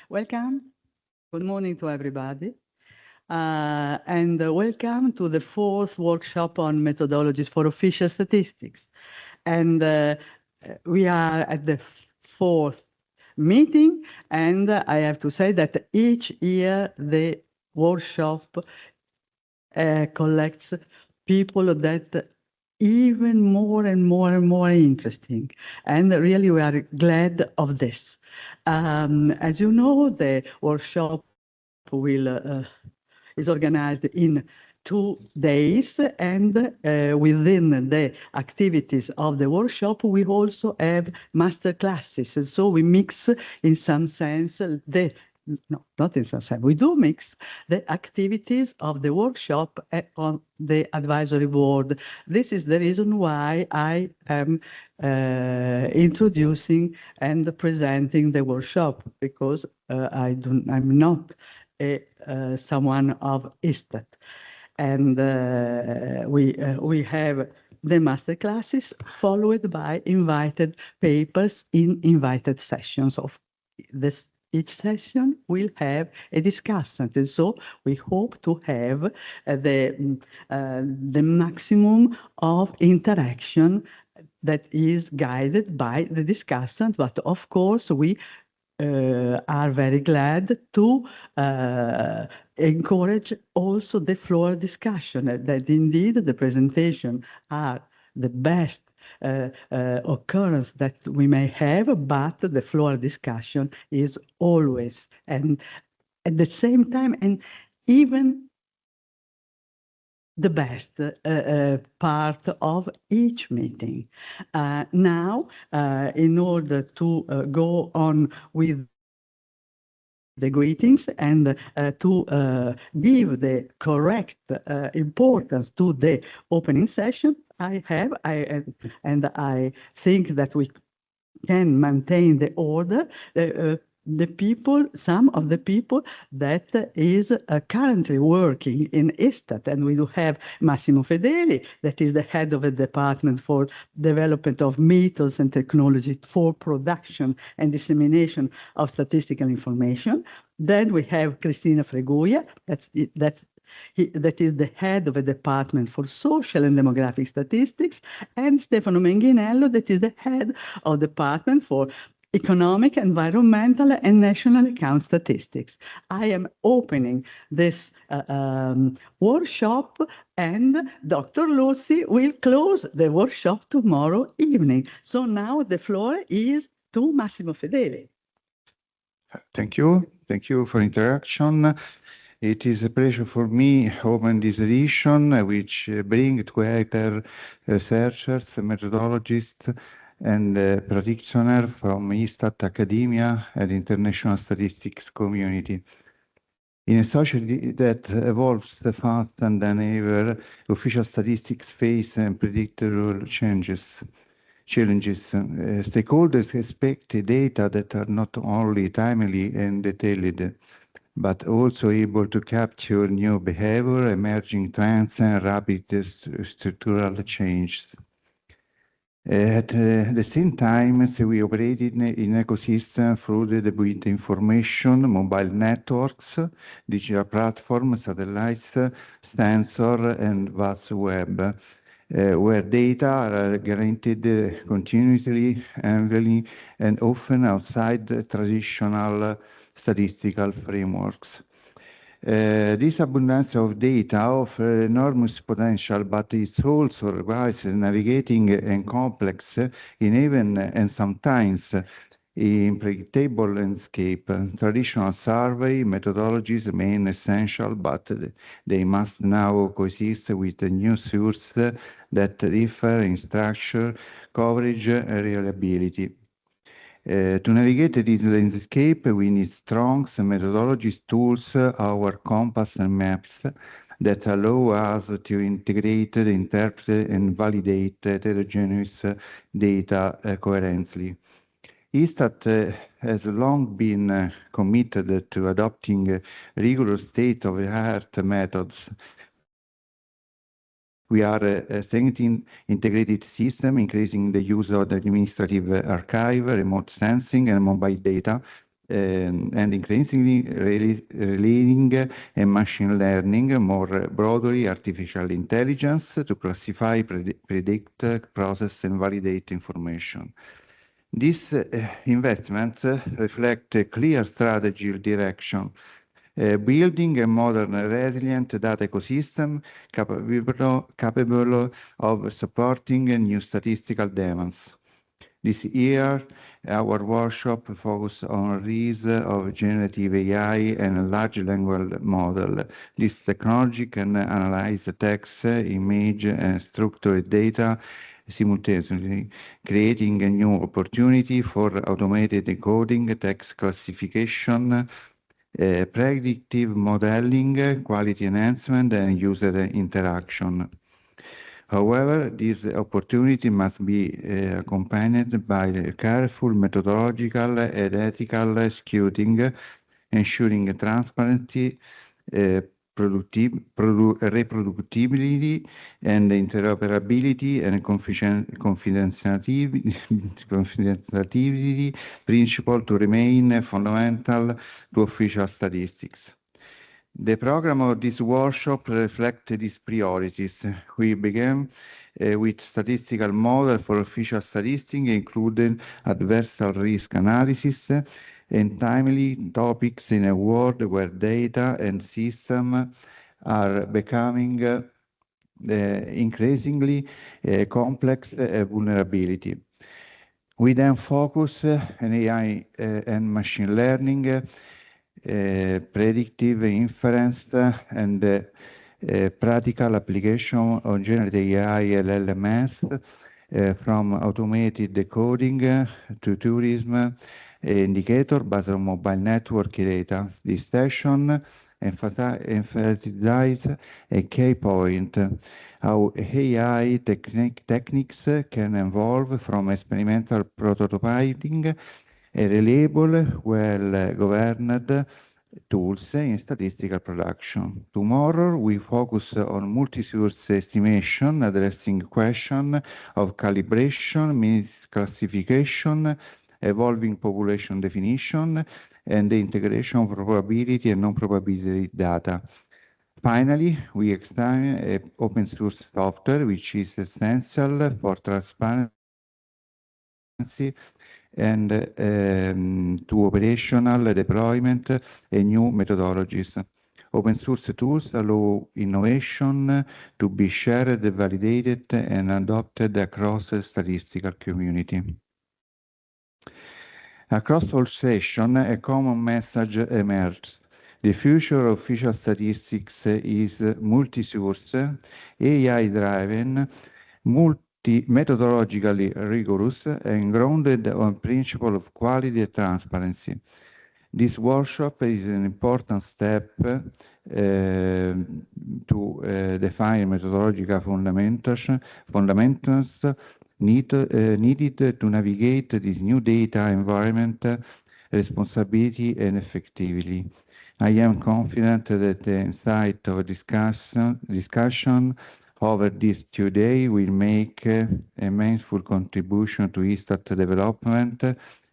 Welcome. Good morning to everybody. And welcome to the fourth workshop on methodologies for official statistics. And we are at the fourth meeting, and I have to say that each year the workshop collects people that even more and more and more interesting. And really, we are glad of this. As you know, the workshop is organized in 2 days, and within the activities of the workshop, we also have master classes. And so we mix, in some sense, no, not in some sense. We do mix the activities of the workshop on the advisory board. This is the reason why I am introducing and presenting the workshop, because I'm not someone of ISTAT. And we have the master classes followed by invited papers in invited sessions of this. Each session will have a discussant, and so we hope to have the maximum of interaction that is guided by the discussant. But of course, we are very glad to encourage also the floor discussion, that indeed the presentation are the best occurrence that we may have, but the floor discussion is always, and at the same time, and even the best part of each meeting. Now, in order to go on with the greetings and to give the correct importance to the opening session, I think that we can maintain the order. Some of the people that is currently working in ISTAT, and we do have Massimo Fedeli, that is the head of the Department for Development of Methods and Technology for Production and Dissemination of Statistical Information. Then we have Cristina Freguia, that is the head of the Department for Social and Demographic Statistics, and Stefano Menghinello, that is the head of the Department for Economic, Environmental, and National Account Statistics. I am opening this workshop, and Dr. Luzzi will close the workshop tomorrow evening. So now the floor is to Massimo Fedeli. Thank you. Thank you for interaction. It is a pleasure for me to open this edition, which bring together researchers, methodologists, and practitioners from ISTAT academia and international statistics community. In a society that evolves faster than ever, official statistics face unpredictable challenges. Stakeholders expect data that are not only timely and detailed, but also able to capture new behavior, emerging trends, and rapid structural changes. At the same time, we operated in ecosystem flooded with information, mobile networks, digital platforms, satellites, sensor, and vast web, where data are guaranteed continuously, annually, and often outside traditional statistical frameworks. This abundance of data offers enormous potential, but it also requires navigating a complex, uneven, and sometimes unpredictable landscape. Traditional survey methodologies remain essential, but they must now coexist with new sources that differ in structure, coverage, and reliability. To navigate this landscape, we need strong methodologies, tools, our compass and maps that allow us to integrate, interpret, and validate heterogeneous data coherently. ISTAT has long been committed to adopting rigorous state-of-the-art methods. We are a integrated system, increasing the use of the administrative archive, remote sensing, and mobile data and increasingly relating and machine learning, more broadly artificial intelligence, to classify, predict, process, and validate information. These investments reflect a clear strategy direction, building a modern, resilient data ecosystem capable of supporting new statistical demands. This year, our workshop focused on rise of generative AI and large language model. This technology can analyze the text, image, and structured data simultaneously, creating a new opportunity for automated encoding, text classification, predictive modeling, quality enhancement, and user interaction. However, this opportunity must be accompanied by careful methodological and ethical scrutiny, ensuring transparency, reproducibility, and interoperability and confidentiality principle to remain fundamental to official statistics. The program of this workshop reflects these priorities. We began with statistical model for official statistics, including adversarial risk analysis and timely topics in a world where data and systems are becoming increasingly complex vulnerability. We then focus on AI and machine learning, predictive inference, and practical application of generative AI and LMS, from automated decoding to tourism indicator based on mobile network data. This session emphasize a key point: how AI techniques can evolve from experimental prototyping a reliable, well-governed tools in statistical production. Tomorrow, we focus on multi-source estimation, addressing question of calibration, misclassification, evolving population definition, and the integration of probability and non-probability data. Finally, we examine open source software, which is essential for transparency and to operational deployment and new methodologies. Open source tools allow innovation to be shared, validated, and adopted across the statistical community. Across all sessions, a common message emerged. The future of official statistics is multi-source, AI-driven, methodologically rigorous, and grounded on principle of quality and transparency. This workshop is an important step to define methodological fundamentals needed to navigate this new data environment responsibility and effectively. I am confident that the insight of discussion over these 2 days will make a meaningful contribution to ISTAT development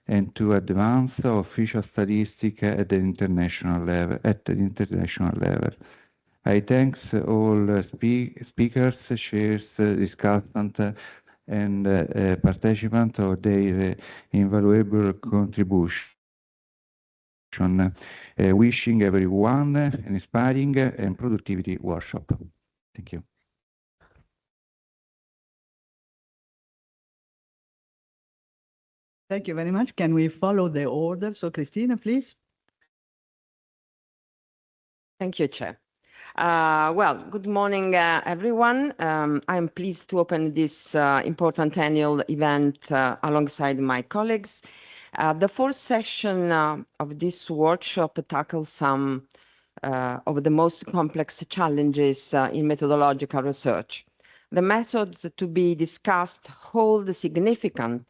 and to advance official statistics at the international level. I thank all speakers, chairs, discussants, and participants of their invaluable contribution. Wishing everyone an inspiring and productivity workshop. Thank you. Thank you very much. Can we follow the order? So, Cristina, please. Thank you, Chair. Well, good morning, everyone. I'm pleased to open this important annual event alongside my colleagues. The fourth session of this workshop tackles some of the most complex challenges in methodological research. The methods to be discussed hold significant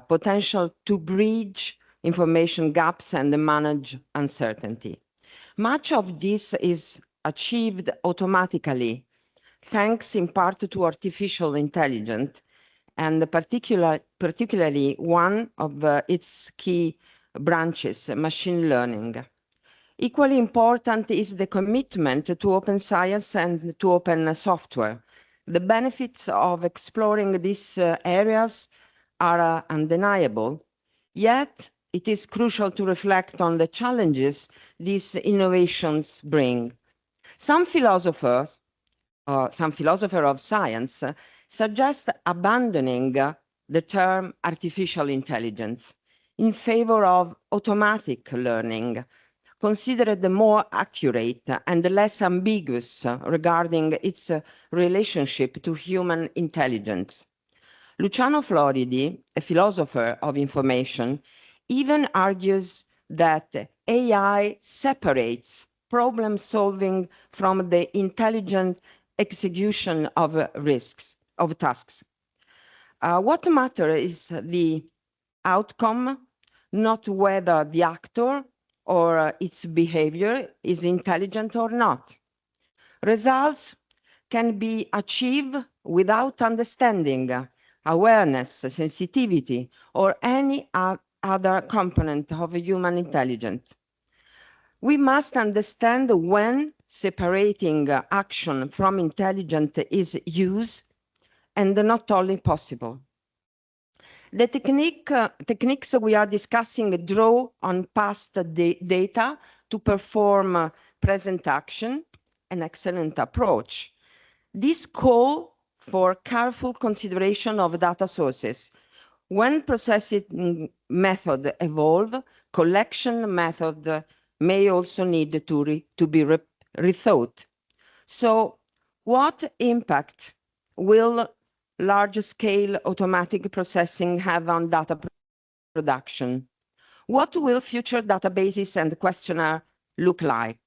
potential to bridge information gaps and manage uncertainty. Much of this is achieved automatically, thanks in part to artificial intelligence, and particularly one of its key branches, machine learning. Equally important is the commitment to open science and to open software. The benefits of exploring these areas are undeniable, yet it is crucial to reflect on the challenges these innovations bring. Some philosophers of science suggest abandoning the term artificial intelligence in favor of automatic learning, considered more accurate and less ambiguous regarding its relationship to human intelligence. Luciano Floridi, a philosopher of information, even argues that AI separates problem solving from the intelligent execution of tasks. What matters is the outcome, not whether the actor or its behavior is intelligent or not. Results can be achieved without understanding, awareness, sensitivity, or any other component of human intelligence. We must understand when separating action from intelligence is used and not only possible. The techniques we are discussing draw on past data to perform present action, an excellent approach. This call for careful consideration of data sources. When processing method evolve, collection method may also need to be rethought. So what impact will large-scale automatic processing have on data production? What will future databases and questionnaire look like?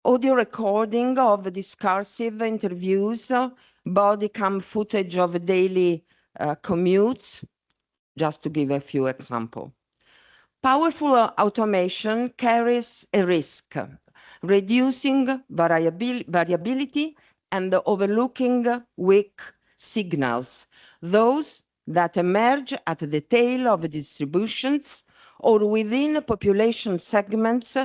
Audio recording of discursive interviews, body cam footage of daily commutes, just to give a few examples. Powerful automation carries a risk, reducing variability and overlooking weak signals, those that emerge at the tail of distributions or within population segments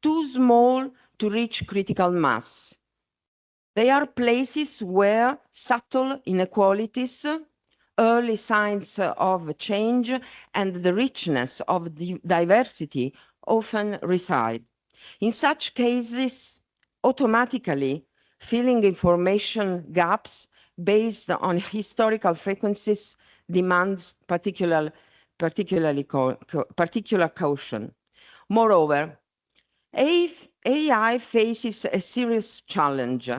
too small to reach critical mass. They are places where subtle inequalities, early signs of change, and the richness of the diversity often reside. In such cases, automatically filling information gaps based on historical frequencies demands particular caution. Moreover, AI faces a serious challenge.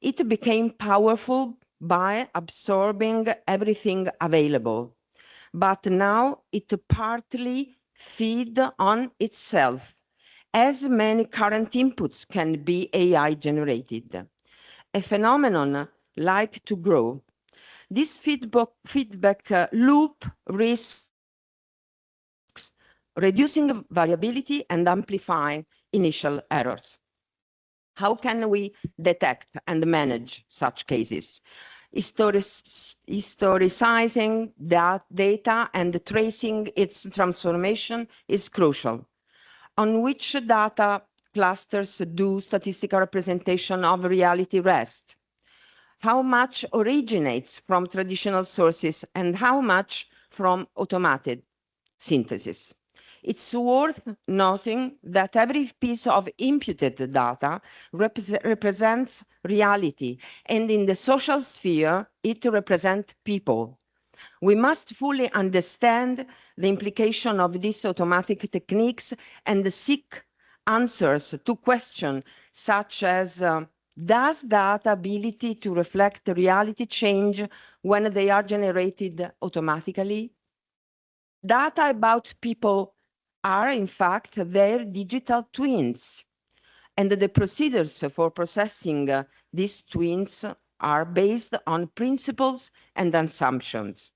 It became powerful by absorbing everything available, but now it partly feeds on itself, as many current inputs can be AI generated. A phenomenon like to grow. This feedback loop risks reducing variability and amplifying initial errors. How can we detect and manage such cases? Historicizing that data and tracing its transformation is crucial. On which data clusters do statistical representation of reality rest? How much originates from traditional sources and how much from automated synthesis? It's worth noting that every piece of imputed data represents reality, and in the social sphere, it represents people. We must fully understand the implication of these automatic techniques and seek answers to questions such as, does data ability to reflect reality change when they are generated automatically? Data about people are, in fact, their digital twins, and the procedures for processing these twins are based on principles and assumptions.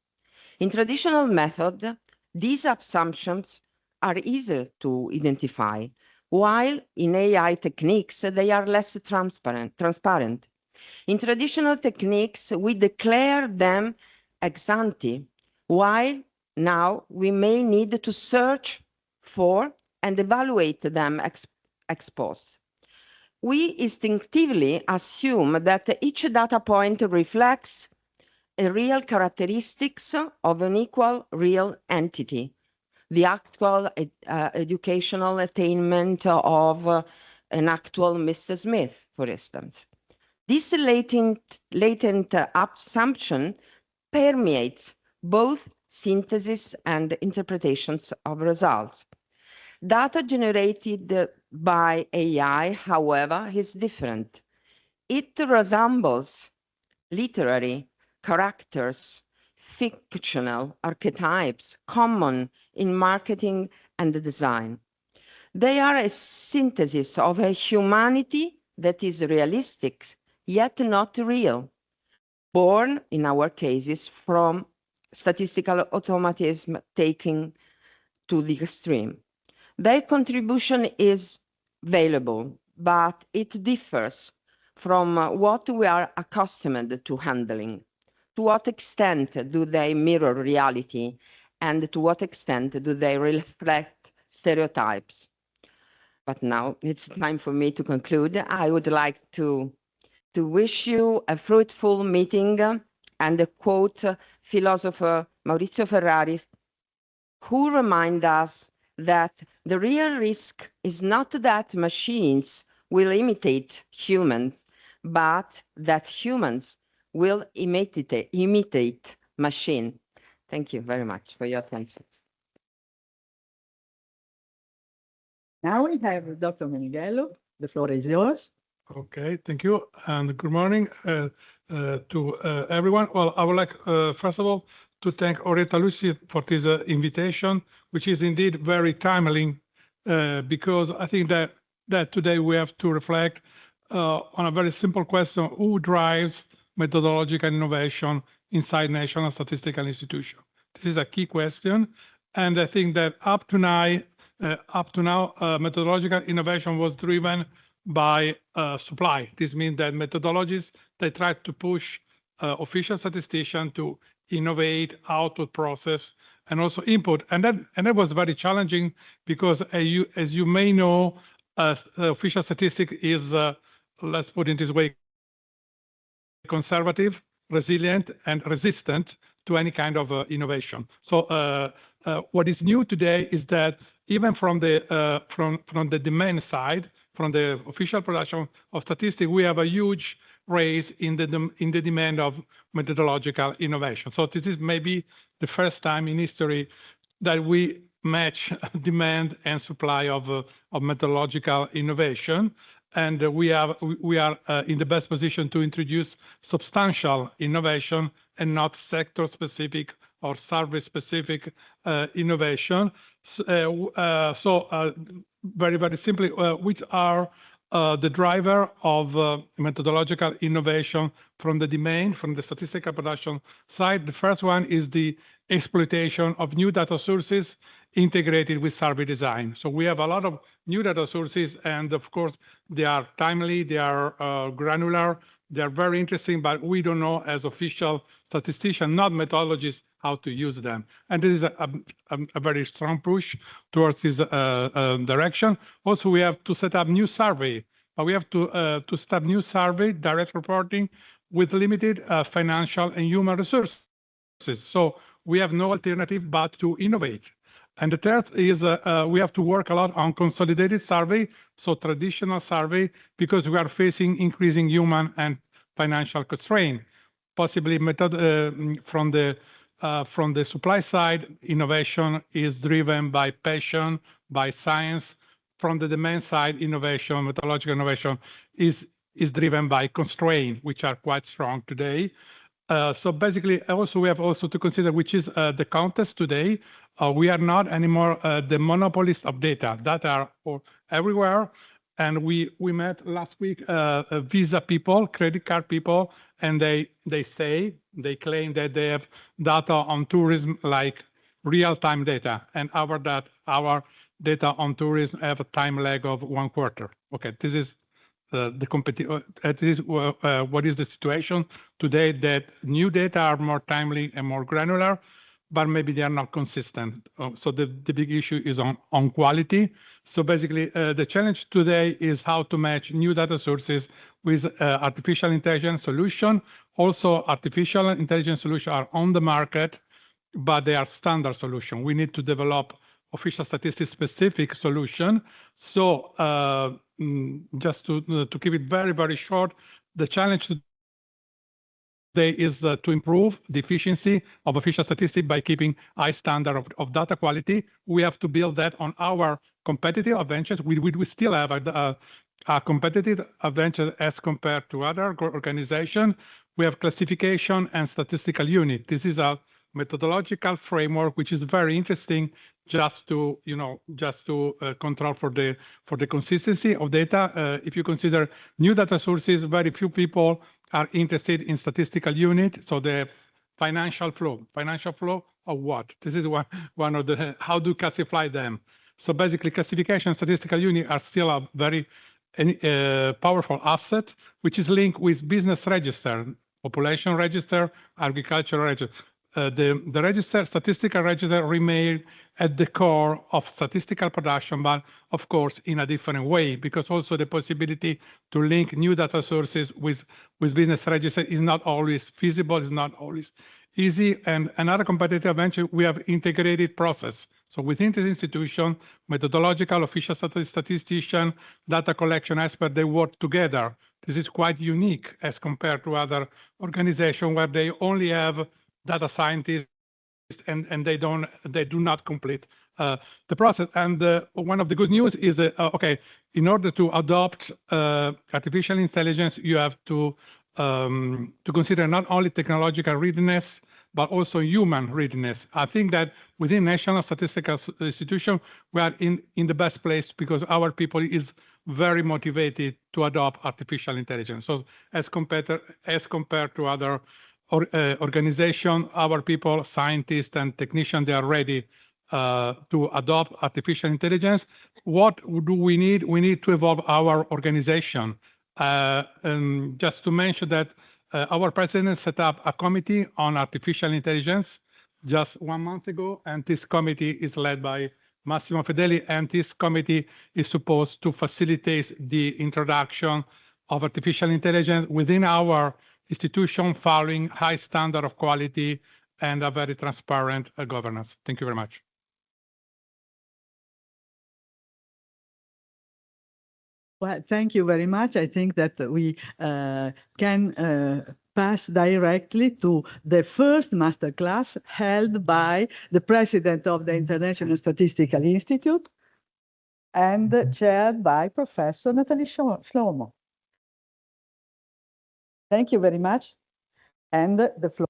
In traditional method, these assumptions are easier to identify, while in AI techniques, they are less transparent. In traditional techniques, we declare them ex ante, while now we may need to search for and evaluate them ex post. We instinctively assume that each data point reflects a real characteristics of an equal real entity, the actual educational attainment of an actual Mr. Smith, for instance. This latent assumption permeates both synthesis and interpretations of results. Data generated by AI, however, is different. It resembles literary characters, fictional archetypes common in marketing and design. They are a synthesis of a humanity that is realistic, yet not real, born, in our cases, from statistical automatism taken to the extreme. Their contribution is valuable, but it differs from what we are accustomed to handling. To what extent do they mirror reality, and to what extent do they reflect stereotypes? But now it's time for me to conclude. I would like to wish you a fruitful meeting and quote philosopher Maurizio Ferrari, who reminds us that the real risk is not that machines will imitate humans, but that humans will imitate machine. Thank you very much for your attention. Now we have Dr. Menighello. The floor is yours. Okay, thank you, and good morning to everyone. Well, I would like, first of all, to thank Orietta Lucy for this invitation, which is indeed very timely, because I think that today we have to reflect on a very simple question: who drives methodological innovation inside national statistical institution? This is a key question, and I think that up to now, methodological innovation was driven by supply. This means that methodologies, they try to push official statisticians to innovate, output, process, and also input. And that was very challenging because as you may know, official statistics is, let's put it this way, conservative, resilient, and resistant to any kind of innovation. So what is new today is that even from the demand side, from the official production of statistics, we have a huge raise in the demand of methodological innovation. So this is maybe the first time in history that we match demand and supply of methodological innovation. And we are in the best position to introduce substantial innovation and not sector-specific or service-specific innovation. Very, very simply, which are the driver of methodological innovation from the demand, from the statistical production side. The first one is the exploitation of new data sources integrated with survey design. So we have a lot of new data sources, and of course, they are timely, they are granular, they are very interesting, but we don't know as official statisticians, not methodologists, how to use them. And this is a very strong push towards this direction. Also, we have to set up new survey. We have to set up new survey, direct reporting, with limited financial and human resources. So we have no alternative but to innovate. And the third is we have to work a lot on consolidated survey, so traditional survey, because we are facing increasing human and financial constraint. Possibly from the supply side, innovation is driven by passion, by science. From the demand side, innovation, methodological innovation is driven by constraint, which are quite strong today. So basically, we have to consider which is the context today. We are not anymore the monopolist of data. Data are everywhere. And we met last week Visa people, credit card people, and they claim that they have data on tourism like real-time data, and our data on tourism have a time lag of 1 quarter. Okay, this is what is the situation today, that new data are more timely and more granular, but maybe they are not consistent. So the big issue is on quality. So basically, the challenge today is how to match new data sources with artificial intelligence solution. Also, artificial intelligence solutions are on the market, but they are standard solution. We need to develop official statistics specific solution. So just to keep it very, very short, the challenge today is to improve the efficiency of official statistics by keeping high standard of data quality. We have to build that on our competitive advantage. We still have a competitive advantage as compared to other organizations. We have classification and statistical unit. This is a methodological framework which is very interesting just to control for the consistency of data. If you consider new data sources, very few people are interested in statistical unit. So the financial flow of what? This is one of the how to classify them. So basically, classification and statistical unit are still a very powerful asset, which is linked with business register, population register, agricultural register. The register, statistical register, remain at the core of statistical production, but of course in a different way, because also the possibility to link new data sources with business register is not always feasible, is not always easy. And another competitive advantage, we have integrated process. So within this institution, methodological, official statistician, data collection expert, they work together. This is quite unique as compared to other organizations where they only have data scientists and they do not complete the process. And one of the good news is that, okay, in order to adopt artificial intelligence, you have to consider not only technological readiness, but also human readiness. I think that within National Statistical Institution, we are in the best place because our people is very motivated to adopt artificial intelligence. So as compared to other organization, our people, scientists and technicians, they are ready to adopt artificial intelligence. What do we need? We need to evolve our organization. And just to mention that our president set up a committee on artificial intelligence just 1 month ago, and this committee is led by Massimo Fedeli, and this committee is supposed to facilitate the introduction of artificial intelligence within our institution, following high standard of quality and a very transparent governance. Thank you very much. Well, thank you very much. I think that we can pass directly to the first masterclass held by the president of the International Statistical Institute and chaired by Professor Natalie Shlomo. Thank you very much. And the floor.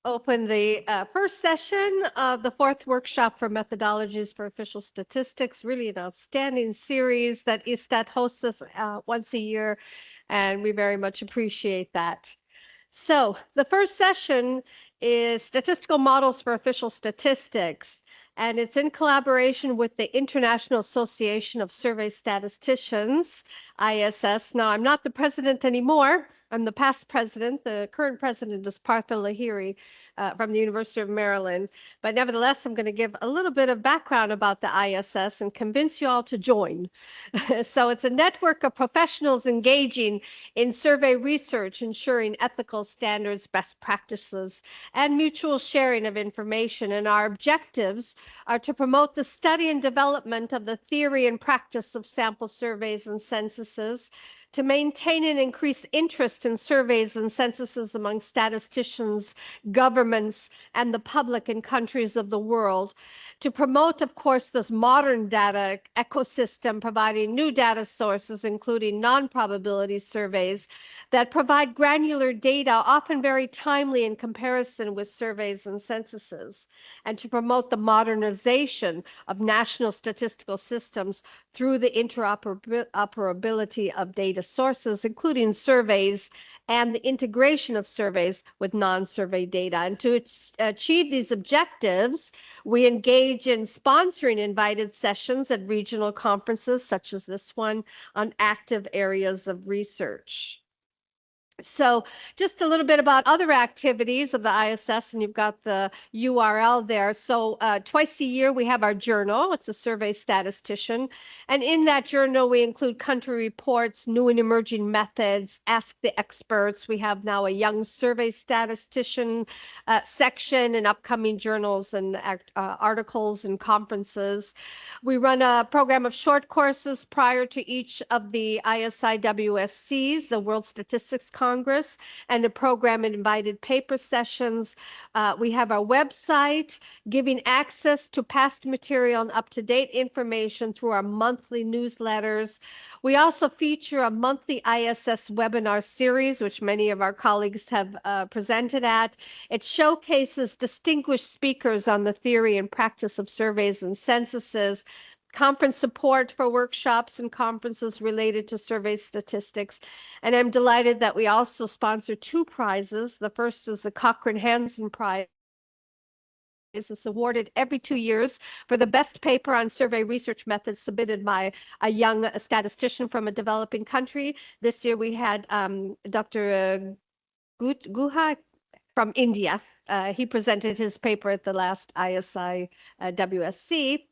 Open the first session of the fourth workshop for Methodologies for Official Statistics, really an outstanding series that ISTAT hosts us once a year, and we very much appreciate that. So the first session is Statistical Models for Official Statistics, and it's in collaboration with the International Association of Survey Statisticians. ISS. Now, I'm not the president anymore. I'm the past president. The current president is Partha Lahiri from the University of Maryland. But nevertheless, I'm going to give a little bit of background about the ISS and convince you all to join. So it's a network of professionals engaging in survey research, ensuring ethical standards, best practices, and mutual sharing of information. And our objectives are to promote the study and development of the theory and practice of sample surveys and censuses, to maintain and increase interest in surveys and censuses among statisticians, governments, and the public in countries of the world, to promote, of course, this modern data ecosystem, providing new data sources, including non-probability surveys that provide granular data, often very timely in comparison with surveys and censuses, and to promote the modernization of national statistical systems through the interoperability of data sources, including surveys, and the integration of surveys with non-survey data. And to achieve these objectives, we engage in sponsoring invited sessions at regional conferences, such as this one, on active areas of research. So just a little bit about other activities of the ISS, and you've got the URL there. So twice a year, we have our journal. It's a survey statistician. And in that journal, we include country reports, new and emerging methods, ask the experts. We have now a young survey statistician section in upcoming journals and articles and conferences. We run a program of short courses prior to each of the ISI WSCs, the World Statistics Congress, and a program of invited paper sessions. We have our website giving access to past material and up-to-date information through our monthly newsletters. We also feature a monthly ISS webinar series, which many of our colleagues have presented at. It showcases distinguished speakers on the theory and practice of surveys and censuses, conference support for workshops and conferences related to survey statistics. And I'm delighted that we also sponsor 2 prizes. The first is the Cochrane-Hanson Prize. It's awarded every 2 years for the best paper on survey research methods submitted by a young statistician from a developing country. This year we had Dr. Guha from India. He presented his paper at the last ISI WSC.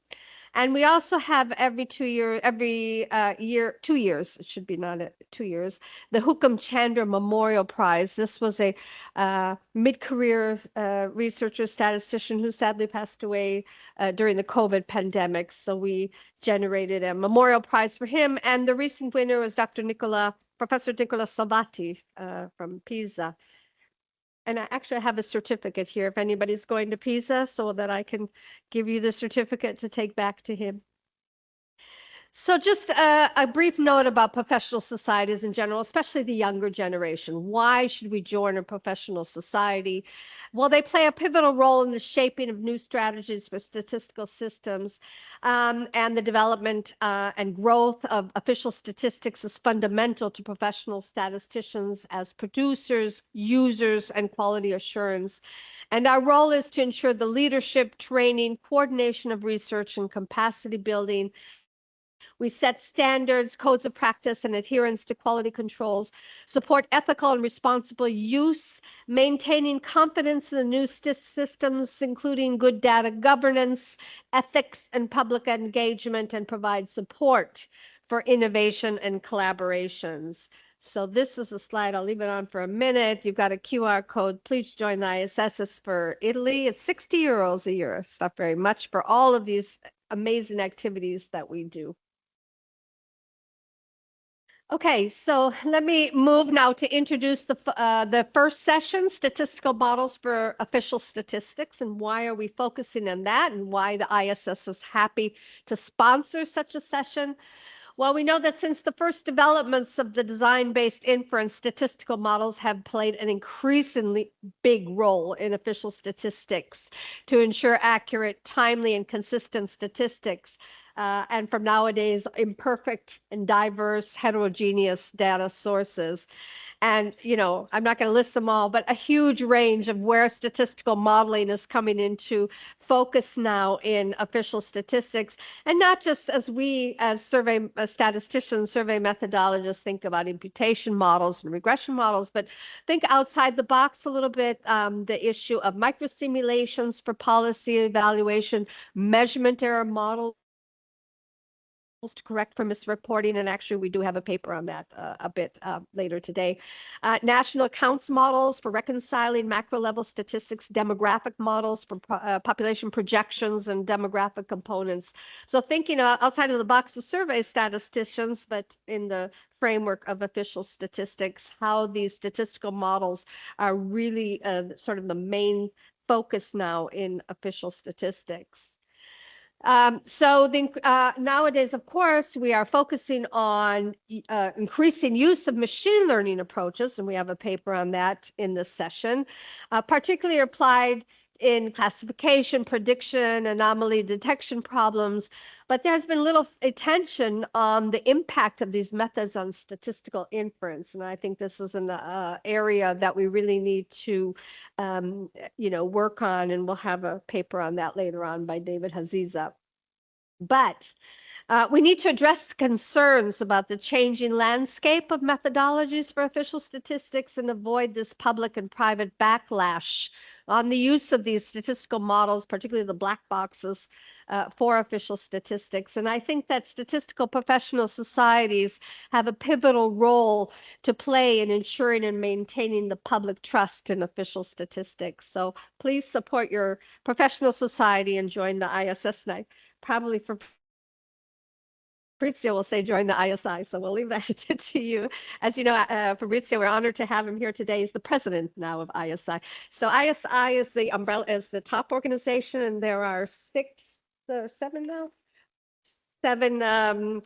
And we also have every 2 years, it should be not 2 years, the Hukam Chandra Memorial Prize. This was a mid-career researcher, statistician who sadly passed away during the COVID pandemic. So we generated a memorial prize for him. And the recent winner was Professor Nicola Salvati from Pisa. And I actually have a certificate here if anybody's going to Pisa, so that I can give you the certificate to take back to him. So just a brief note about professional societies in general, especially the younger generation. Why should we join a professional society? Well, they play a pivotal role in the shaping of new strategies for statistical systems, and the development and growth of official statistics is fundamental to professional statisticians as producers, users, and quality assurance. And our role is to ensure the leadership, training, coordination of research, and capacity building. We set standards, codes of practice, and adherence to quality controls, support ethical and responsible use, maintaining confidence in the new systems, including good data governance, ethics, and public engagement, and provide support for innovation and collaborations. So this is a slide. I'll leave it on for a minute. You've got a QR code. Please join the ISS. It's for Italy. It's 60 euros a year. It's not very much for all of these amazing activities that we do. Okay, so let me move now to introduce the first session, Statistical Models for Official Statistics, and why are we focusing on that, and why the ISS is happy to sponsor such a session. Well, we know that since the first developments of the design-based inference, statistical models have played an increasingly big role in official statistics to ensure accurate, timely, and consistent statistics. and from nowadays imperfect and diverse heterogeneous data sources. And, I'm not going to list them all, but a huge range of where statistical modeling is coming into focus now in official statistics. And not just as we, as statisticians, survey methodologists, think about imputation models and regression models, but think outside the box a little bit, the issue of microsimulations for policy evaluation, measurement error models to correct for misreporting, and actually we do have a paper on that a bit later today. National accounts models for reconciling macro level statistics, demographic models for population projections and demographic components. So thinking outside of the box of survey statisticians, but in the framework of official statistics, how these statistical models are really sort of the main focus now in official statistics. Nowadays, of course, we are focusing on increasing use of machine learning approaches, and we have a paper on that in this session, particularly applied in classification, prediction, anomaly detection problems. But there's been little attention on the impact of these methods on statistical inference. And I think this is an area that we really need to, work on. And we'll have a paper on that later on by David Haziza. But we need to address concerns about the changing landscape of methodologies for official statistics and avoid this public and private backlash on the use of these statistical models, particularly the black boxes, for official statistics. And I think that statistical professional societies have a pivotal role to play in ensuring and maintaining the public trust in official statistics. So please support your professional society and join the ISS. And I probably for Fabrizio will say join the ISI, so we'll leave that to you. As you know, Fabrizio, we're honored to have him here today. He's the president now of ISI. So ISI is the umbrella, is the top organization, and there are 6 or 7 now? 7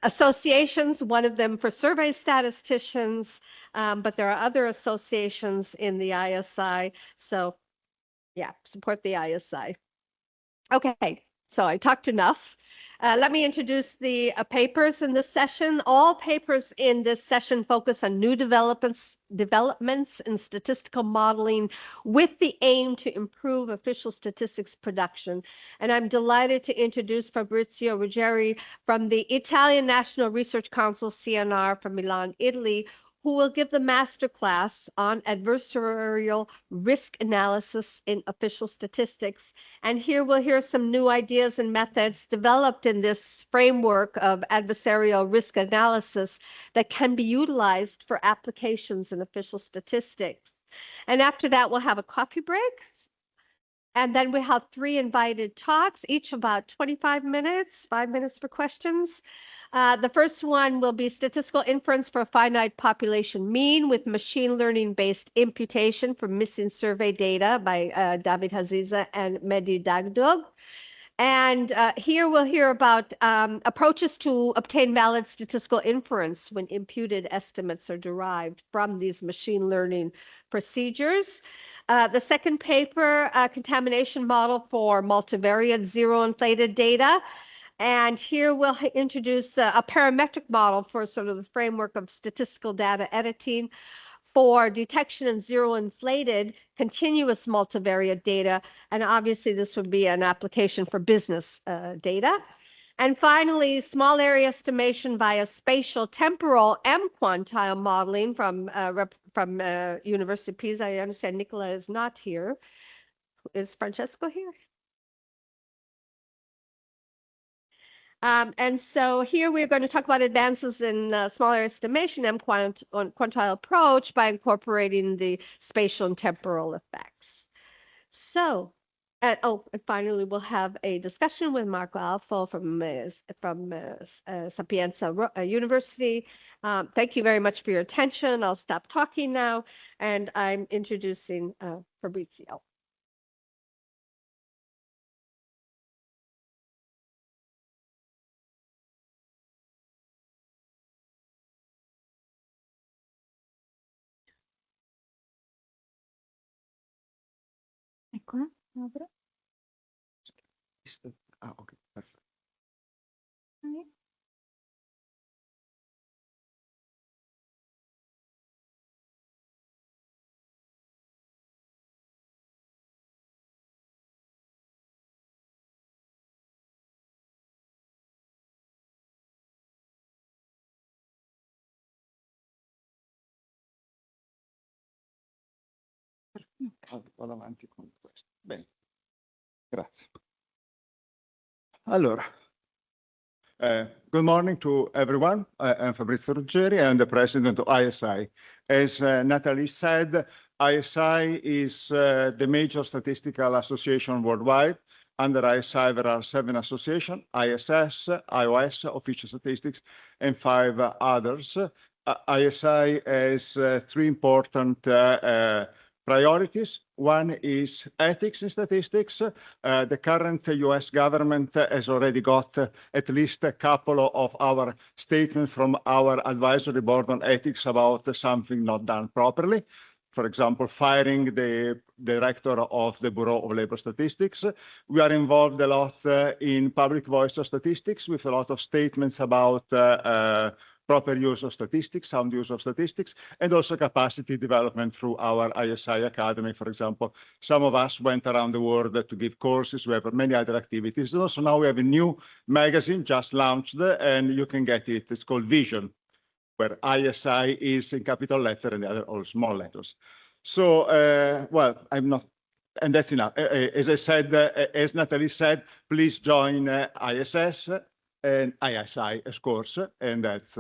associations, one of them for survey statisticians, but there are other associations in the ISI. So yeah, support the ISI. Okay, so I talked enough. Let me introduce the papers in this session. All papers in this session focus on new developments in statistical modeling with the aim to improve official statistics production. And I'm delighted to introduce Fabrizio Ruggeri from the Italian National Research Council, CNR, from Milan, Italy, who will give the masterclass on adversarial risk analysis in official statistics. And here we'll hear some new ideas and methods developed in this framework of adversarial risk analysis that can be utilized for applications in official statistics. And after that, we'll have a coffee break. And then we have 3 invited talks, each about 25 minutes, 5 minutes for questions. The first one will be statistical inference for a finite population mean with machine learning based imputation for missing survey data by David Haziza and Mehdi Dagdog. And here we'll hear about approaches to obtain valid statistical inference when imputed estimates are derived from these machine learning procedures. The second paper, contamination model for multivariate zero inflated data. And here we'll introduce a parametric model for sort of the framework of statistical data editing for detection of zero inflated continuous multivariate data. And obviously this would be an application for business data. And finally, small area estimation via spatial temporal M-quantile modeling from University of Pisa. I understand Nicola is not here. Is Francesco here? And so here we're going to talk about advances in small area estimation M-quantile approach by incorporating the spatial and temporal effects. So, and finally, we'll have a discussion with Marco Alfo from Sapienza University. Thank you very much for your attention. I'll stop talking now, and I'm introducing Fabrizio. Eccola, apro. Ah, ok, perfetto. Right. Vado avanti con questo. Bene. Grazie. Allora, good morning to everyone. I'm Fabrizio Ruggeri. I'm the president of ISI. As Natalie said, ISI is the major statistical association worldwide. Under ISI, there are 7 associations: ISS, iOS, Official Statistics, and 5 others. ISI has 3 important priorities. One is ethics in statistics. The current US government has already got at least a couple of our statements from our advisory board on ethics about something not done properly. For example, firing the director of the Bureau of Labor Statistics. We are involved a lot in public voice of statistics with a lot of statements about proper use of statistics, sound use of statistics, and also capacity development through our ISI Academy. For example, some of us went around the world to give courses. We have many other activities. And also now we have a new magazine just launched, and you can get it. It's called Vision, where ISI is in capital letter and the other all small letters. So, well, I'm not, and that's enough. As I said, as Natalie said, please join ISS and ISI, of course, and that's,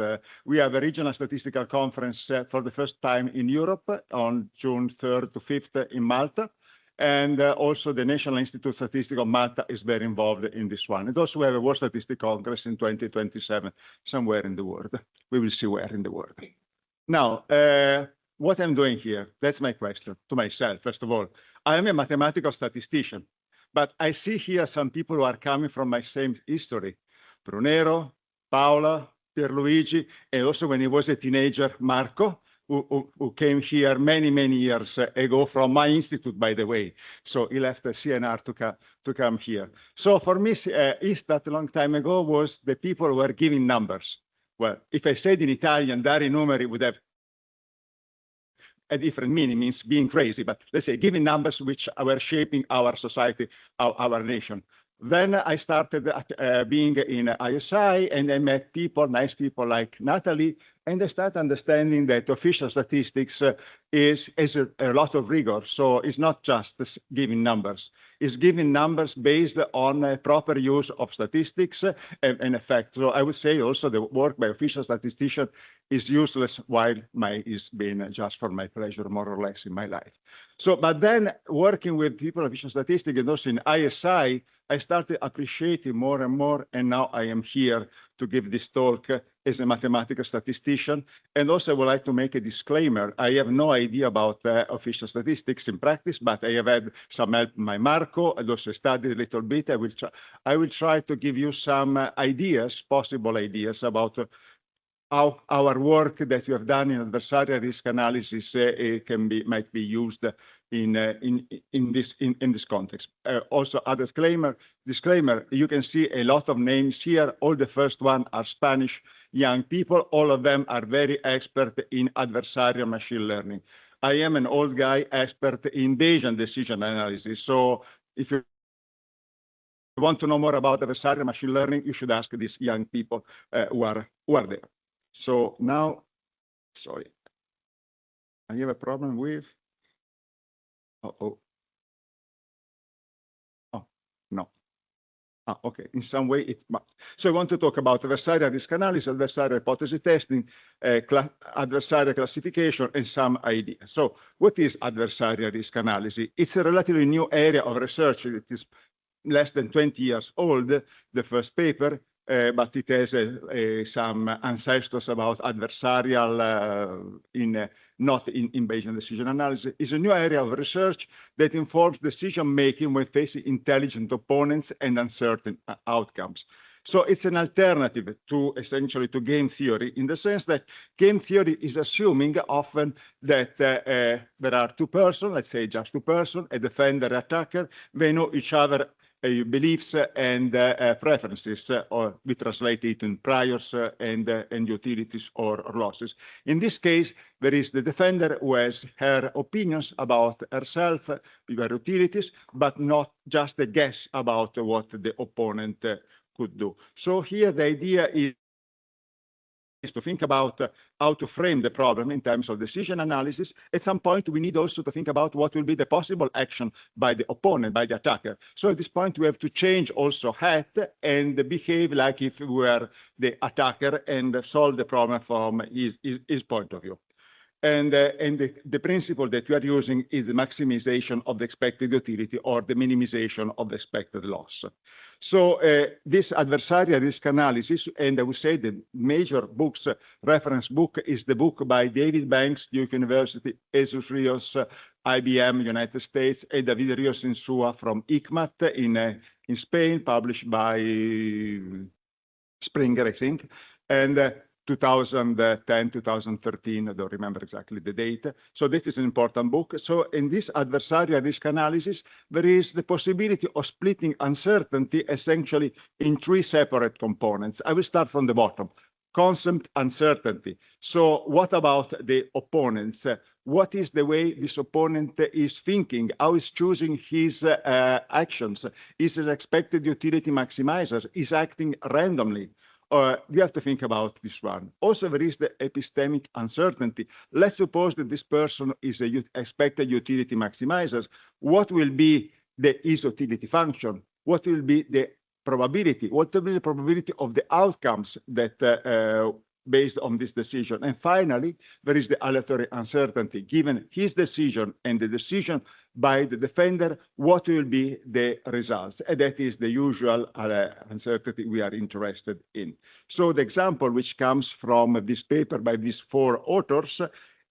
we have a regional statistical conference for the first time in Europe on June 3rd to 5th in Malta. And also the National Institute of Statistics of Malta is very involved in this one. And also we have a World Statistics Congress in 2027, somewhere in the world. We will see where in the world. Now, what I'm doing here, that's my question to myself, first of all. I am a mathematical statistician, but I see here some people who are coming from my same history. Brunero, Paola, Pierluigi, and also when he was a teenager, Marco, who came here many, many years ago from my institute, by the way. So he left CNR to come here. So for me, Istat a long time ago was the people who were giving numbers. Well, if I said in Italian, dare i numeri would have a different meaning, means being crazy, but let's say giving numbers which were shaping our society, our nation. Then I started being in ISI, and I met people, nice people like Natalie, and I started understanding that official statistics is a lot of rigor. So it's not just giving numbers. It's giving numbers based on proper use of statistics and effect. So I would say also the work by official statistician is useless while is being just for my pleasure, more or less, in my life. So, but then working with people of official statistics and also in ISI, I started appreciating more and more, and now I am here to give this talk as a mathematical statistician. And also I would like to make a disclaimer. I have no idea about official statistics in practice, but I have had some help by Marco. I also studied a little bit. I will try to give you some ideas, possible ideas about how our work that we have done in adversarial risk analysis might be used in this context. Also, a disclaimer, you can see a lot of names here. All the first one are Spanish young people. All of them are very expert in adversarial machine learning. I am an old guy expert in Bayesian decision analysis. So if you want to know more about adversarial machine learning, you should ask these young people who are there. So now, sorry, I have a problem with, oh, no. Okay, in some way it must. So I want to talk about adversarial risk analysis, adversarial hypothesis testing, adversarial classification, and some ideas. So what is adversarial risk analysis? It's a relatively new area of research. It is less than 20 years old, the first paper. But it has some ancestors about adversarial not in Bayesian decision analysis. It's a new area of research that informs decision-making when facing intelligent opponents and uncertain outcomes. So it's an alternative to essentially to game theory in the sense that game theory is assuming often that there are two persons, let's say just two persons, a defender, attacker, they know each other beliefs and preferences, or we translate it in priors and utilities or losses. In this case, there is the defender who has her opinions about herself, her utilities, but not just a guess about what the opponent could do. So here the idea is to think about how to frame the problem in terms of decision analysis. At some point, we need also to think about what will be the possible action by the opponent, by the attacker. So at this point, we have to change also hat and behave like if we were the attacker and solve the problem from his point of view. And the principle that we are using is the maximization of the expected utility or the minimization of the expected loss. So this adversarial risk analysis, and I would say the major books, reference book is the book by David Banks, Duke University, Jesus Rios, IBM, United States, and David Rios Insua from ICMAT in Spain, published by Springer, I think. And 2010, 2013, I don't remember exactly the date. So this is an important book. So in this adversarial risk analysis, there is the possibility of splitting uncertainty essentially in three separate components. I will start from the bottom. Concept uncertainty. So what about the opponents? What is the way this opponent is thinking? How is choosing his actions? Is his expected utility maximizer? Is acting randomly? We have to think about this one. Also, there is the epistemic uncertainty. Let's suppose that this person is a expected utility maximizer. What will be his utility function? What will be the probability? What will be the probability of the outcomes that based on this decision? And finally, there is the aleatory uncertainty. Given his decision and the decision by the defender, what will be the results? And that is the usual uncertainty we are interested in. So the example which comes from this paper by these four authors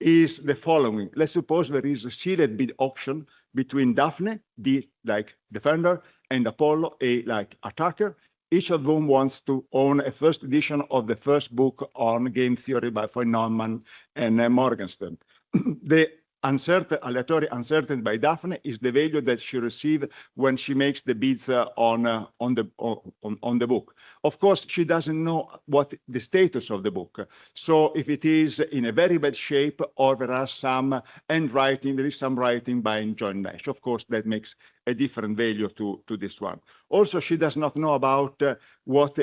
is the following. Let's suppose there is a sealed bid auction between Daphne, D like defender, and Apollo, A like attacker. Each of them wants to own a first edition of the first book on game theory by Neumann and Morgenstern. The aleatory uncertainty by Daphne is the value that she receives when she makes the bids on the book. Of course, she doesn't know what the status of the book. So if it is in a very bad shape or there are some handwriting, there is some writing by John Nash. Of course, that makes a different value to this one. Also, she does not know about what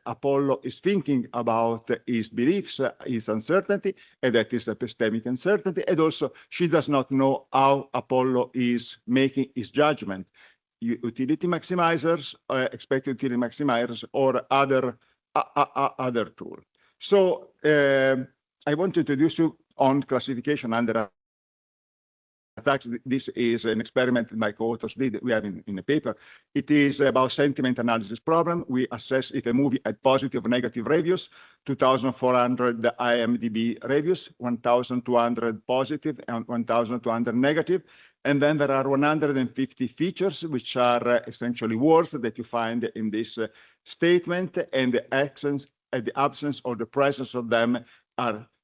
Apollo is thinking about his beliefs, his uncertainty, and that is epistemic uncertainty. And also, she does not know how Apollo is making his judgment. Utility maximizers, expected utility maximizers, or other tool. So I want to introduce you on classification under attacks. This is an experiment my co-authors did. We have in the paper. It is about sentiment analysis problem. We assess if a movie had positive or negative reviews, 2,400 IMDb reviews, 1,200 positive and 1,200 negative. And then there are 150 features, which are essentially words that you find in this statement, and the absence or the presence of them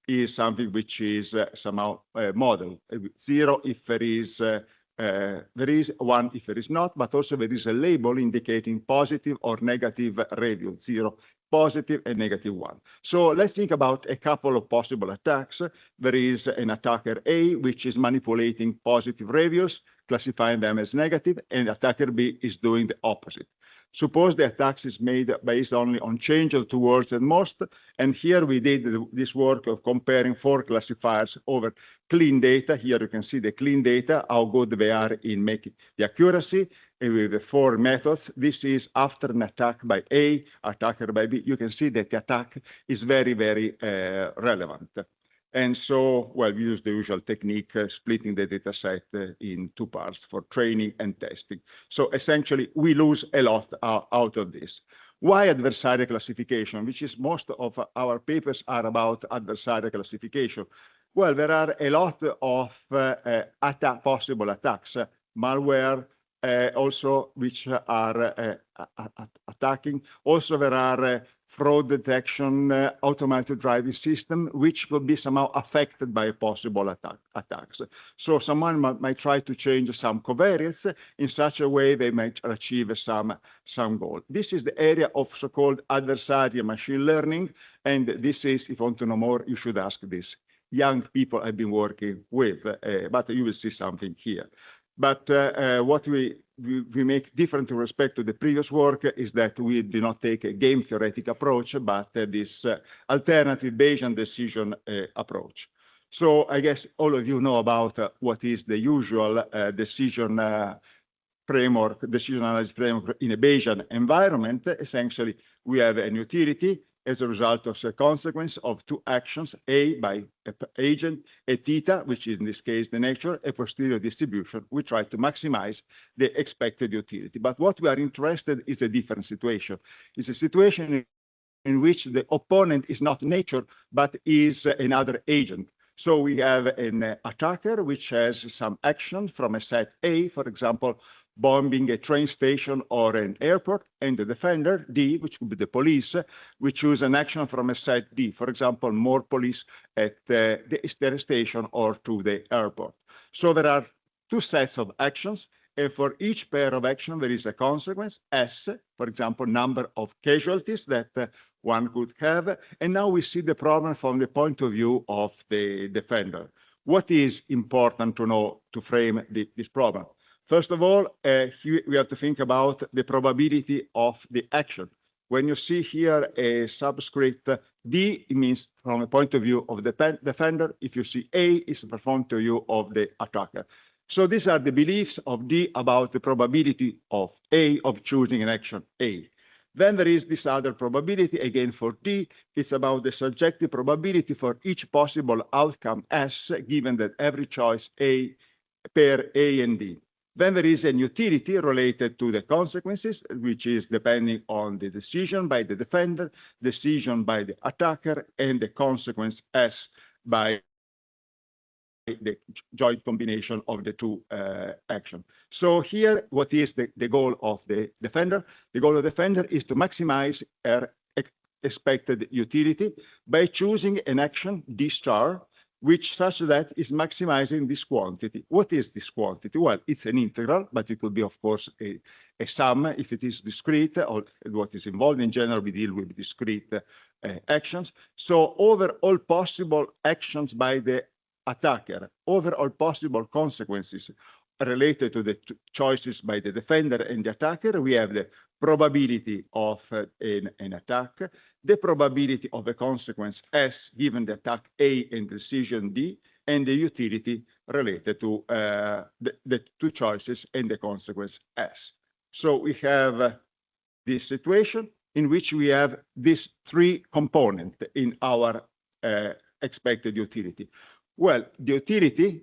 is something which is somehow modeled. 0 if there is 1 if there is not, but also there is a label indicating positive or negative review, 0, positive and negative 1. So let's think about a couple of possible attacks. There is an attacker A, which is manipulating positive reviews, classifying them as negative, and attacker B is doing the opposite. Suppose the attack is made based only on change of 2 words at most, and here we did this work of comparing 4 classifiers over clean data. Here you can see the clean data, how good they are in making the accuracy, and with the 4 methods. This is after an attack by A, attacker by B. You can see that the attack is very, very relevant. And so, well, we use the usual technique, splitting the data set in 2 parts for training and testing. So essentially, we lose a lot out of this. Why adversarial classification, which is most of our papers are about adversarial classification? Well, there are a lot of possible attacks, malware, also which are attacking. Also, there are fraud detection, automated driving system, which could be somehow affected by a possible attacks. So someone might try to change some covariates in such a way they might achieve some goal. This is the area of so-called adversarial machine learning. And this is, if you want to know more, you should ask this young people I've been working with, but you will see something here. But what we make different in respect to the previous work is that we do not take a game theoretic approach, but this alternative Bayesian decision approach. So I guess all of you know about what is the usual decision analysis framework in a Bayesian environment. Essentially, we have an utility as a result of a consequence of two actions, A by agent, a theta, which is in this case the nature, a posterior distribution. We try to maximize the expected utility. But what we are interested in is a different situation. It's a situation in which the opponent is not nature, but is another agent. So we have an attacker which has some action from a set A, for example, bombing a train station or an airport, and the defender, D, which could be the police, we choose an action from a set D, for example, more police at the station or to the airport. So there are two sets of actions, and for each pair of action, there is a consequence, S, for example, number of casualties that one could have. And now we see the problem from the point of view of the defender. What is important to know to frame this problem? First of all, we have to think about the probability of the action. When you see here a subscript D, it means from a point of view of the defender. If you see A, it's from the point of view of the attacker. So these are the beliefs of D about the probability of A of choosing an action A. Then there is this other probability, again for D, it's about the subjective probability for each possible outcome S, given that every choice A, pair A and D. Then there is an utility related to the consequences, which is depending on the decision by the defender, decision by the attacker, and the consequence S by the joint combination of the two actions. So here, what is the goal of the defender? The goal of the defender is to maximize her expected utility by choosing an action D star, which such that is maximizing this quantity. What is this quantity? Well, it's an integral, but it could be, of course, a sum if it is discrete, or what is involved. In general, we deal with discrete actions. So over all possible actions by the attacker, over all possible consequences related to the choices by the defender and the attacker, we have the probability of an attack, the probability of a consequence S given the attack A and decision D, and the utility related to the two choices and the consequence S. So we have this situation in which we have these three components in our expected utility. Well, the utility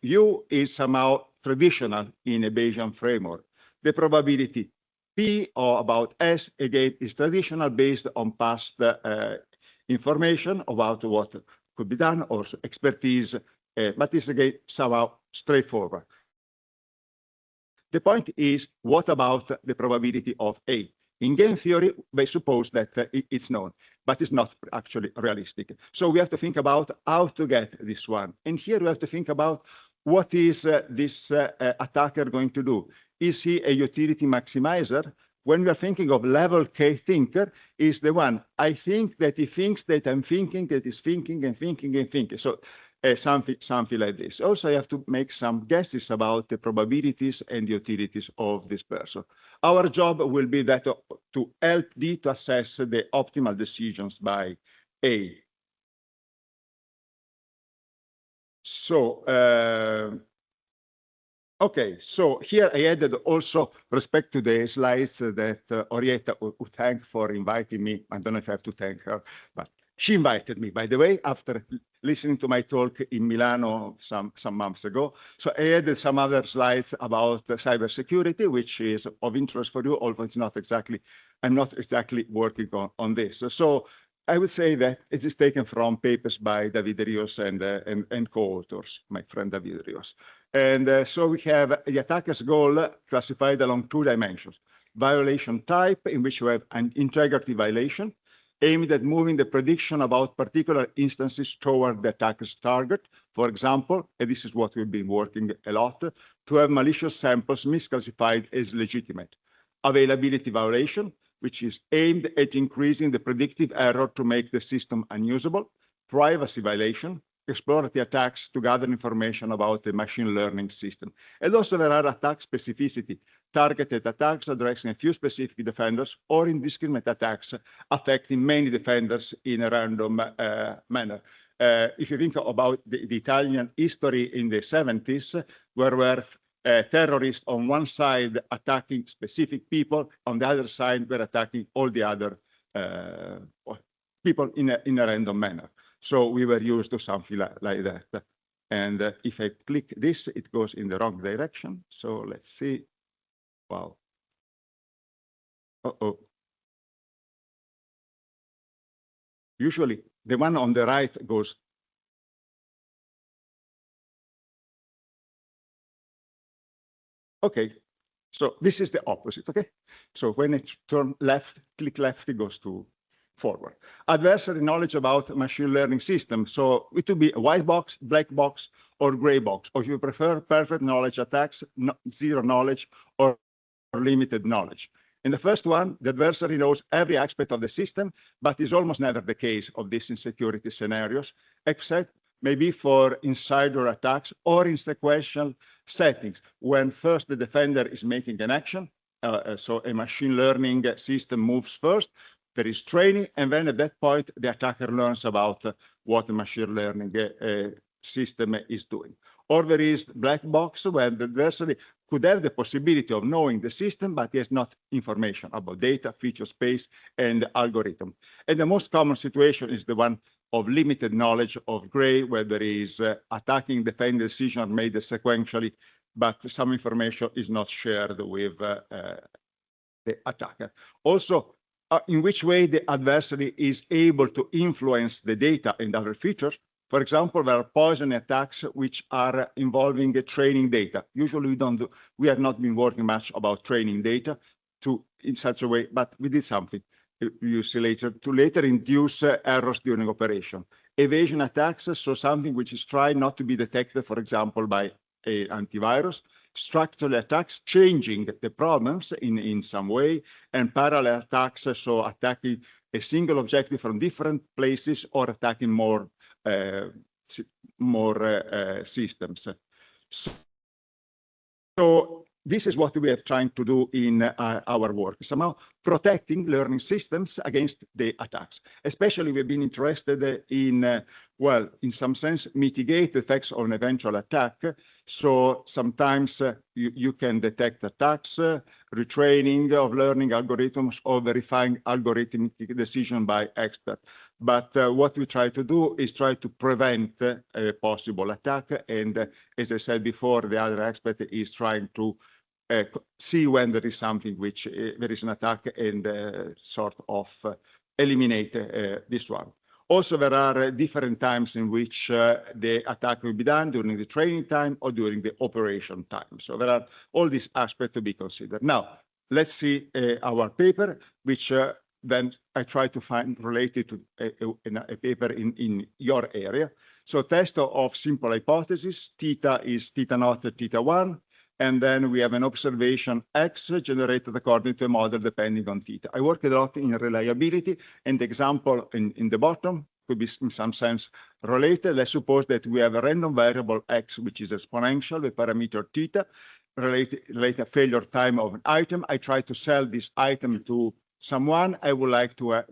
U is somehow traditional in a Bayesian framework. The probability P or about S, again, is traditional based on past information about what could be done or expertise, but it's again somehow straightforward. The point is, what about the probability of A? In game theory, they suppose that it's known, but it's not actually realistic. So we have to think about how to get this one. And here we have to think about what is this attacker going to do? Is he a utility maximizer? When we are thinking of level K thinker, is the one, I think that he thinks that I'm thinking, that he's thinking and thinking and thinking. So something like this. Also, I have to make some guesses about the probabilities and the utilities of this person. Our job will be that to help D to assess the optimal decisions by A. So, okay, so here I added also respect to the slides that Orietta would thank for inviting me. I don't know if I have to thank her, but she invited me, by the way, after listening to my talk in Milano some months ago. So I added some other slides about cybersecurity, which is of interest for you, although it's not exactly, I'm not exactly working on this. So I would say that it is taken from papers by David Rios and co-authors, my friend David Rios. And so we have the attacker's goal classified along two dimensions. Violation type, in which we have an integrity violation. aimed at moving the prediction about particular instances toward the attacker's target. For example, and this is what we've been working a lot, to have malicious samples misclassified as legitimate. Availability violation, which is aimed at increasing the predictive error to make the system unusable. Privacy violation, exploratory attacks to gather information about the machine learning system. And also there are attack specificity, targeted attacks addressing a few specific defenders or indiscriminate attacks affecting many defenders in a random manner. If you think about the Italian history in the 70s, where were terrorists on one side attacking specific people, on the other side were attacking all the other people in a random manner. So we were used to something like that. And if I click this, it goes in the wrong direction. So let's see. Wow. Uh-oh. Usually the one on the right goes. Okay. So this is the opposite, okay? So when it turn left, click left, it goes to forward. Adversary knowledge about machine learning systems. So it would be a white box, black box, or gray box. Or if you prefer perfect knowledge attacks, zero knowledge, or limited knowledge. In the first one, the adversary knows every aspect of the system, but is almost never the case of these insecurity scenarios, except maybe for insider attacks or in sequential settings, when first the defender is making an action, so a machine learning system moves first, there is training, and then at that point, the attacker learns about what the machine learning system is doing. Or there is black box, where the adversary could have the possibility of knowing the system, but he has not information about data, feature space, and algorithm. And the most common situation is the one of limited knowledge of gray, where there is attacking defending decision made sequentially, but some information is not shared with the attacker. Also, in which way the adversary is able to influence the data and other features. For example, there are poison attacks which are involving training data. Usually we have not been working much about training data in such a way, but we did something. You see later, to later induce errors during operation. Evasion attacks, so something which is tried not to be detected, for example, by an antivirus. Structural attacks, changing the problems in some way, and parallel attacks, so attacking a single objective from different places or attacking more systems. So this is what we are trying to do in our work, somehow protecting learning systems against the attacks. Especially we've been interested in, well, in some sense, mitigate the effects of an eventual attack. So sometimes you can detect attacks, retraining of learning algorithms, or verifying algorithmic decision by experts. But what we try to do is try to prevent a possible attack. And as I said before, the other aspect is trying to see when there is something which there is an attack and sort of eliminate this one. Also, there are different times in which the attack will be done during the training time or during the operation time. So there are all these aspects to be considered. Now, let's see our paper, which then I try to find related to a paper in your area. So test of simple hypothesis, theta is theta naught, theta 1. And then we have an observation X generated according to a model depending on theta. I worked a lot in reliability, and the example in the bottom could be in some sense related. Let's suppose that we have a random variable X, which is exponential with parameter theta, related failure time of an item. I try to sell this item to someone. I would like to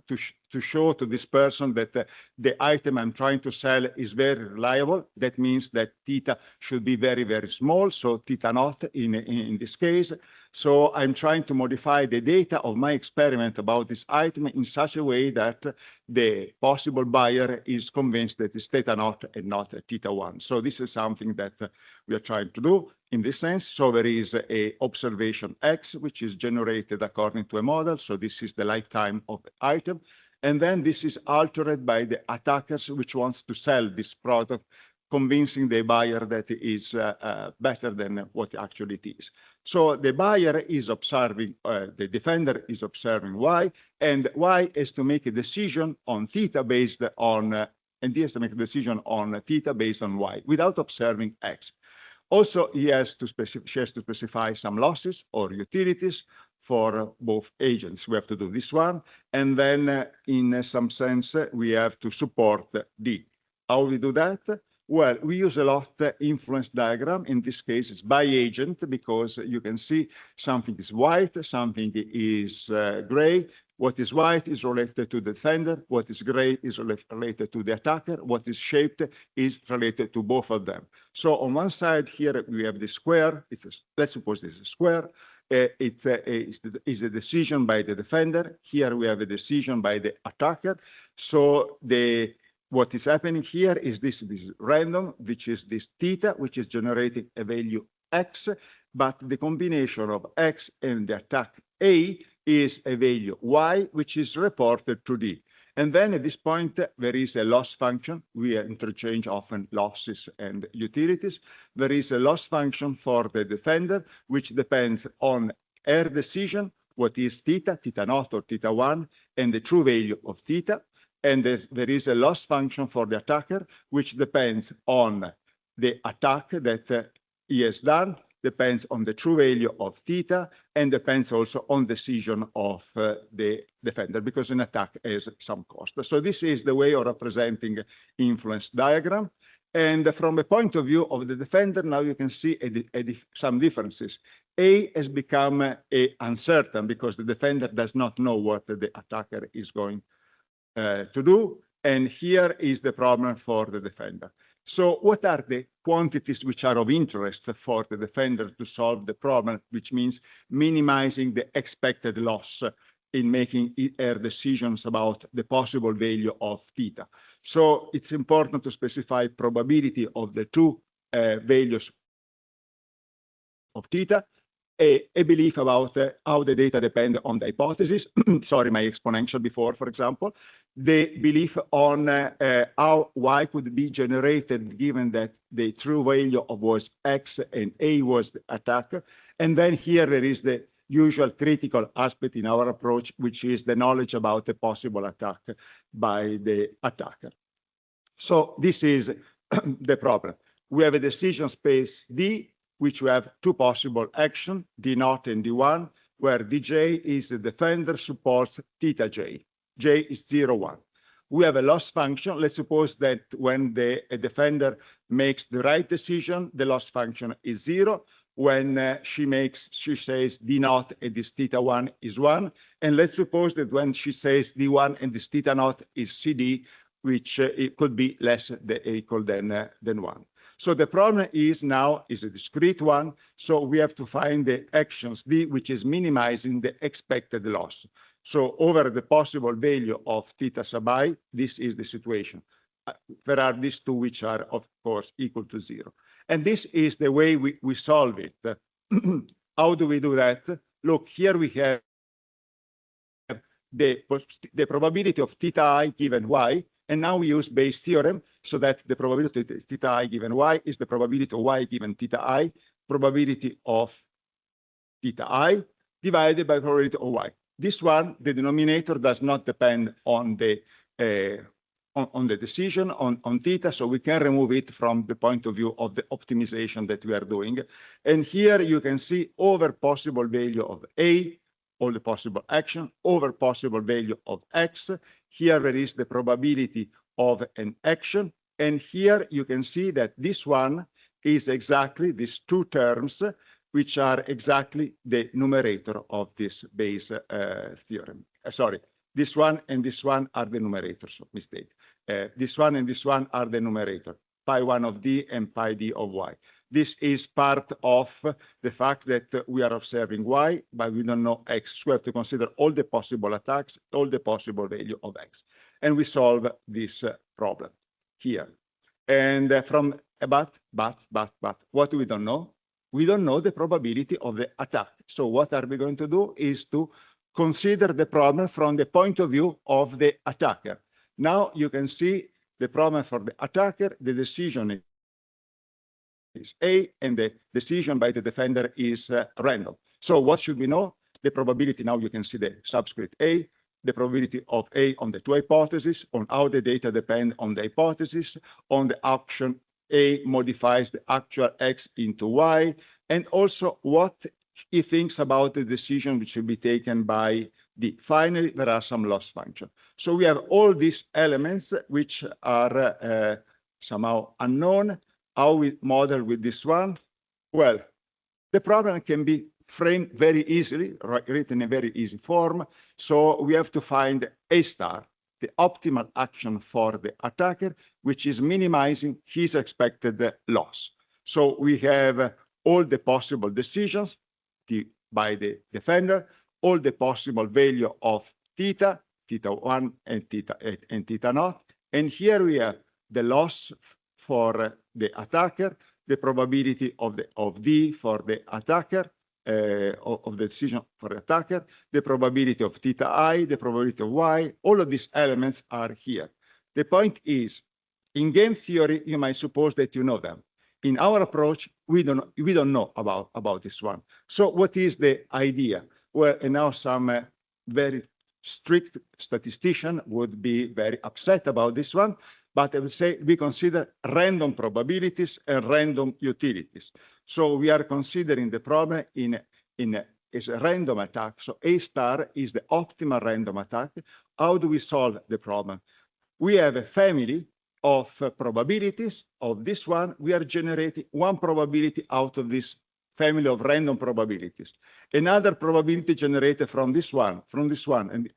show to this person that the item I'm trying to sell is very reliable. That means that theta should be very, very small. So theta naught in this case. So I'm trying to modify the data of my experiment about this item in such a way that the possible buyer is convinced that it's theta naught and not theta 1. So this is something that we are trying to do in this sense. So there is a observation X, which is generated according to a model. So this is the lifetime of the item. And then this is altered by the attackers, which wants to sell this product convincing the buyer that it is better than what actually it is. So the buyer is observing, the defender is observing Y, and Y has to make a decision on theta based on, and he has to make a decision on theta based on Y without observing X. Also, she has to specify some losses or utilities for both agents. We have to do this one. And then in some sense, we have to support D. How we do that? Well, we use a lot influence diagram. In this case, it's by agent, because you can see something is white, something is gray. What is white is related to the defender. What is gray is related to the attacker. What is shaped is related to both of them. So on one side here, we have the square. Let's suppose this is a square. It is a decision by the defender. Here we have a decision by the attacker. So what is happening here is this random, which is this theta, which is generating a value X, but the combination of X and the attack A is a value Y, which is reported to D. And then at this point, there is a loss function. We interchange often losses and utilities. There is a loss function for the defender, which depends on her decision, what is theta, theta naught or theta 1, and the true value of theta. And there is a loss function for the attacker, which depends on the attack that he has done, depends on the true value of theta, and depends also on decision of the defender, because an attack has some cost. So this is the way of representing influence diagram. And from a point of view of the defender, now you can see some differences. A has become uncertain because the defender does not know what the attacker is going to do. And here is the problem for the defender. So what are the quantities which are of interest for the defender to solve the problem, which means minimizing the expected loss in making her decisions about the possible value of theta? So it's important to specify probability of the two values of theta, a belief about how the data depend on the hypothesis. Sorry, my exponential before, for example. The belief on how Y could be generated given that the true value of was X and A was the attack. And then here there is the usual critical aspect in our approach, which is the knowledge about the possible attack by the attacker. So this is the problem. We have a decision space D, which we have two possible actions, D0 and D1, where DJ is the defender supports theta J. J is 0, 1. We have a loss function. Let's suppose that when the defender makes the right decision, the loss function is 0. When she says D0 and this theta 1 is 1. And let's suppose that when she says D1 and this theta 0 is CD, which it could be less than equal than 1. So the problem is now is a discrete one. So we have to find the actions D, which is minimizing the expected loss. So over the possible value of theta sub I, this is the situation. There are these two which are, of course, equal to 0. And this is the way we solve it. How do we do that? Look, here we have the probability of theta I given Y. And now we use Bayes' theorem so that the probability of theta I given Y is the probability of Y given theta I, probability of theta I divided by probability of Y. This one, the denominator does not depend on the decision on theta, so we can remove it from the point of view of the optimization that we are doing. And here you can see over possible value of A, all the possible action, over possible value of X. Here there is the probability of an action. And here you can see that this one is exactly these two terms, which are exactly the numerator of this Bayes theorem. Sorry, this one and this one are the numerator, so mistake. This one and this one are the numerator, pi 1 of D and pi D of Y. This is part of the fact that we are observing Y, but we don't know X. So we have to consider all the possible attacks, all the possible value of X. And we solve this problem here. And but what we don't know? We don't know the probability of the attack. So what are we going to do is to consider the problem from the point of view of the attacker. Now you can see the problem for the attacker. The decision is A, and the decision by the defender is random. So what should we know? The probability, now you can see the subscript A, the probability of A on the two hypotheses, on how the data depend on the hypothesis, on the action A modifies the actual X into Y, and also what he thinks about the decision which should be taken by D. Finally, there are some loss functions. So we have all these elements which are somehow unknown. How we model with this one? Well, the problem can be framed very easily, written in a very easy form. So we have to find A star, the optimal action for the attacker, which is minimizing his expected loss. So we have all the possible decisions by the defender, all the possible value of theta, theta 1 and theta 8 and theta naught. And here we have the loss for the attacker, the probability of D for the attacker, of the decision for the attacker, the probability of theta I, the probability of Y, all of these elements are here. The point is, in game theory, you might suppose that you know them. In our approach, we don't know about this one. So what is the idea? Well, and now some very strict statistician would be very upset about this one, but I would say we consider random probabilities and random utilities. So we are considering the problem as a random attack. So A star is the optimal random attack. How do we solve the problem? We have a family of probabilities. Of this one, we are generating one probability out of this family of random probabilities. Another probability generated from this one,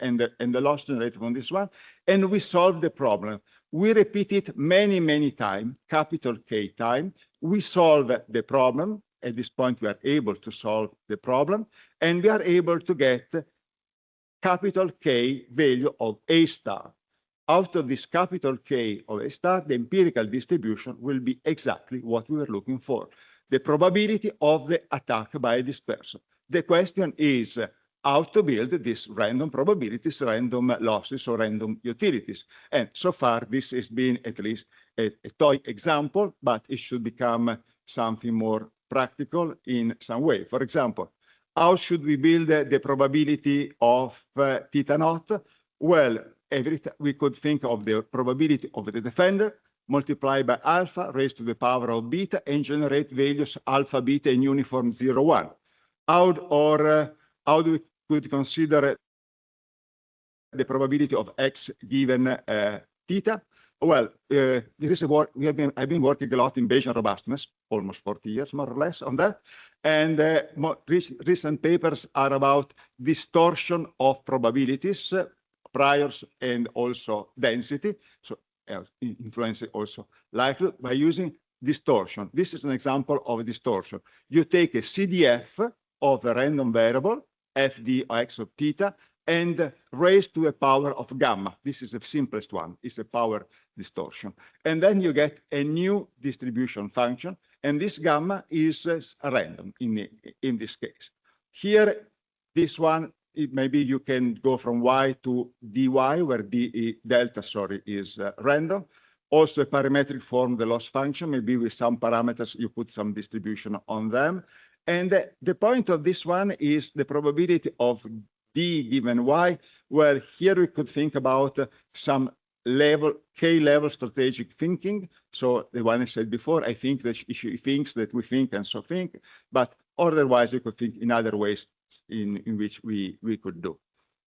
and the loss generated from this one, and we solve the problem. We repeat it many, many times, capital K time. We solve the problem. At this point, we are able to solve the problem, and we are able to get capital K value of A star. Out of this capital K of A star, the empirical distribution will be exactly what we were looking for, the probability of the attack by this person. The question is how to build these random probabilities, random losses, or random utilities. And so far, this has been at least a toy example, but it should become something more practical in some way. For example, how should we build the probability of theta naught? Well, we could think of the probability of the defender multiplied by alpha raised to the power of beta and generate values alpha, beta in uniform 0, 1. How do we could consider the probability of X given theta? Well, there is a work, I've been working a lot in Bayesian robustness, almost 40 years, more or less, on that. And recent papers are about distortion of probabilities, priors, and also density. So influence also likelihood by using distortion. This is an example of a distortion. You take a CDF of a random variable, fd or x of theta, and raise to a power of gamma. This is the simplest one. It's a power distortion. And then you get a new distribution function, and this gamma is random in this case. Here, this one, maybe you can go from y to dy, where delta is random. Also a parametric form, the loss function, maybe with some parameters, you put some distribution on them. And the point of this one is the probability of d given y, where here we could think about some level, k-level strategic thinking. So the one I said before, I think that she thinks that we think and so think, but otherwise you could think in other ways in which we could do.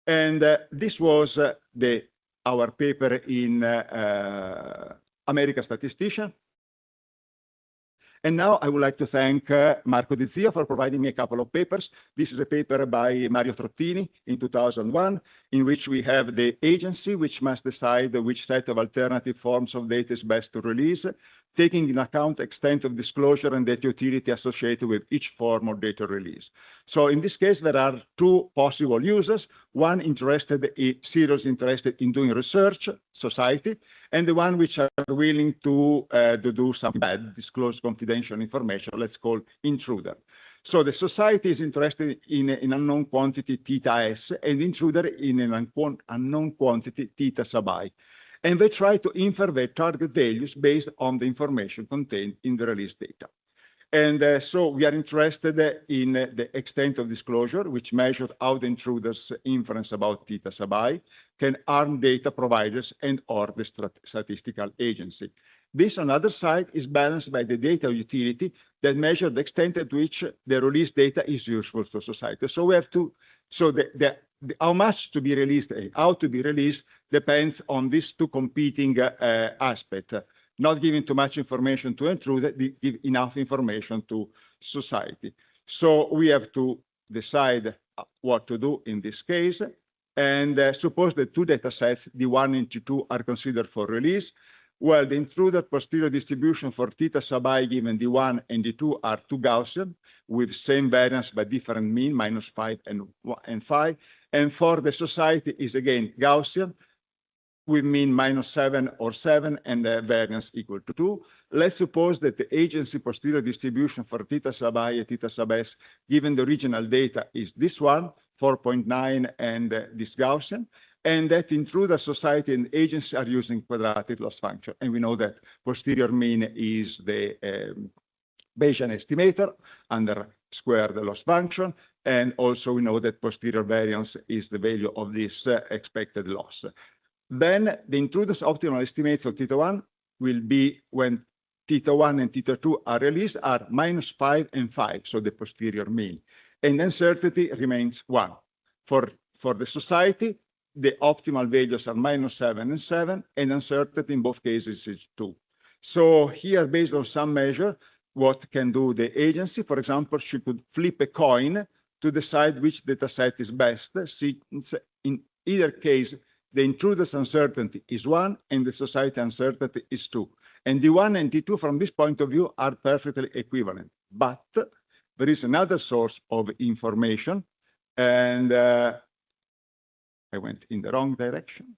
And this was our paper in American Statistician. And now I would like to thank Marco Di Zio for providing me a couple of papers. This is a paper by Mario Trottini in 2001, in which we have the agency which must decide which set of alternative forms of data is best to release, taking into account extent of disclosure and data utility associated with each form of data release. So in this case, there are two possible users, one seriously interested in doing research, society, and the one which are willing to do some bad, disclose confidential information, let's call intruder. So the society is interested in an unknown quantity theta s, and intruder in an unknown quantity theta sub I. And they try to infer their target values based on the information contained in the release data. And so we are interested in the extent of disclosure, which measures how the intruder's inference about theta sub I can harm data providers and or the statistical agency. This, on the other side, is balanced by the data utility that measures the extent at which the released data is useful to society. So we have to, so how much to be released and how to be released depends on these two competing aspects. Not giving too much information to intruder, give enough information to society. So we have to decide what to do in this case. And suppose the two data sets, D1 and D2, are considered for release. Well, the intruder posterior distribution for theta sub I given D1 and D2 are two Gaussian with same variance but different mean, -5 and 5. And for the society is again Gaussian, we mean -7 or 7 and the variance equal to 2. Let's suppose that the agency posterior distribution for theta sub I and theta sub S given the original data is this one, 4.9 and this Gaussian, and that intruder, society, and agency are using quadratic loss function. And we know that posterior mean is the Bayesian estimator under squared loss function. And also we know that posterior variance is the value of this expected loss. Then the intruder's optimal estimates of theta 1 will be when theta 1 and theta 2 are released are -5 and 5, so the posterior mean. And uncertainty remains 1. For the society, the optimal values are -7 and 7, and uncertainty in both cases is 2. So here, based on some measure, what can do the agency? For example, she could flip a coin to decide which data set is best, since in either case, the intruder's uncertainty is 1 and the society uncertainty is 2. And D1 and D2 from this point of view are perfectly equivalent. But there is another source of information, and I went in the wrong direction.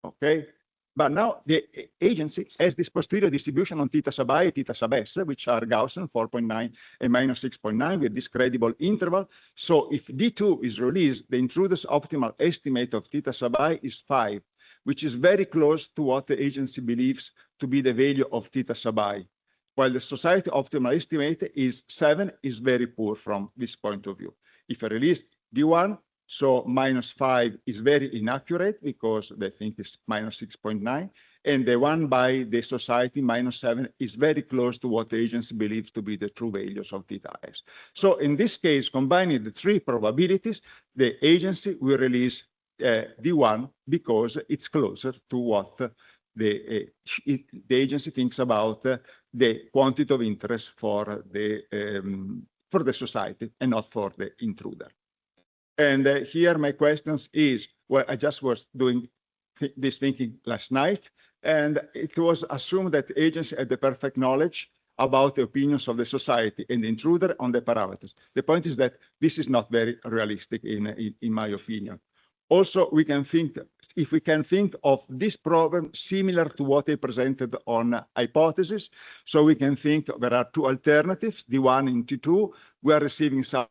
Okay, but now the agency has this posterior distribution on theta sub I and theta sub S, which are Gaussian 4.9 and -6.9 with this credible interval. So if D2 is released, the intruder's optimal estimate of theta sub I is 5, which is very close to what the agency believes to be the value of theta sub I, while the society optimal estimate is 7, is very poor from this point of view. If I release D1, so -5 is very inaccurate because they think it's -6.9. And the one by the society, -7, is very close to what the agency believes to be the true values of theta S. So in this case, combining the three probabilities, the agency will release D1 because it's closer to what the agency thinks about the quantity of interest for the society and not for the intruder. And here my questions is, well, I just was doing this thinking last night, and it was assumed that the agency had the perfect knowledge about the opinions of the society and the intruder on the parameters. The point is that this is not very realistic in my opinion. Also, we can think, if we can think of this problem similar to what I presented on hypothesis, so we can think there are two alternatives, D1 and D2. We are receiving some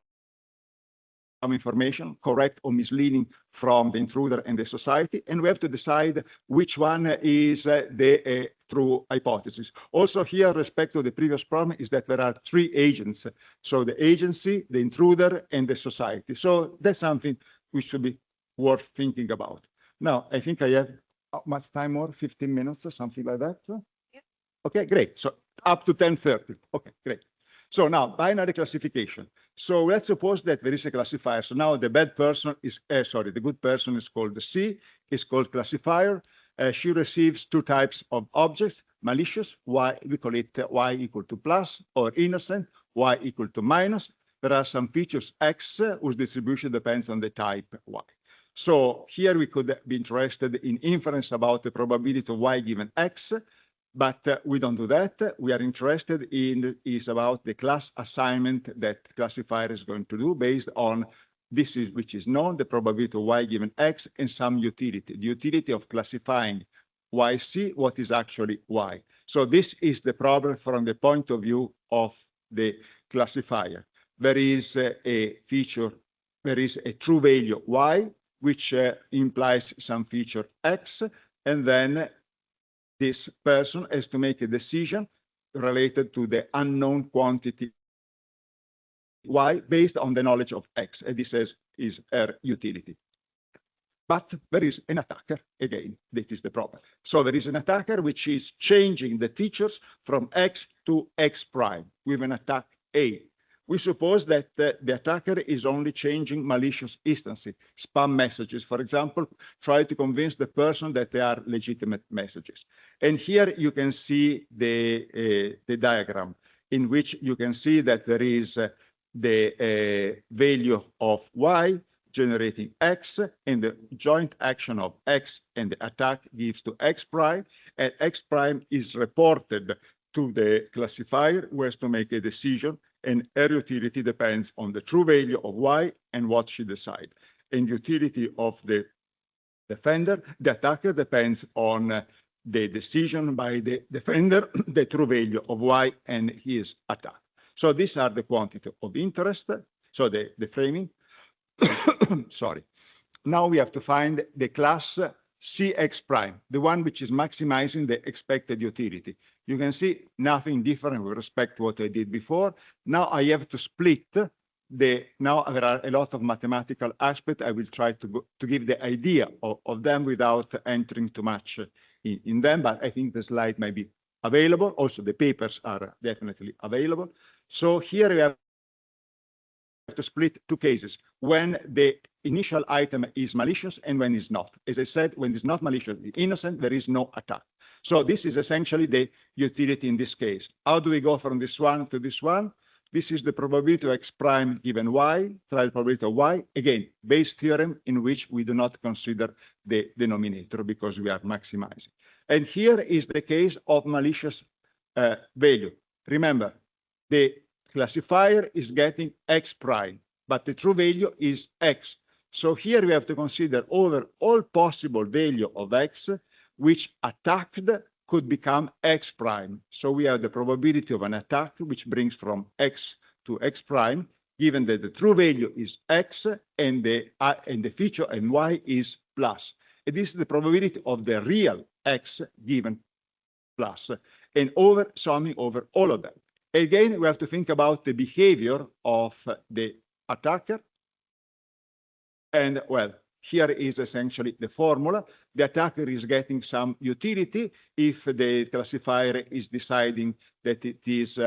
information, correct or misleading, from the intruder and the society, and we have to decide which one is the true hypothesis. Also here, respect to the previous problem, is that there are three agents. So the agency, the intruder, and the society. So that's something we should be worth thinking about. Now, I think I have how much time more? 15 minutes or something like that? Yeah. Okay, great. So up to 10:30. Okay, great. So now, binary classification. So let's suppose that there is a classifier. So now the bad person is, the good person is called C, is called classifier. She receives two types of objects, malicious, Y, we call it Y equal to plus, or innocent, Y equal to minus. There are some features X whose distribution depends on the type Y. So here we could be interested in inference about the probability of Y given X, but we don't do that. We are interested in is about the class assignment that classifier is going to do based on this is which is known, the probability of Y given X, and some utility, the utility of classifying YC, what is actually Y. So this is the problem from the point of view of the classifier. There is a feature, there is a true value Y, which implies some feature X, and then this person has to make a decision related to the unknown quantity y based on the knowledge of x, and this is R utility. But there is an attacker, again, that is the problem. So there is an attacker which is changing the features from x to x prime with an attack A. We suppose that the attacker is only changing malicious instances, spam messages, for example, try to convince the person that they are legitimate messages. And here you can see the diagram in which you can see that there is the value of y generating x, and the joint action of x and the attack gives to x prime, and x prime is reported to the classifier who has to make a decision, and her utility depends on the true value of y and what she decides. And utility of the defender, the attacker, depends on the decision by the defender, the true value of y and his attack. So these are the quantity of interest, so the framing. Sorry. Now we have to find the class Cx prime, the one which is maximizing the expected utility. You can see nothing different with respect to what I did before. Now I have to split now there are a lot of mathematical aspects. I will try to give the idea of them without entering too much in them, but I think the slide may be available. Also, the papers are definitely available. So here we have to split two cases, when the initial item is malicious and when it's not. As I said, when it's not malicious, innocent, there is no attack. So this is essentially the utility in this case. How do we go from this one to this one? This is the probability of x prime given y, trial probability of y. Again, Bayes' theorem in which we do not consider the denominator because we are maximizing. And here is the case of malicious value. Remember, the classifier is getting x prime, but the true value is x. So here we have to consider over all possible value of x, which attacked could become x prime. So we have the probability of an attack, which brings from x to x prime, given that the true value is x and the feature and y is plus. And this is the probability of the real x given plus, and summing over all of them. Again, we have to think about the behavior of the attacker. And well, here is essentially the formula. The attacker is getting some utility if the classifier is deciding that it is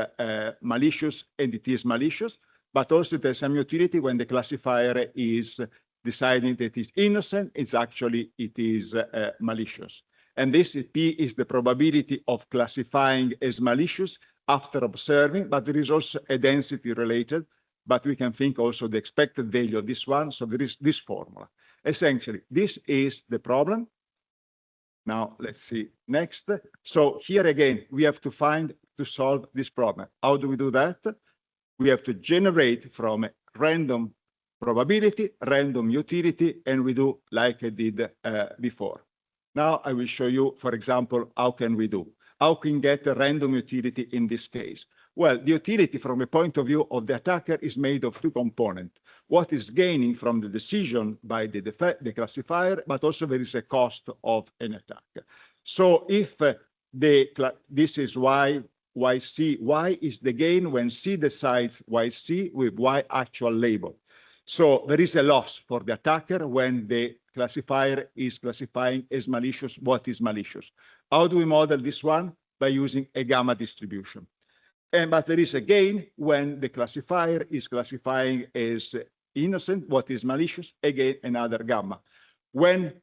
malicious, and it is malicious, but also there's some utility when the classifier is deciding that it is innocent, it is malicious. And this P is the probability of classifying as malicious after observing, but there is also a density related, but we can think also the expected value of this one. So there is this formula. Essentially, this is the problem. Now let's see next. So here again, we have to solve this problem. How do we do that? We have to generate from a random probability, random utility, and we do like I did before. Now I will show you, for example, how can we get a random utility in this case? Well, the utility from a point of view of the attacker is made of two components. What is gaining from the decision by the classifier, but also there is a cost of an attack. So if this is YC, Y is the gain when C decides YC with Y actual label. So there is a loss for the attacker when the classifier is classifying as malicious what is malicious. How do we model this one? By using a gamma distribution. But there is a gain when the classifier is classifying as innocent what is malicious, again, another gamma. When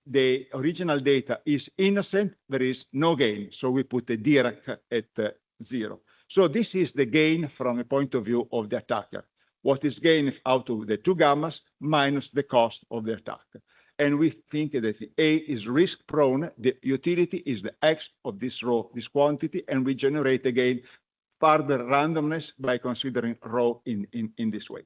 the original data is innocent, there is no gain. So we put a Dirac at 0. So this is the gain from a point of view of the attacker. What is gained out of the two gammas minus the cost of the attack. And we think that A is risk prone. The utility is the X of this row, this quantity, and we generate again further randomness by considering rho in this way.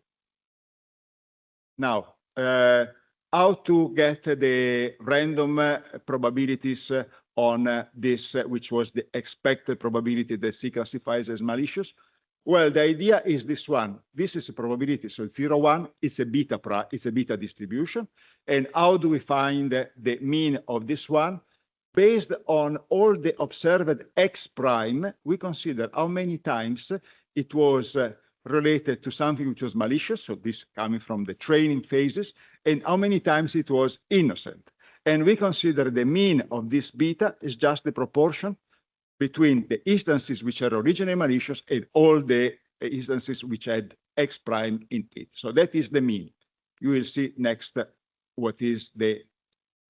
Now, how to get the random probabilities on this, which was the expected probability that C classifies as malicious? Well, the idea is this one. This is a probability, so 0, 1, it's a beta distribution. And how do we find the mean of this one? based on all the observed X prime, we consider how many times it was related to something which was malicious, so this coming from the training phases, and how many times it was innocent. And we consider the mean of this beta is just the proportion between the instances which are originally malicious and all the instances which had X prime in it. So that is the mean. You will see next what is the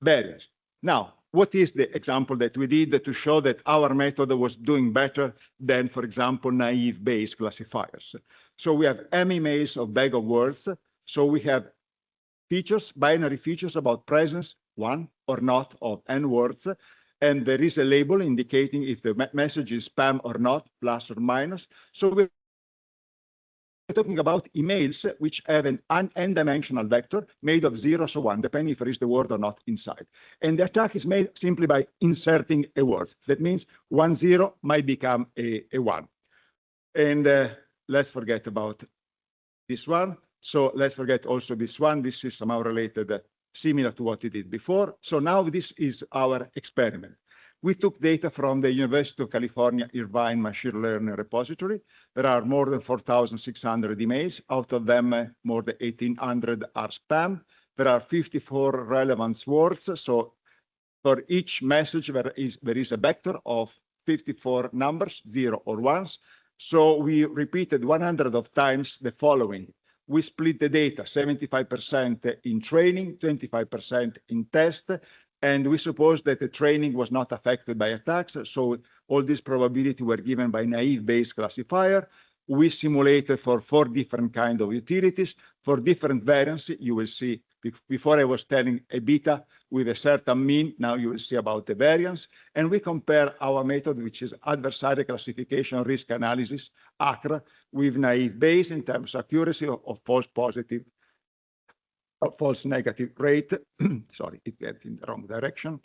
variance. Now, what is the example that we did to show that our method was doing better than, for example, naive Bayes classifiers? So we have m emails of bag of words. So we have features, binary features about presence, one or not of n words. And there is a label indicating if the message is spam or not, plus or minus. So we're talking about emails which have an n-dimensional vector made of zeros or one, depending if there is the word or not inside. And the attack is made simply by inserting a word. That means 1, 0 might become a 1. And let's forget about this one. So let's forget also this one. This is somehow related, similar to what we did before. So now this is our experiment. We took data from the University of California Irvine Machine Learning Repository. There are more than 4,600 emails. Out of them, more than 1,800 are spam. There are 54 relevant words. So for each message, there is a vector of 54 numbers, 0 or 1s. So we repeated 100 of times the following. We split the data, 75% in training, 25% in test, and we suppose that the training was not affected by attacks. So all these probability were given by naive Bayes classifier. We simulated for 4 different kinds of utilities, for different variance. You will see, before I was telling a beta with a certain mean, now you will see about the variance. And we compare our method, which is adversarial classification risk analysis, ACRA, with naive Bayes in terms of accuracy of false positive, of false negative rate. Sorry, it went in the wrong direction.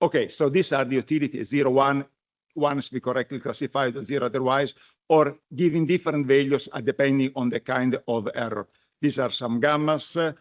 Okay, so these are the utilities, 0, 1, 1 is be correctly classified, 0 otherwise, or giving different values depending on the kind of error. These are some gammas.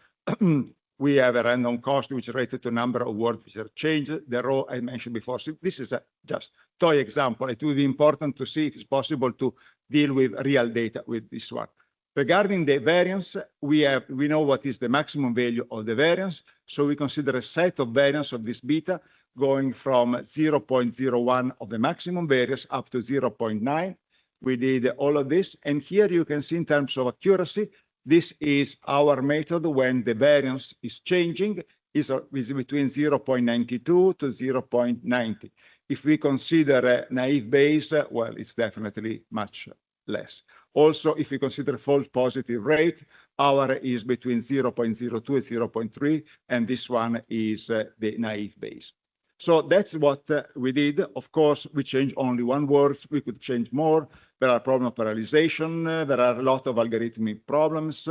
We have a random cost, which is related to number of words which are changed. The row I mentioned before. So this is a just toy example. It will be important to see if it's possible to deal with real data with this one. Regarding the variance, we know what is the maximum value of the variance. So we consider a set of variance of this beta going from 0.01 of the maximum variance up to 0.9. We did all of this. And here you can see in terms of accuracy, this is our method when the variance is changing, is between 0.92 to 0.90. If we consider naive Bayes, well, it's definitely much less. Also, if we consider false positive rate, our is between 0.02 and 0.3, and this one is the naive Bayes. So that's what we did. Of course, we changed only one word. We could change more. There are problems of parallelization. There are a lot of algorithmic problems.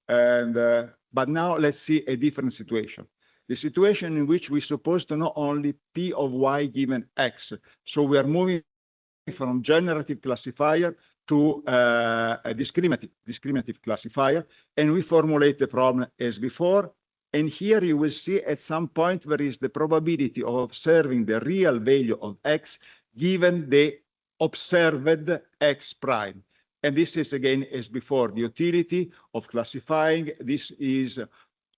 But now let's see a different situation. The situation in which we're supposed to know only P of Y given X. So we are moving from generative classifier to a discriminative classifier. And we formulate the problem as before. And here you will see at some point there is the probability of observing the real value of X given the observed X prime. And this is again as before, the utility of classifying. This is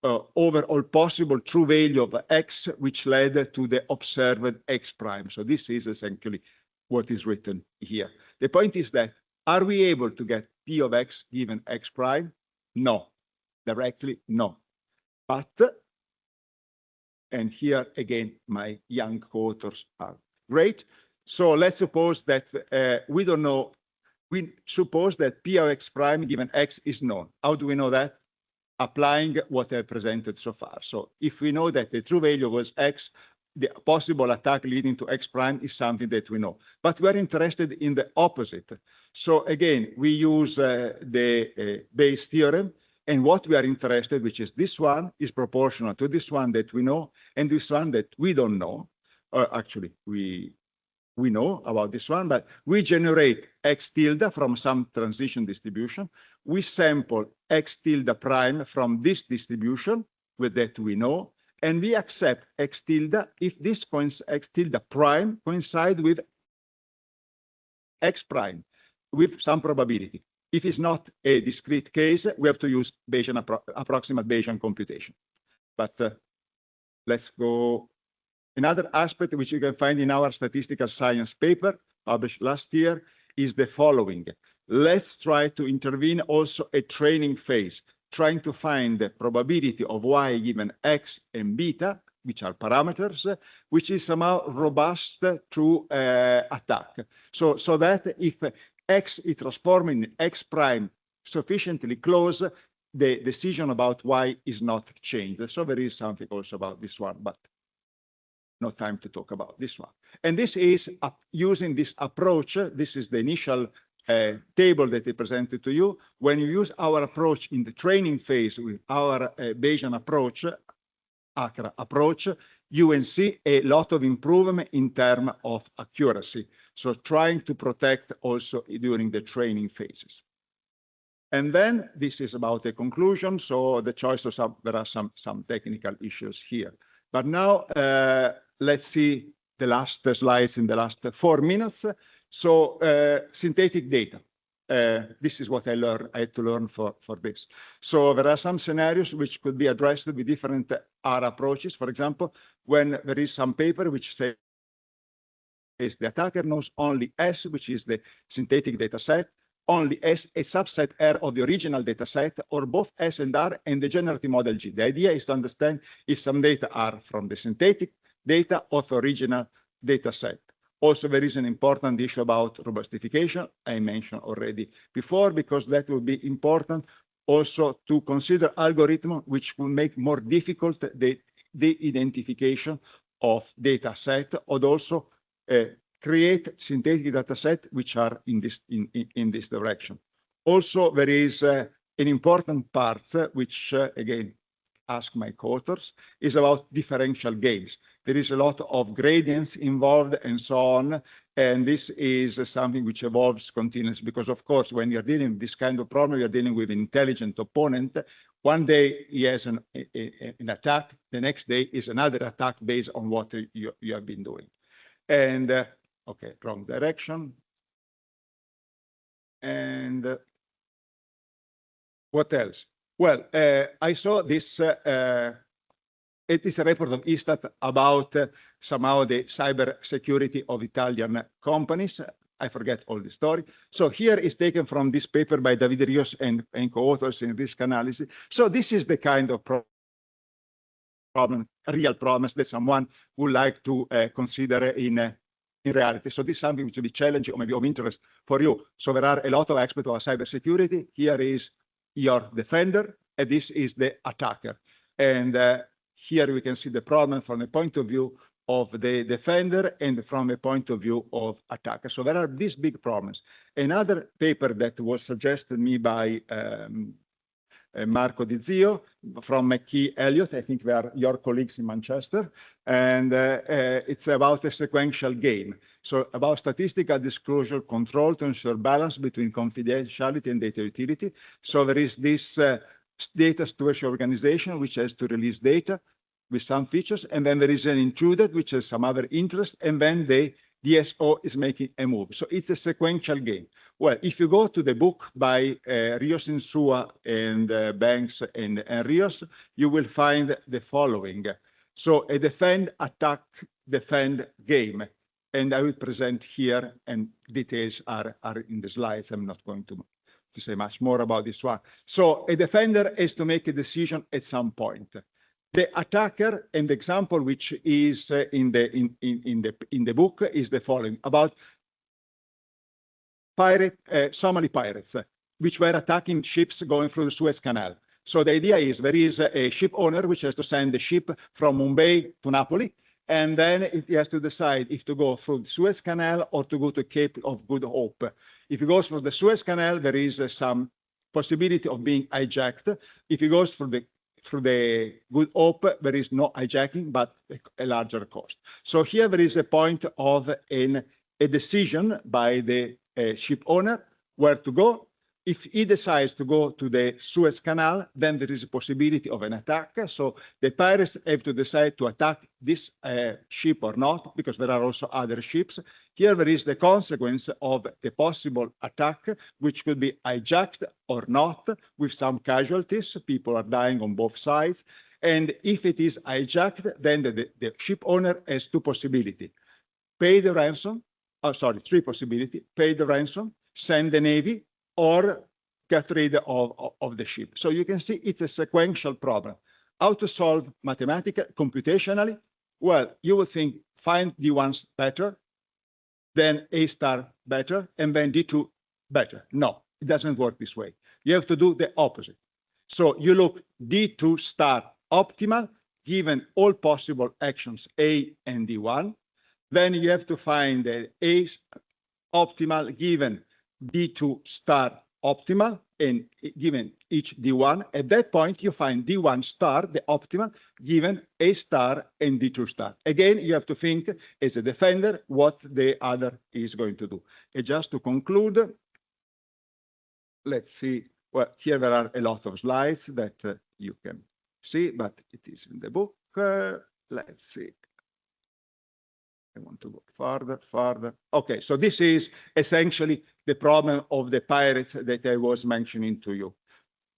overall possible true value of X, which led to the observed X prime. So this is essentially what is written here. The point is that, are we able to get P of X given X prime? No, directly, no. But, and here again, my young co-authors are great. So let's suppose that we don't know, we suppose that P of X prime given X is known. How do we know that? Applying what I presented so far. So if we know that the true value was X, the possible attack leading to X prime is something that we know. But we're interested in the opposite. So again, we use the Bayes theorem. And what we are interested, which is this one, is proportional to this one that we know, and this one that we don't know. Actually, we know about this one, but we generate X tilde from some transition distribution. We sample X tilde prime from this distribution, with that we know, and we accept x tilde if this x tilde prime coincide with x prime with some probability. If it's not a discrete case, we have to use Bayesian approximate Bayesian computation. But let's go. Another aspect which you can find in our statistical science paper published last year is the following. Let's try to intervene also a training phase, trying to find the probability of y given x and beta, which are parameters, which is somehow robust to attack. So that if x is transformed in x prime sufficiently close, the decision about y is not changed. So there is something also about this one, but no time to talk about this one. And this is using this approach. This is the initial table that I presented to you. When you use our approach in the training phase with our Bayesian approach, ACRA approach, you will see a lot of improvement in terms of accuracy. So trying to protect also during the training phases. And then this is about the conclusion. So the choice of there are some technical issues here. But now let's see the last slides in the last 4 minutes. So synthetic data. This is what I learned. I had to learn for this. So there are some scenarios which could be addressed with different R approaches. For example, when there is some paper which says the attacker knows only S, which is the synthetic data set, only S, a subset R of the original data set, or both S and R and the generative model G. The idea is to understand if some data are from the synthetic data or the original data set. Also, there is an important issue about robustification, I mentioned already before, because that will be important also to consider algorithms which will make more difficult the identification of data set, or also create synthetic data set which are in this direction. Also, there is an important part which, again, ask my co-authors, is about differential gains. There is a lot of gradients involved and so on, and this is something which evolves continuously because, of course, when you're dealing with this kind of problem, you're dealing with an intelligent opponent. One day he has an attack, the next day is another attack based on what you have been doing. And, okay, wrong direction. And what else? Well, I saw this, it is a report of Istat about somehow the cyber security of Italian companies. I forget all the story. So here is taken from this paper by David Rios and co-authors in risk analysis. So this is the kind of problem, real problems that someone would like to consider in reality. So this is something which will be challenging or maybe of interest for you. So there are a lot of aspects of cybersecurity. Here is your defender, and this is the attacker. And here we can see the problem from the point of view of the defender and from a point of view of attacker. So there are these big problems. Another paper that was suggested me by Marco Di Zio from McKee Elliott, I think they are your colleagues in Manchester, and it's about a sequential gain. So about statistical disclosure control to ensure balance between confidentiality and data utility. So there is this data stewardship organization which has to release data with some features, and then there is an intruder which has some other interest, and then the DSO is making a move. So it's a sequential game. Well, if you go to the book by Rios Insua and Banks and Rios, you will find the following. So a defend, attack, defend game. And I will present here, and details are in the slides. I'm not going to say much more about this one. So a defender is to make a decision at some point. The attacker, and the example which is in the book is the following about Somali pirates, which were attacking ships going through the Suez Canal. So the idea is there is a ship owner which has to send the ship from Mumbai to Napoli, and then he has to decide if to go through the Suez Canal or to go to Cape of Good Hope. If he goes through the Suez Canal, there is some possibility of being hijacked. If he goes through the Good Hope, there is no hijacking, but a larger cost. So here there is a point of a decision by the ship owner where to go. if he decides to go to the Suez Canal, then there is a possibility of an attack. So the pirates have to decide to attack this ship or not, because there are also other ships. Here there is the consequence of the possible attack, which could be hijacked or not, with some casualties. People are dying on both sides. And if it is hijacked, then the ship owner has two possibilities. Pay the ransom, three possibilities. Pay the ransom, send the Navy, or get rid of the ship. So you can see it's a sequential problem. How to solve mathematically, computationally? Well, you would think find D1 better, then A star better, and then D2 better. No, it doesn't work this way. You have to do the opposite. So you look D2 star optimal, given all possible actions A and D1. Then you have to find the A optimal given D2 star optimal and given each D1. At that point, you find D1 star, the optimal, given A star and D2 star. Again, you have to think as a defender what the other is going to do. And just to conclude, let's see. Well, here there are a lot of slides that you can see, but it is in the book. Let's see. I want to go farther. Okay, so this is essentially the problem of the pirates that I was mentioning to you.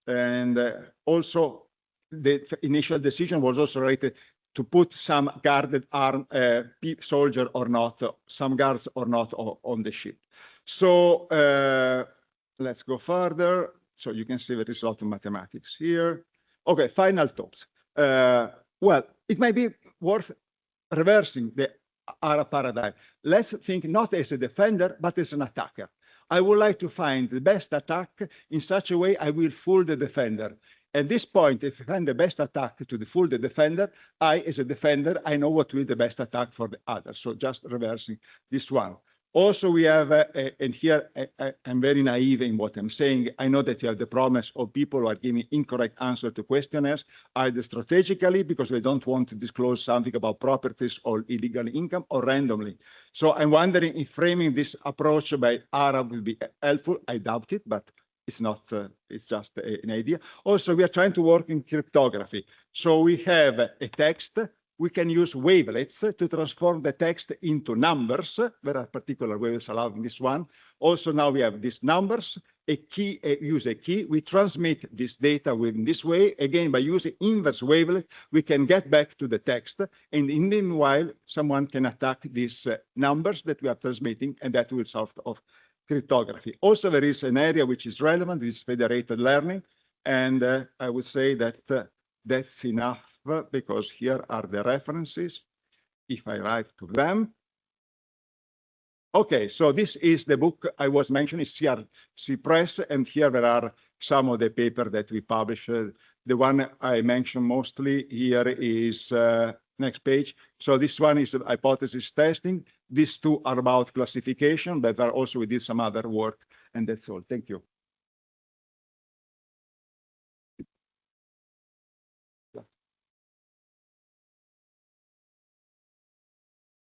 And also, the initial decision was also related to put some guarded armed soldier or not, some guards or not on the ship. So let's go further. So you can see there is a lot of mathematics here. Okay, final thoughts. Well, it might be worth reversing the Arab paradigm. Let's think not as a defender, but as an attacker. I would like to find the best attack in such a way I will fool the defender. At this point, if I find the best attack to fool the defender, I, as a defender, I know what will be the best attack for the other. So just reversing this one. Also, we have, and here I'm very naive in what I'm saying. I know that you have the promise of people who are giving incorrect answers to questionnaires, either strategically because they don't want to disclose something about properties or illegal income, or randomly. So I'm wondering if framing this approach by Arab will be helpful. I doubt it, but it's not, it's just an idea. Also, we are trying to work in cryptography. So we have a text. We can use wavelets to transform the text into numbers. There are particular wavelets allowed in this one. Also, now we have these numbers, a key, use a key. We transmit this data in this way. Again, by using inverse wavelet, we can get back to the text. And in the meanwhile, someone can attack these numbers that we are transmitting, and that will solve of cryptography. Also, there is an area which is relevant, this is federated learning. And I would say that that's enough, because here are the references, if I arrive to them. Okay, so this is the book I was mentioning, CRC Press, and here there are some of the paper that we published. The one I mentioned mostly here is next page. So this one is hypothesis testing. These two are about classification, but also we did some other work, and that's all. Thank you.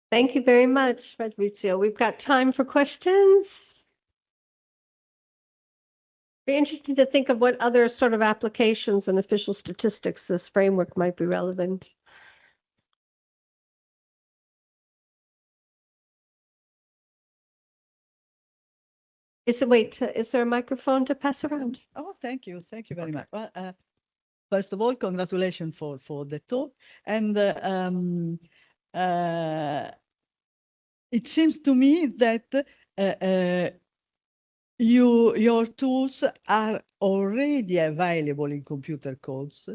Thank you very much, Fabrizio. We've got time for questions. Be interested to think of what other sort of applications in official statistics this framework might be relevant. Is there a microphone to pass around? Oh, thank you. Thank you very much. Well, first of all, congratulations for the talk. And it seems to me that your tools are already available in computer codes.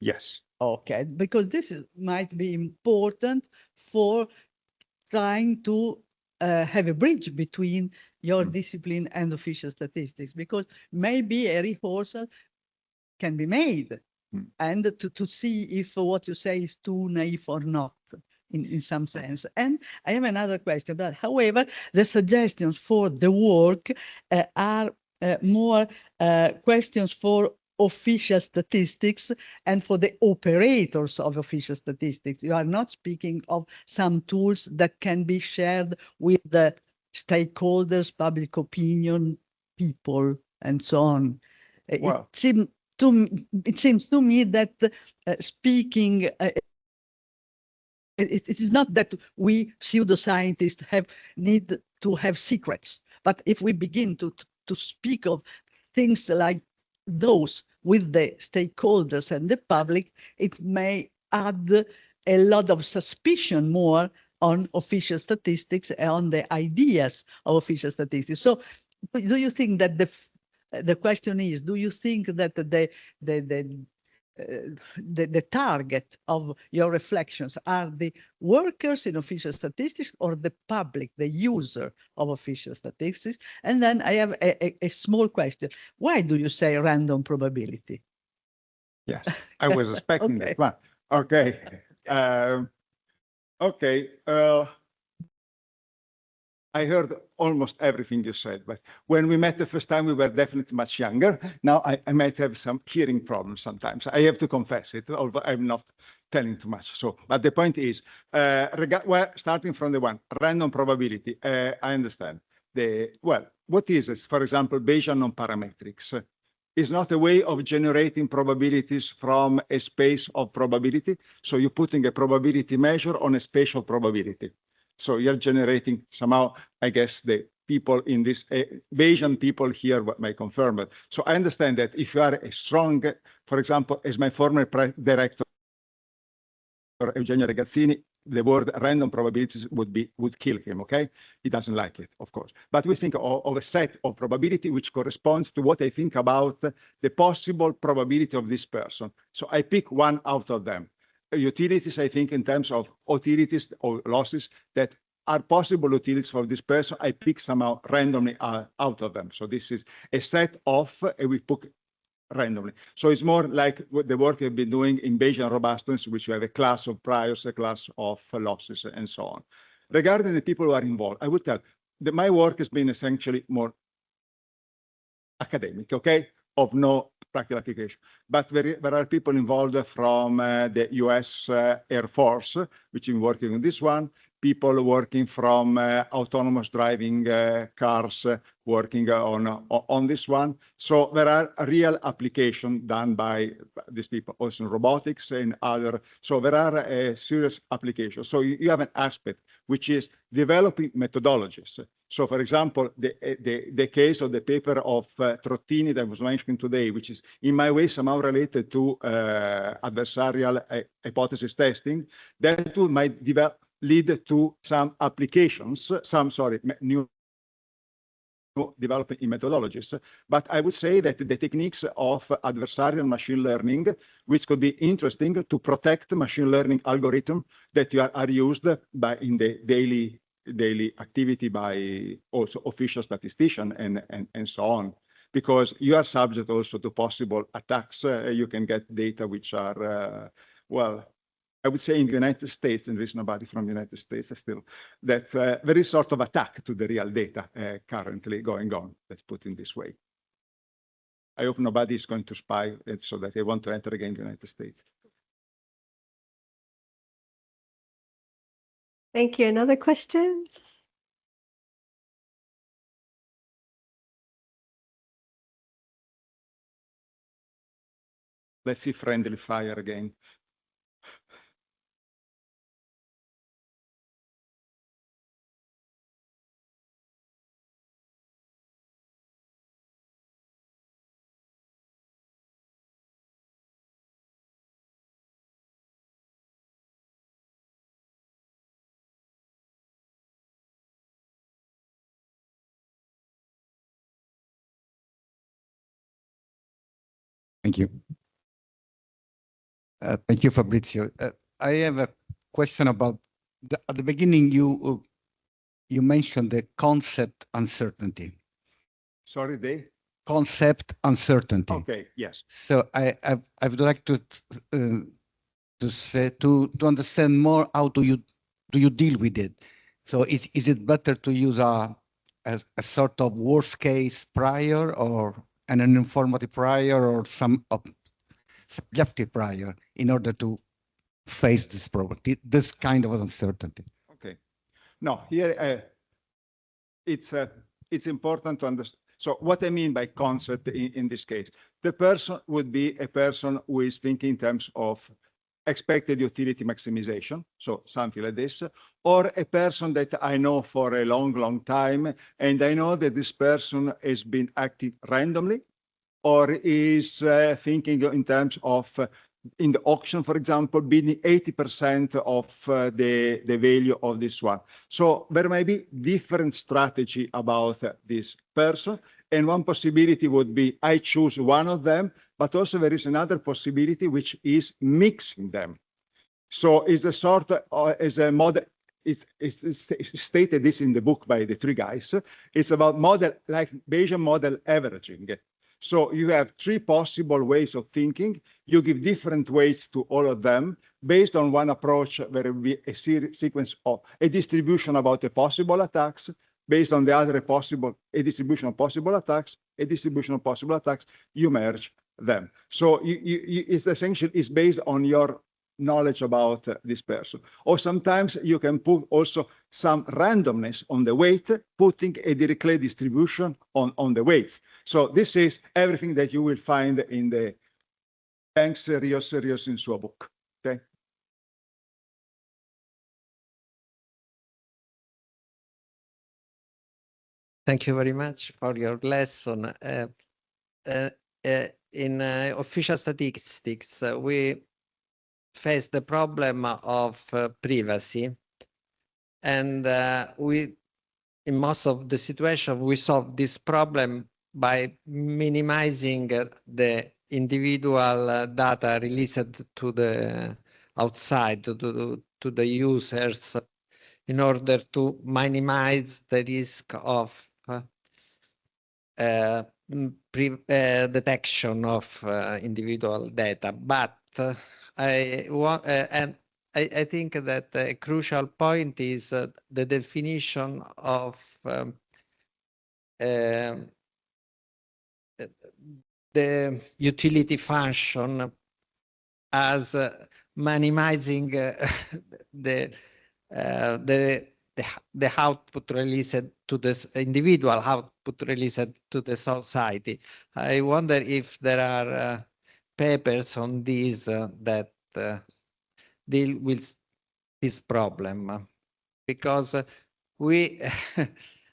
Yes. Okay, because this might be important for trying to have a bridge between your discipline and official statistics, because maybe a rehearsal can be made and to see if what you say is too naive or not in some sense. And I have another question, but however, the suggestions for the work are more questions for official statistics and for the operators of official statistics. You are not speaking of some tools that can be shared with the stakeholders, public opinion, people. and so on. Well, It seems to me that speaking, it is not that we pseudoscientists need to have secrets, but if we begin to speak of things like those with the stakeholders and the public, it may add a lot of suspicion more on official statistics and on the ideas of official statistics. So do you think that the question is, do you think that the target of your reflections are the workers in official statistics or the public, the user of official statistics? And then I have a small question. Why do you say random probability? yes, I was expecting Okay. that one. Okay. Okay. I heard almost everything you said, but when we met the first time, we were definitely much younger. Now I might have some hearing problems sometimes. I have to confess it, although I'm not telling too much. So, but the point is, well, starting from the one, random probability, I understand. What is it? For example, Bayesian non-parametrics is not a way of generating probabilities from a space of probability. So you're putting a probability measure on a spatial probability. So you're generating somehow, I guess, the people in this, Bayesian people here may confirm it. So I understand that if you are a strong, for example, as my former director, Eugenio Regazzini, the word random probabilities would kill him, okay? He doesn't like it, of course. But we think of a set of probability which corresponds to what I think about the possible probability of this person. So I pick one out of them. Utilities, I think, in terms of utilities or losses that are possible utilities for this person, I pick somehow randomly out of them. So this is a set of, we pick randomly. So it's more like the work I've been doing in Bayesian robustness, which you have a class of priors, a class of losses, and so on. Regarding the people who are involved, I would tell that my work has been essentially more academic, okay, of no practical application. But there are people involved from the US Air Force, which is working on this one, people working from autonomous driving cars working on this one. So there are real applications done by these people, also in robotics and other. So there are serious applications. So you have an aspect which is developing methodologies. So, for example, the case of the paper of Trottini that was mentioned today, which is in my way somehow related to adversarial hypothesis testing, that might lead to some applications, new development in methodologies. But I would say that the techniques of adversarial machine learning, which could be interesting to protect machine learning algorithms that are used in the daily activity by also official statisticians and so on, because you are subject also to possible attacks. You can get data which are, I would say in the United States, and there is nobody from the United States still, that there is sort of attack to the real data currently going on, let's put it this way. I hope nobody is going to spy so that they want to enter again the United States. Thank you. Another questions? Let's see friendly fire again. Thank you. Thank you, Fabrizio. I have a question about at the beginning. You mentioned the concept uncertainty. Sorry, the concept uncertainty. Okay. Yes. So I would like to understand more how do you deal with it. So is it better to use a sort of worst case prior or an informative prior or some subjective prior in order to face this problem, this kind of uncertainty? Okay. No, here it's important to understand. So what I mean by concept in this case, the person would be a person who is thinking in terms of expected utility maximization, so something like this, or a person that I know for a long, long time, and I know that this person has been acting randomly, or is thinking in terms of, in the auction, for example, bidding 80% of the value of this one. So there may be different strategy about this person. And one possibility would be I choose one of them, but also there is another possibility, which is mixing them. So it's a sort of, as a model, it's stated this in the book by the three guys. It's about model, like Bayesian model averaging. So you have three possible ways of thinking. You give different weights to all of them. Based on one approach, there will be a sequence of a distribution about the possible attacks. Based on the other a distribution of possible attacks, you merge them. So it's essentially is based on your knowledge about this person. Or sometimes you can put also some randomness on the weight, putting a Dirichlet distribution on the weights. So this is everything that you will find in the Banks Rios in suo book. Okay. Thank you very much for your lesson. In official statistics, we face the problem of privacy, and in most of the situation, we solve this problem by minimizing the individual data released to the outside, to the users, in order to minimize the risk of detection of individual data. But I think that a crucial point is the definition of the utility function as minimizing the output released to the individual output released to the society. I wonder if there are papers on this that deal with this problem, because we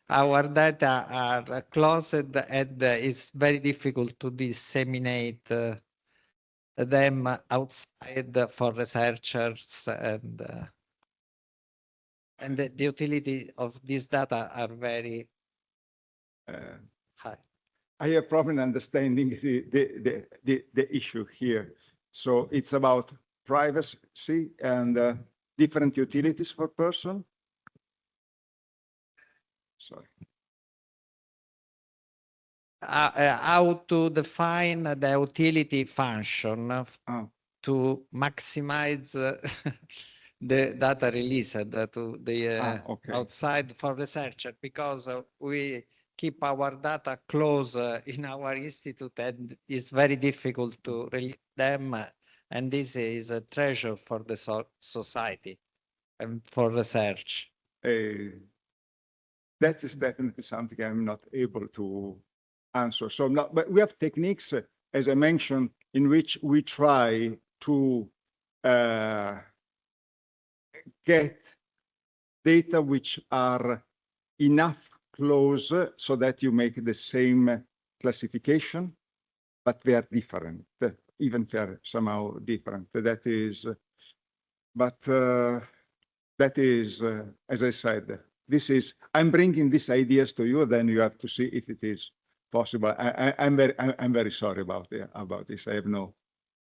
our data are closed and it's very difficult to disseminate them outside for researchers, and the utility of these data are very high. I have problem understanding the issue here. So it's about privacy and different utilities for person. Sorry. How to define the utility function to maximize the data released to the outside for researcher, because we keep our data close in our institute, and it's very difficult to release them, and this is a treasure for the society and for research. That is definitely something I'm not able to answer. So, but we have techniques, as I mentioned, in which we try to get data which are enough close so that you make the same classification, but they are different, even they're somehow different. That is, but that is, as I said, this is, I'm bringing these ideas to you, then you have to see if it is possible. I'm very sorry about this. I have no,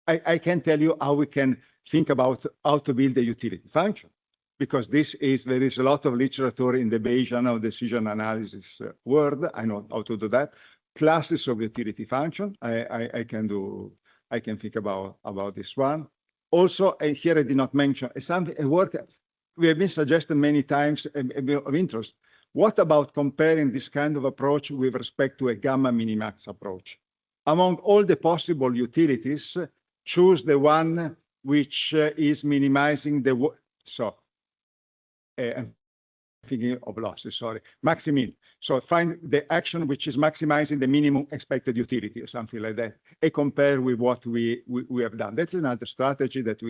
I can tell you how we can think about how to build a utility function, because there is a lot of literature in the Bayesian decision analysis world. I know how to do that. Classes of utility function, I can think about this one. Also, and here I did not mention a work we have been suggested many times of interest. What about comparing this kind of approach with respect to a gamma minimax approach? Among all the possible utilities, choose the one which is minimizing the, thinking of losses, sorry, maximin. So find the action which is maximizing the minimum expected utility or something like that, and compare with what we have done. That's another strategy that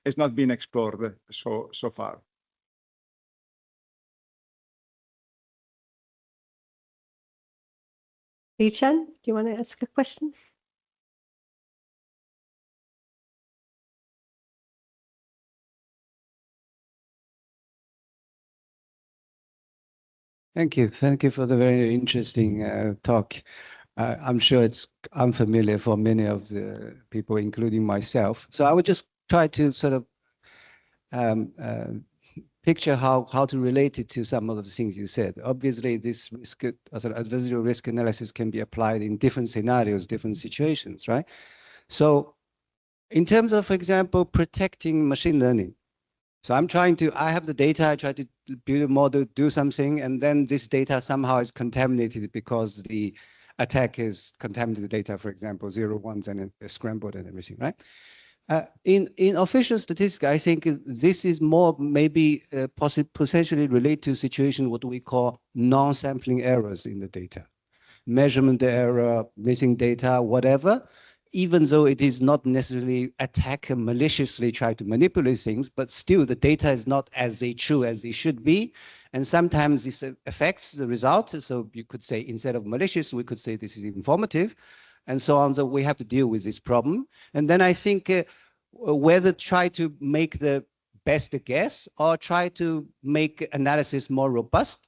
has not been explored so far. Yi-Chen, do you want to ask a question? Thank you. Thank you for the very interesting talk. I'm sure it's unfamiliar for many of the people, including myself. So I would just try to sort of picture how to relate it to some of the things you said. Obviously, this risk, adversarial risk analysis can be applied in different scenarios, different situations, right? So in terms of, for example, protecting machine learning, so I have the data, I try to build a model, do something, and then this data somehow is contaminated because the attack is contaminated data, for example, 0, 1s, and it's scrambled and everything, right? In official statistics, I think this is more maybe potentially related to a situation what we call non-sampling errors in the data. Measurement error, missing data, whatever. Even though it is not necessarily attacker maliciously try to manipulate things, but still the data is not as true as it should be. And sometimes this affects the result. So you could say instead of malicious, we could say this is informative and so on. So we have to deal with this problem. And then I think whether try to make the best guess or try to make analysis more robust,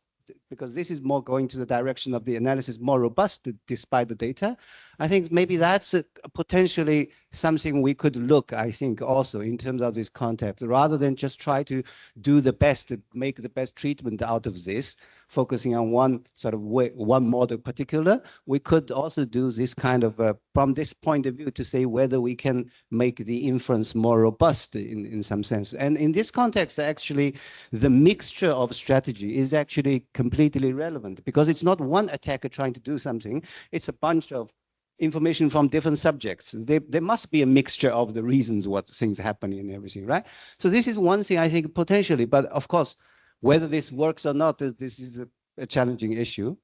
because this is more going to the direction of the analysis more robust despite the data. I think maybe that's potentially something we could look, I think, also in terms of this concept, rather than just try to do the best, to make the best treatment out of this, focusing on one sort of way, one model particular. We could also do this kind of, from this point of view, to say whether we can make the inference more robust in some sense. And in this context, actually, the mixture of strategy is actually completely relevant, because it's not one attacker trying to do something, it's a bunch of information from different subjects. There must be a mixture of the reasons what things are happening and everything, right? So this is one thing I think potentially, but of course, whether this works or not, this is a challenging issue.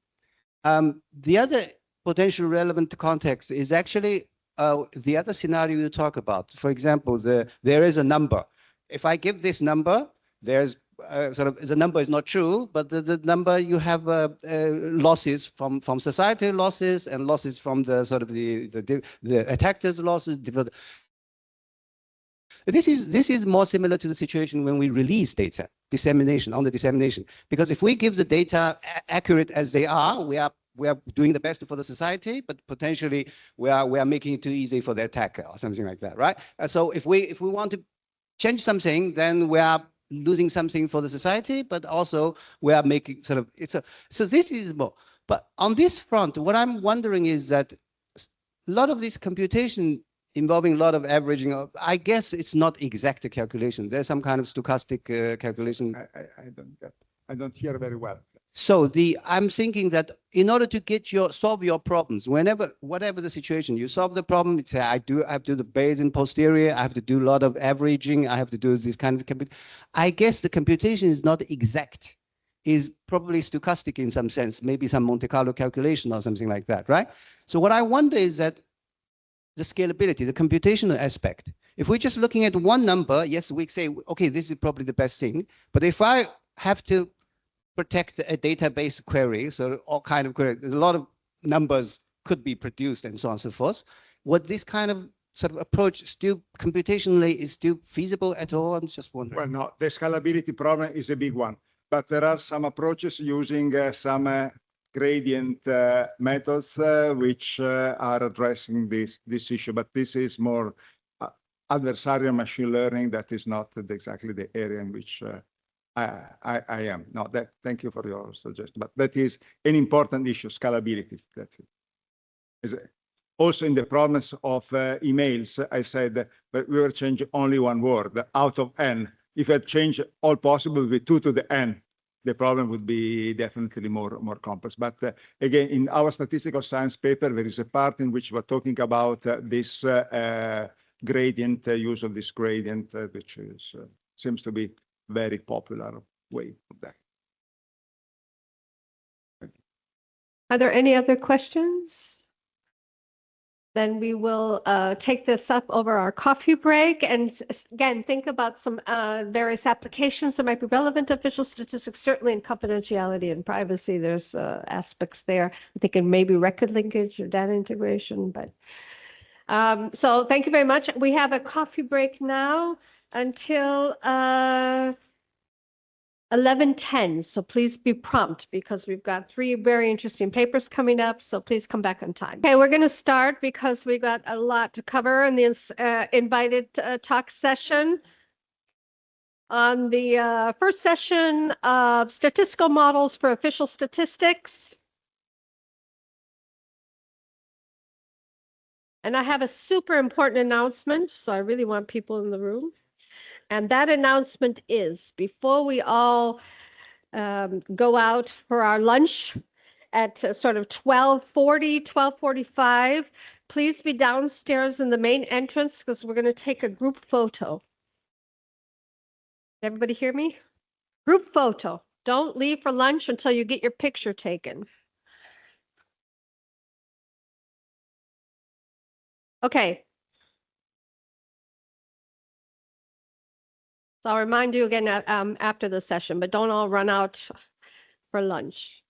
The other potential relevant context is actually the other scenario you talk about. For example, there is a number. If I give this number, there's the number is not true, but the number you have losses from societal losses and losses from the the attackers' losses. This is more similar to the situation when we release data, dissemination, because if we give the data accurate as they are, we are doing the best for the society, but potentially we are making it too easy for the attacker or something like that, right? So if we want to change something, then we are losing something for the society, but also we are making so this is more. But on this front, what I'm wondering is that a lot of this computation involving a lot of averaging, I guess it's not exact calculation. There's some kind of stochastic calculation. I don't hear very well. So I'm thinking that in order to solve your problems, whatever the situation, you solve the problem, say I have to do the Bayesian posterior, I have to do a lot of averaging, I have to do this kind of computation. I guess the computation is not exact, is probably stochastic in some sense, maybe some Monte Carlo calculation or something like that, right? So what I wonder is that the scalability, the computational aspect. If we're just looking at one number, yes, we say, okay, this is probably the best thing. But if I have to protect a database query, so all kind of queries, there's a lot of numbers could be produced and so on and so forth. Would this kind of sort of approach still computationally is still feasible at all? I'm just wondering. Well, no, the scalability problem is a big one, but there are some approaches using some gradient methods which are addressing this issue, but this is more adversarial machine learning. That is not exactly the area in which I am. No, thank you for your suggestion, but that is an important issue, scalability. That's it. Also in the problems of emails, I said that we were changing only one word out of n. If I had changed all possible with 2 to the n, the problem would be definitely more complex. But again, in our statistical science paper, there is a part in which we're talking about this gradient, use of this gradient, which seems to be very popular way of that. Are there any other questions? Then we will take this up over our coffee break. And again, think about some various applications that might be relevant to official statistics, certainly in confidentiality and privacy. There's aspects there. I'm thinking maybe record linkage or data integration. But so thank you very much. We have a coffee break now until 11:10. So please be prompt because we've got 3 very interesting papers coming up. So please come back on time. Okay, we're going to start because we've got a lot to cover in this invited talk session. On the first session of statistical models for official statistics. And I have a super important announcement. So I really want people in the room. And that announcement is before we all go out for our lunch at sort of 12:40, 12:45, please be downstairs in the main entrance because we're going to take a group photo. Everybody hear me? Group photo. Don't leave for lunch until you get your picture taken. Okay. So I'll remind you again after the session, but don't all run out for lunch.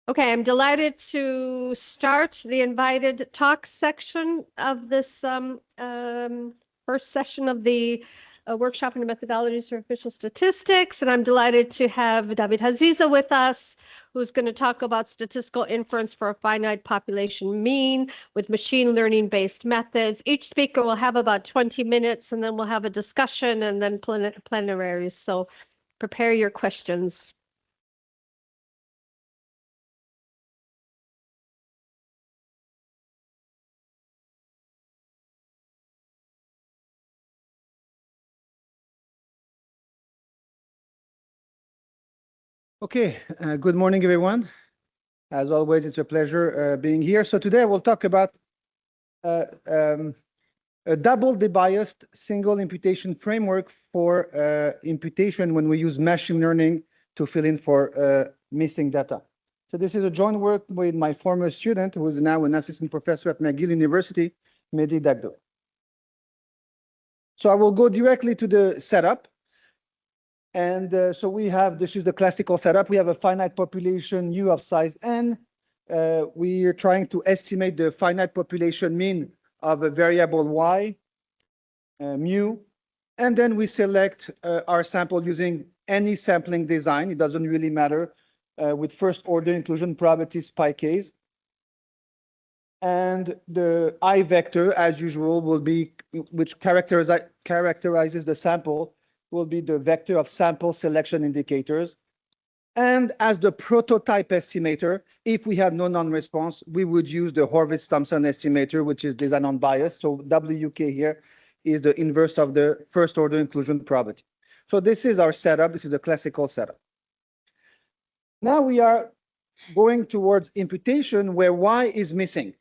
Okay, I'm delighted to start the invited talk section of this first session of the workshop in methodologies for official statistics. And I'm delighted to have David Haziza with us, who's going to talk about statistical inference for a finite population mean with machine learning based methods. Each speaker will have about 20 minutes and then we'll have a discussion and then plenaries. So prepare your questions. Okay, good morning, everyone. As always, it's a pleasure being here. So today we'll talk about a double debiased single imputation framework for imputation when we use machine learning to fill in for missing data. So this is a joint work with my former student, who is now an assistant professor at McGill University, Mehdi Dagdo. So I will go directly to the setup. And so we have, this is the classical setup. We have a finite population U of size n. We are trying to estimate the finite population mean of a variable y, mu. And then we select our sample using any sampling design. It doesn't really matter with first order inclusion probabilities pi k's. And the I vector, as usual, will be, which characterizes the sample, will be the vector of sample selection indicators. And as the prototype estimator, if we have no non-response, we would use the Horvitz-Thompson estimator, which is design unbiased. So WK here is the inverse of the first order inclusion probability. So this is our setup. This is the classical setup. Now we are going towards imputation where Y is missing.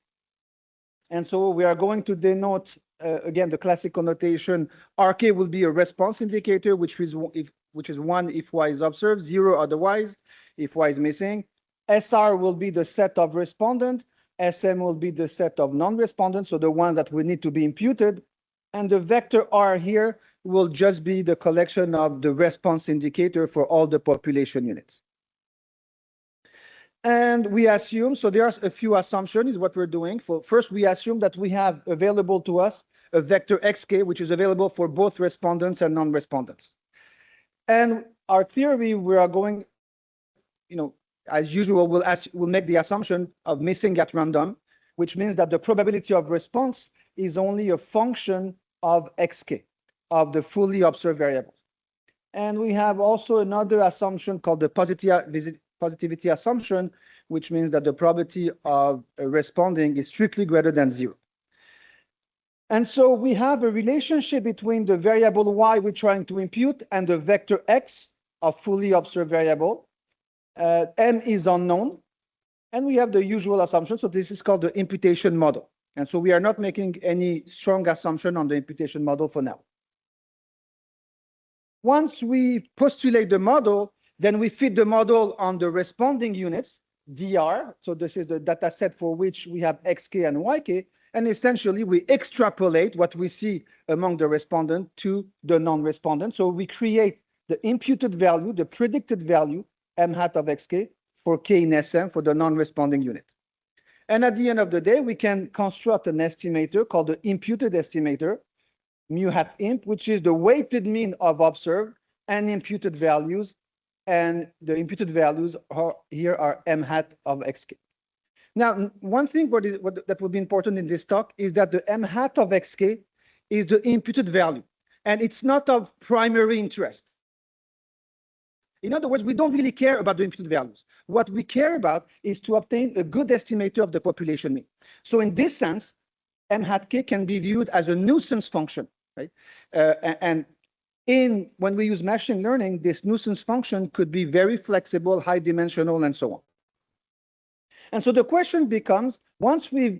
And so we are going to denote, again, the classical notation. RK will be a response indicator, which is 1 if Y is observed, 0 otherwise, if Y is missing. SR will be the set of respondent. SM will be the set of non-respondents, so the ones that will need to be imputed. And the vector R here will just be the collection of the response indicator for all the population units. And we assume, so there's a few assumptions is what we're doing. First, we assume that we have available to us a vector xk, which is available for both respondents and non-respondents. And our theory, we are going, as usual, we'll make the assumption of missing at random, which means that the probability of response is only a function of xk, of the fully observed variables. And we have also another assumption called the positivity assumption, which means that the probability of responding is strictly greater than 0. And so we have a relationship between the variable y we're trying to impute and the vector x of fully observed variable. M is unknown. And we have the usual assumption. So this is called the imputation model. And so we are not making any strong assumption on the imputation model for now. Once we postulate the model, then we fit the model on the responding units, DR. So this is the data set for which we have XK and YK. And essentially, we extrapolate what we see among the respondent to the non-respondent. So we create the imputed value, the predicted value, M hat of XK, for K in SM for the non-responding unit. And at the end of the day, we can construct an estimator called the imputed estimator, mu hat imp, which is the weighted mean of observed and imputed values. And the imputed values here are M hat of XK. Now, one thing that would be important in this talk is that the M hat of XK is the imputed value, and it's not of primary interest. In other words, we don't really care about the imputed values. What we care about is to obtain a good estimator of the population mean. So in this sense, M hat K can be viewed as a nuisance function, right? When we use machine learning, this nuisance function could be very flexible, high dimensional, and so on. And so the question becomes, once we've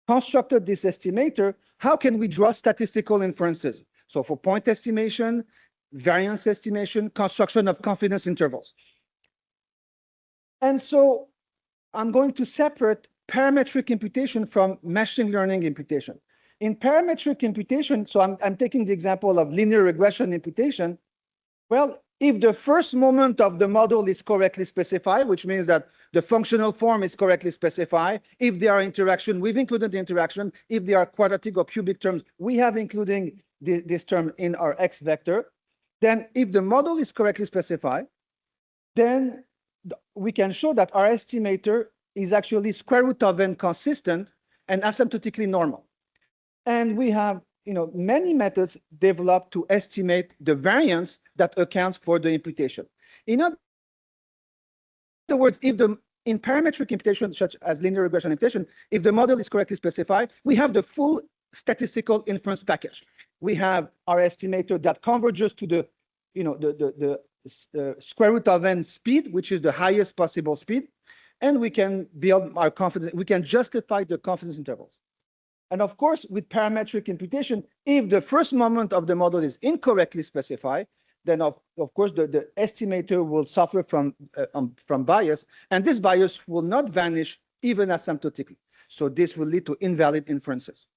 constructed this estimator, how can we draw statistical inferences? So for point estimation, variance estimation, construction of confidence intervals. And so I'm going to separate parametric imputation from machine learning imputation. In parametric imputation, so I'm taking the example of linear regression imputation. Well, if the first moment of the model is correctly specified, which means that the functional form is correctly specified, if there are interaction, we've included the interaction. If there are quadratic or cubic terms, we have including this term in our X vector. Then if the model is correctly specified, then we can show that our estimator is actually square root of n consistent and asymptotically normal. And we have many methods developed to estimate the variance that accounts for the imputation. In other words, in parametric imputation, such as linear regression imputation, if the model is correctly specified, we have the full statistical inference package. We have our estimator that converges to the square root of n speed, which is the highest possible speed, and we can build our confidence. We can justify the confidence intervals. And of course, with parametric imputation, if the first moment of the model is incorrectly specified, then of course the estimator will suffer from bias, and this bias will not vanish even asymptotically. So this will lead to invalid inferences.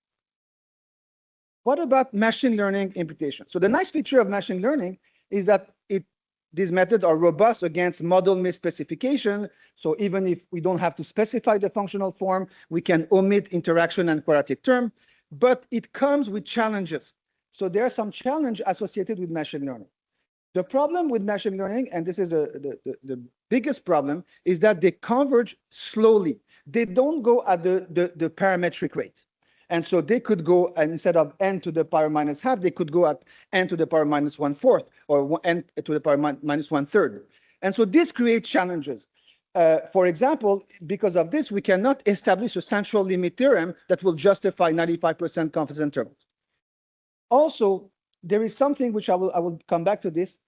What about machine learning imputation? So the nice feature of machine learning is that these methods are robust against model misspecification. So even if we don't have to specify the functional form, we can omit interaction and quadratic term, but it comes with challenges. So there are some challenges associated with machine learning. The problem with machine learning, and this is the biggest problem, is that they converge slowly. They don't go at the parametric rate. And so they could go, and instead of n to the power minus half, they could go at n to the power minus 1/4 or n to the power minus 1/3. And so this creates challenges. For example, because of this, we cannot establish a central limit theorem that will justify 95% confidence intervals. Also, there is something which I will come back to this.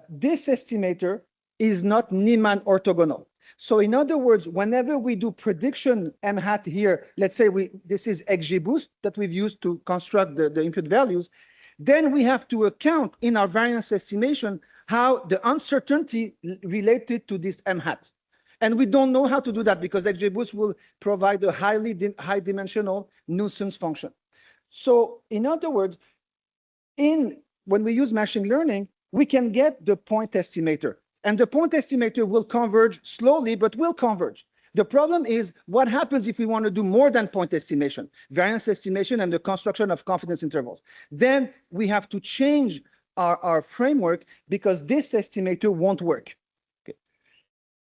This estimator is not Niemann orthogonal. So in other words, whenever we do prediction M hat here, let's say this is XGBoost that we've used to construct the input values, then we have to account in our variance estimation how the uncertainty related to this M hat. And we don't know how to do that because XGBoost will provide a high dimensional nuisance function. So in other words, when we use machine learning, we can get the point estimator. And the point estimator will converge slowly, but will converge. The problem is what happens if we want to do more than point estimation, variance estimation, and the construction of confidence intervals. Then we have to change our framework because this estimator won't work. Okay.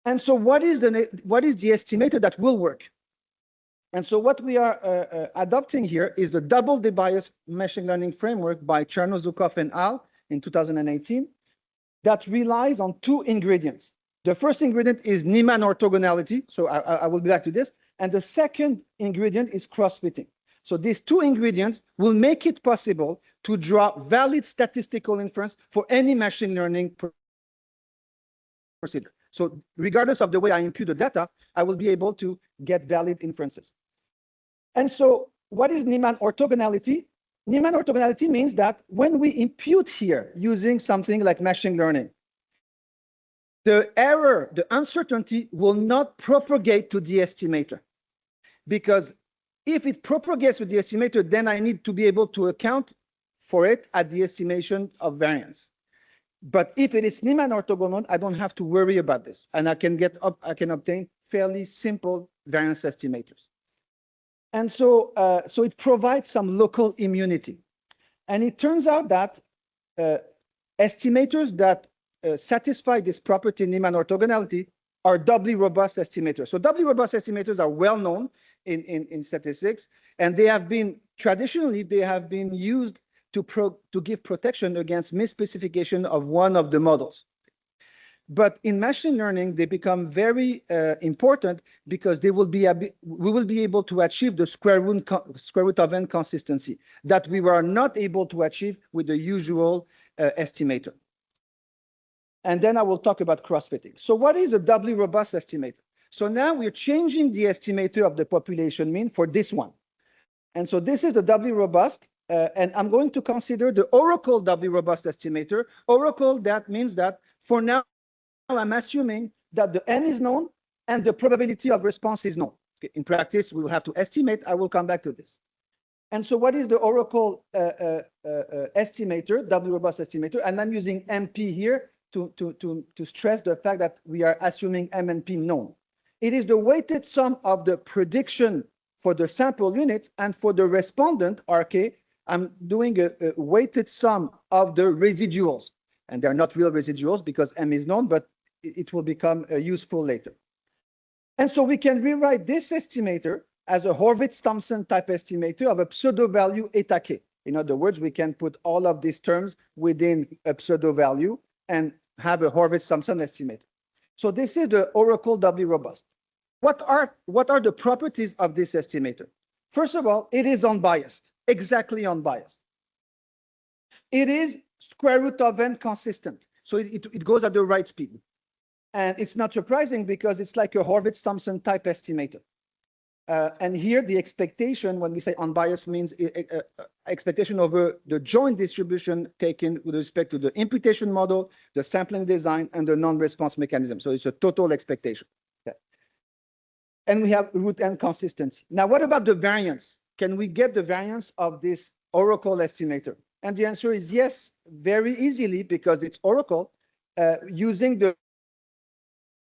And so what is the estimator that will work? And so what we are adopting here is the double debiased machine learning framework by Chernozyukov and al. In 2018. That relies on two ingredients. The first ingredient is Niemann orthogonality. So I will be back to this. And the second ingredient is cross-fitting. So these two ingredients will make it possible to draw valid statistical inference for any machine learning procedure. So regardless of the way I impute the data, I will be able to get valid inferences. And so what is Niemann orthogonality? Niemann orthogonality means that when we impute here using something like machine learning, the error, the uncertainty will not propagate to the estimator. Because if it propagates to the estimator, then I need to be able to account for it at the estimation of variance. But if it is Niemann orthogonal, I don't have to worry about this. And I can obtain fairly simple variance estimators. And so, so it provides some local immunity. And it turns out that estimators that satisfy this property Niemann orthogonality are doubly robust estimators. So doubly robust estimators are well known in statistics, and they have been, traditionally, they have been used to give protection against misspecification of one of the models. But in machine learning, they become very important because we will be able to achieve the square root of n consistency that we were not able to achieve with the usual estimator. And then I will talk about cross-fitting. So what is a doubly robust estimator? So now we're changing the estimator of the population mean for this one. And so this is the doubly robust, and I'm going to consider the Oracle doubly robust estimator. Oracle, that means that for now, I'm assuming that the n is known and the probability of response is known. Okay, in practice, we will have to estimate. I will come back to this. And so what is the Oracle estimator, doubly robust estimator? And I'm using MP here to stress the fact that we are assuming M and P known. It is the weighted sum of the prediction for the sample units, and for the respondent, RK, I'm doing a weighted sum of the residuals. And they're not real residuals because M is known, but it will become useful later. And so we can rewrite this estimator as a Horvitz-Thompson type estimator of a pseudo value eta k. In other words, we can put all of these terms within a pseudo value and have a Horvitz-Thompson estimator. So this is the Oracle doubly robust. What are the properties of this estimator? First of all, it is unbiased, exactly unbiased. It is square root of n consistent. So it goes at the right speed. And it's not surprising because it's like a Horvitz-Thompson type estimator. And here the expectation, when we say unbiased, means expectation over the joint distribution taken with respect to the imputation model, the sampling design, and the non-response mechanism. So it's a total expectation. Okay. And we have root n consistency. Now, what about the variance? Can we get the variance of this Oracle estimator? And the answer is yes, very easily, because it's Oracle using the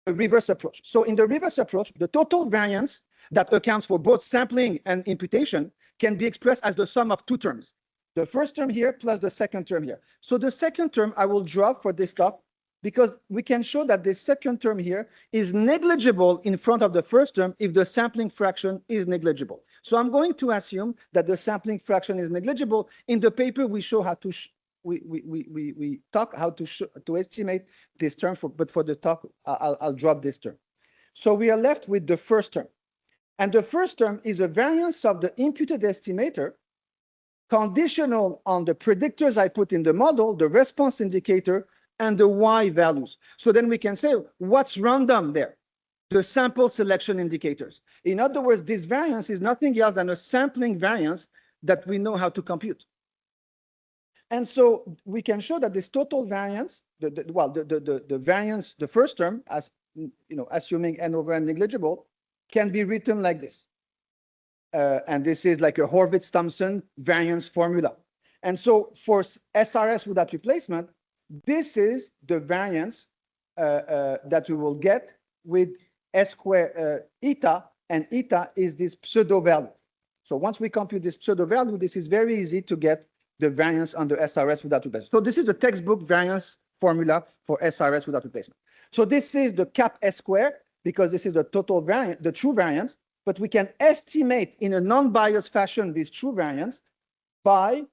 reverse approach. So in the reverse approach, the total variance that accounts for both sampling and imputation can be expressed as the sum of two terms. The first term here plus the second term here. So the second term I will drop for this stuff because we can show that the second term here is negligible in front of the first term if the sampling fraction is negligible. So I'm going to assume that the sampling fraction is negligible. In the paper, we show how to we talk how to estimate this term, but for the talk, I'll drop this term. So we are left with the first term. And the first term is a variance of the imputed estimator conditional on the predictors I put in the model, the response indicator, and the Y values. So then we can say, what's random there? The sample selection indicators. In other words, this variance is nothing else than a sampling variance that we know how to compute. And so we can show that this total variance, the variance, the first term, as assuming n over n negligible, can be written like this. And this is like a Horvitz-Thompson variance formula. And so for SRS without replacement, this is the variance that we will get with S square eta, and eta is this pseudo value. So once we compute this pseudo value, this is very easy to get the variance under SRS without replacement. So this is the textbook variance formula for SRS without replacement. So this is the cap S square, because this is the total variance, the true variance, but we can estimate in a non-biased fashion this true variance by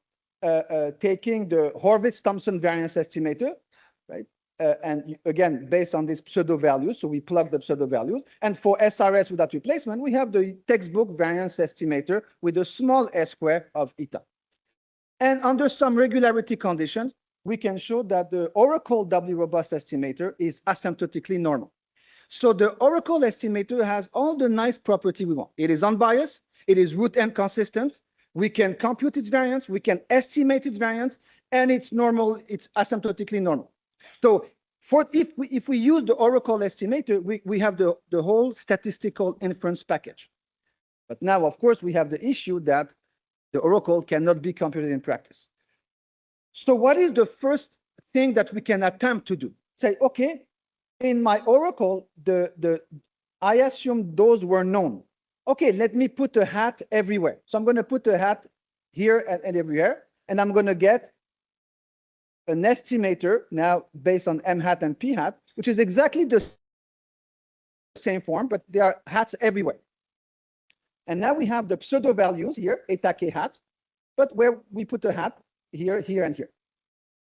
taking the Horvitz-Thompson variance estimator, right? And again, based on this pseudo values, so we plug the pseudo values. And for SRS without replacement, we have the textbook variance estimator with a small s square of eta. And under some regularity conditions, we can show that the Oracle doubly robust estimator is asymptotically normal. So the Oracle estimator has all the nice property we want. It is unbiased, it is root n consistent, We can compute its variance, we can estimate its variance, and it's normal, it's asymptotically normal. So if we use the Oracle estimator, we have the whole statistical inference package. But now, of course, we have the issue that the Oracle cannot be computed in practice. So what is the first thing that we can attempt to do? Say, okay, in my Oracle, I assume those were known. Okay, let me put a hat everywhere. So I'm going to put a hat here and everywhere, and I'm going to get an estimator now based on M hat and P hat, which is exactly the same form, but there are hats everywhere. And now we have the pseudo values here, eta k hat, but where we put a hat here, here, and here.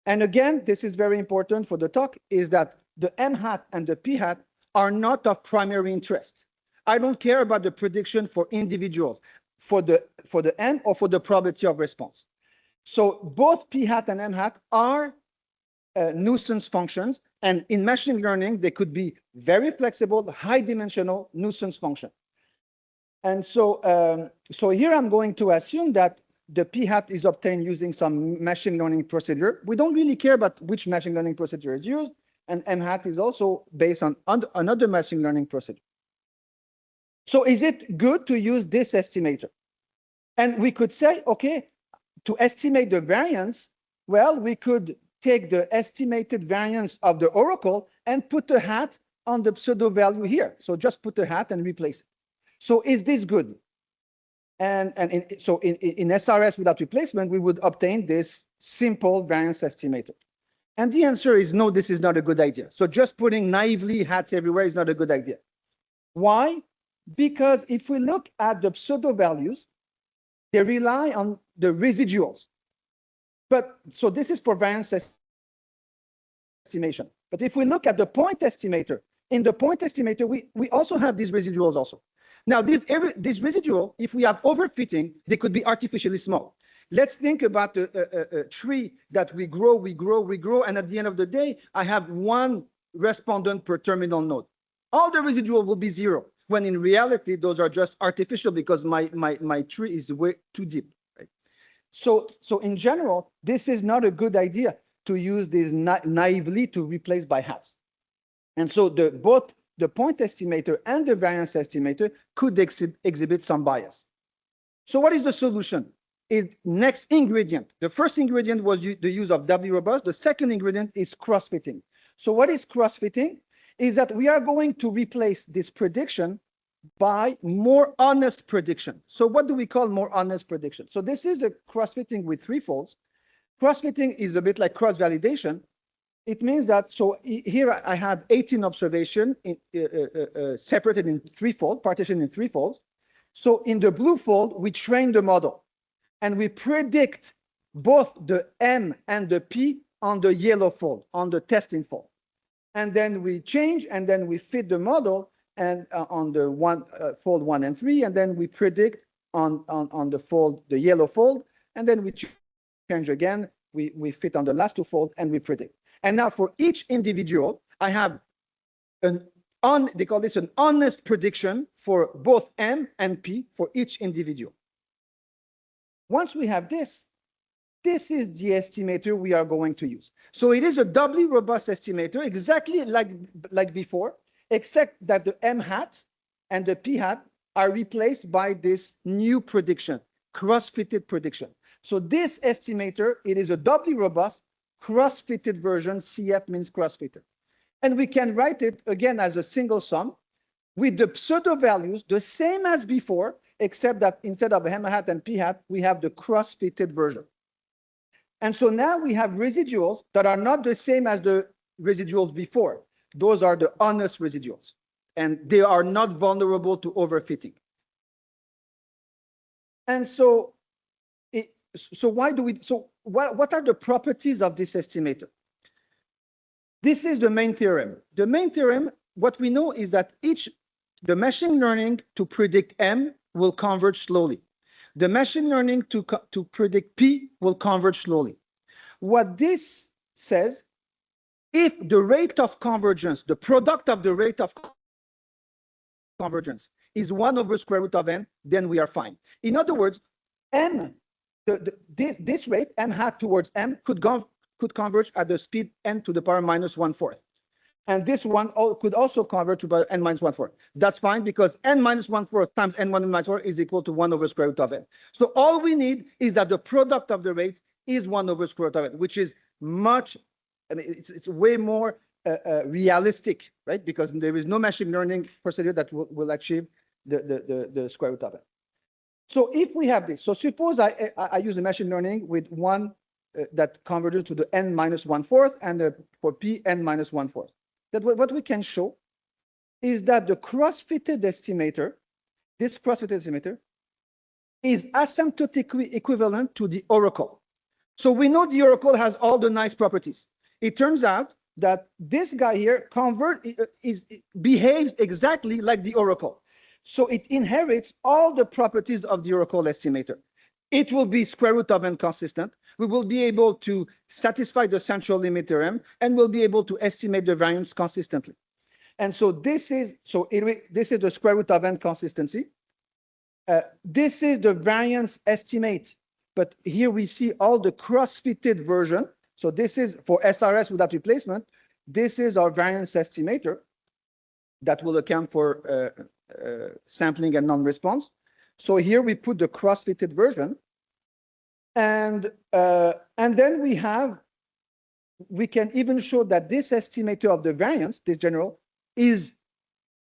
And again, this is very important for the talk, is that the M hat and the P hat are not of primary interest. I don't care about the prediction for individuals, for the M or for the probability of response. So both P hat and M hat are nuisance functions, and in machine learning, they could be very flexible, high-dimensional nuisance function. And so, so here I'm going to assume that the P hat is obtained using some machine learning procedure. We don't really care about which machine learning procedure is used, and M hat is also based on another machine learning procedure. So is it good to use this estimator? And we could say, okay, to estimate the variance, well, we could take the estimated variance of the Oracle and put a hat on the pseudo value here. So just put a hat and replace it. So is this good? And so in SRS without replacement, we would obtain this simple variance estimator. And the answer is no, this is not a good idea. So just putting naively hats everywhere is not a good idea. Why? Because if we look at the pseudo values, they rely on the residuals. But so this is for variance estimation. But if we look at the point estimator, in the point estimator, we also have these residuals also. Now, this residual, if we have overfitting, they could be artificially small. Let's think about a tree that we grow, and at the end of the day, I have one respondent per terminal node. All the residual will be zero, when in reality, those are just artificial because my tree is way too deep. Right? So in general, this is not a good idea to use this naively to replace by hats. And so both the point estimator and the variance estimator could exhibit some bias. So what is the solution? Next ingredient. The first ingredient was the use of W-robust. The second ingredient is cross-fitting. So what is cross-fitting? Is that we are going to replace this prediction by more honest prediction. So what do we call more honest prediction? So this is the cross-fitting with three folds. Cross-fitting is a bit like cross-validation. It means that, so here I have 18 observations separated in threefold, partitioned in three folds. So in the blue fold, we train the model and we predict both the M and the P on the yellow fold, on the testing fold. And then we change and then we fit the model and on the fold 1 and 3, and then we predict on the yellow fold, and then we change again, we fit on the last two folds and we predict. And now for each individual, I have they call this an honest prediction for both M and P for each individual. Once we have this is the estimator we are going to use. So it is a doubly robust estimator, exactly like before, except that the M hat and the P hat are replaced by this new prediction, cross-fitted prediction. So this estimator, it is a doubly robust, cross-fitted version. CF means cross-fitted. And we can write it again as a single sum with the pseudo values the same as before, except that instead of M hat and P hat, we have the cross-fitted version. And so now we have residuals that are not the same as the residuals before. Those are the honest residuals, and they are not vulnerable to overfitting. And so, what are the properties of this estimator? This is the main theorem. The main theorem, what we know is that the machine learning to predict M will converge slowly. The machine learning to predict P will converge slowly. What this says, if the rate of convergence, the product of the rate of convergence is 1 over square root of n, then we are fine. In other words, M, this rate, M hat towards M, could converge at the speed n to the power minus 1/4. And this one could also converge to n minus 1/4. That's fine because n minus 1/4 times n minus 1 is equal to 1 over square root of n. So all we need is that the product of the rates is 1 over square root of n, which is much, I mean, it's way more realistic, right? Because there is no machine learning procedure that will achieve the square root of n. So if we have this, so suppose I use a machine learning with one that converges to the n minus 1/4 and for p n minus 1/4. That what we can show is that the cross-fitted estimator, this cross-fitted estimator, is asymptotically equivalent to the oracle. So we know the oracle has all the nice properties. It turns out that this guy here behaves exactly like the oracle. So it inherits all the properties of the oracle estimator. It will be square root of n consistent. We will be able to satisfy the central limit theorem, and we'll be able to estimate the variance consistently. And so this is the square root of n consistency. This is the variance estimate, but here we see all the cross-fitted version. So this is for SRS without replacement. This is our variance estimator that will account for sampling and non-response. So here we put the cross-fitted version, and then we can even show that this estimator of the variance, this general, is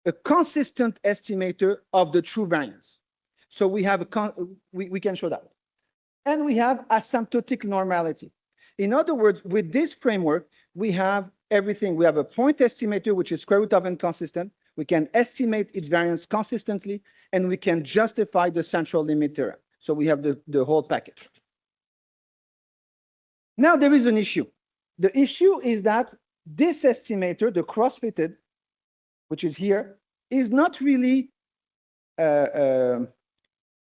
a consistent estimator of the true variance. So we have we can show that, and we have asymptotic normality. In other words, with this framework, we have everything. We have a point estimator, which is square root of n consistent. We can estimate its variance consistently, and we can justify the central limit theorem. So we have the whole package. Now there is an issue. The issue is that this estimator, the cross-fitted, which is here, is not really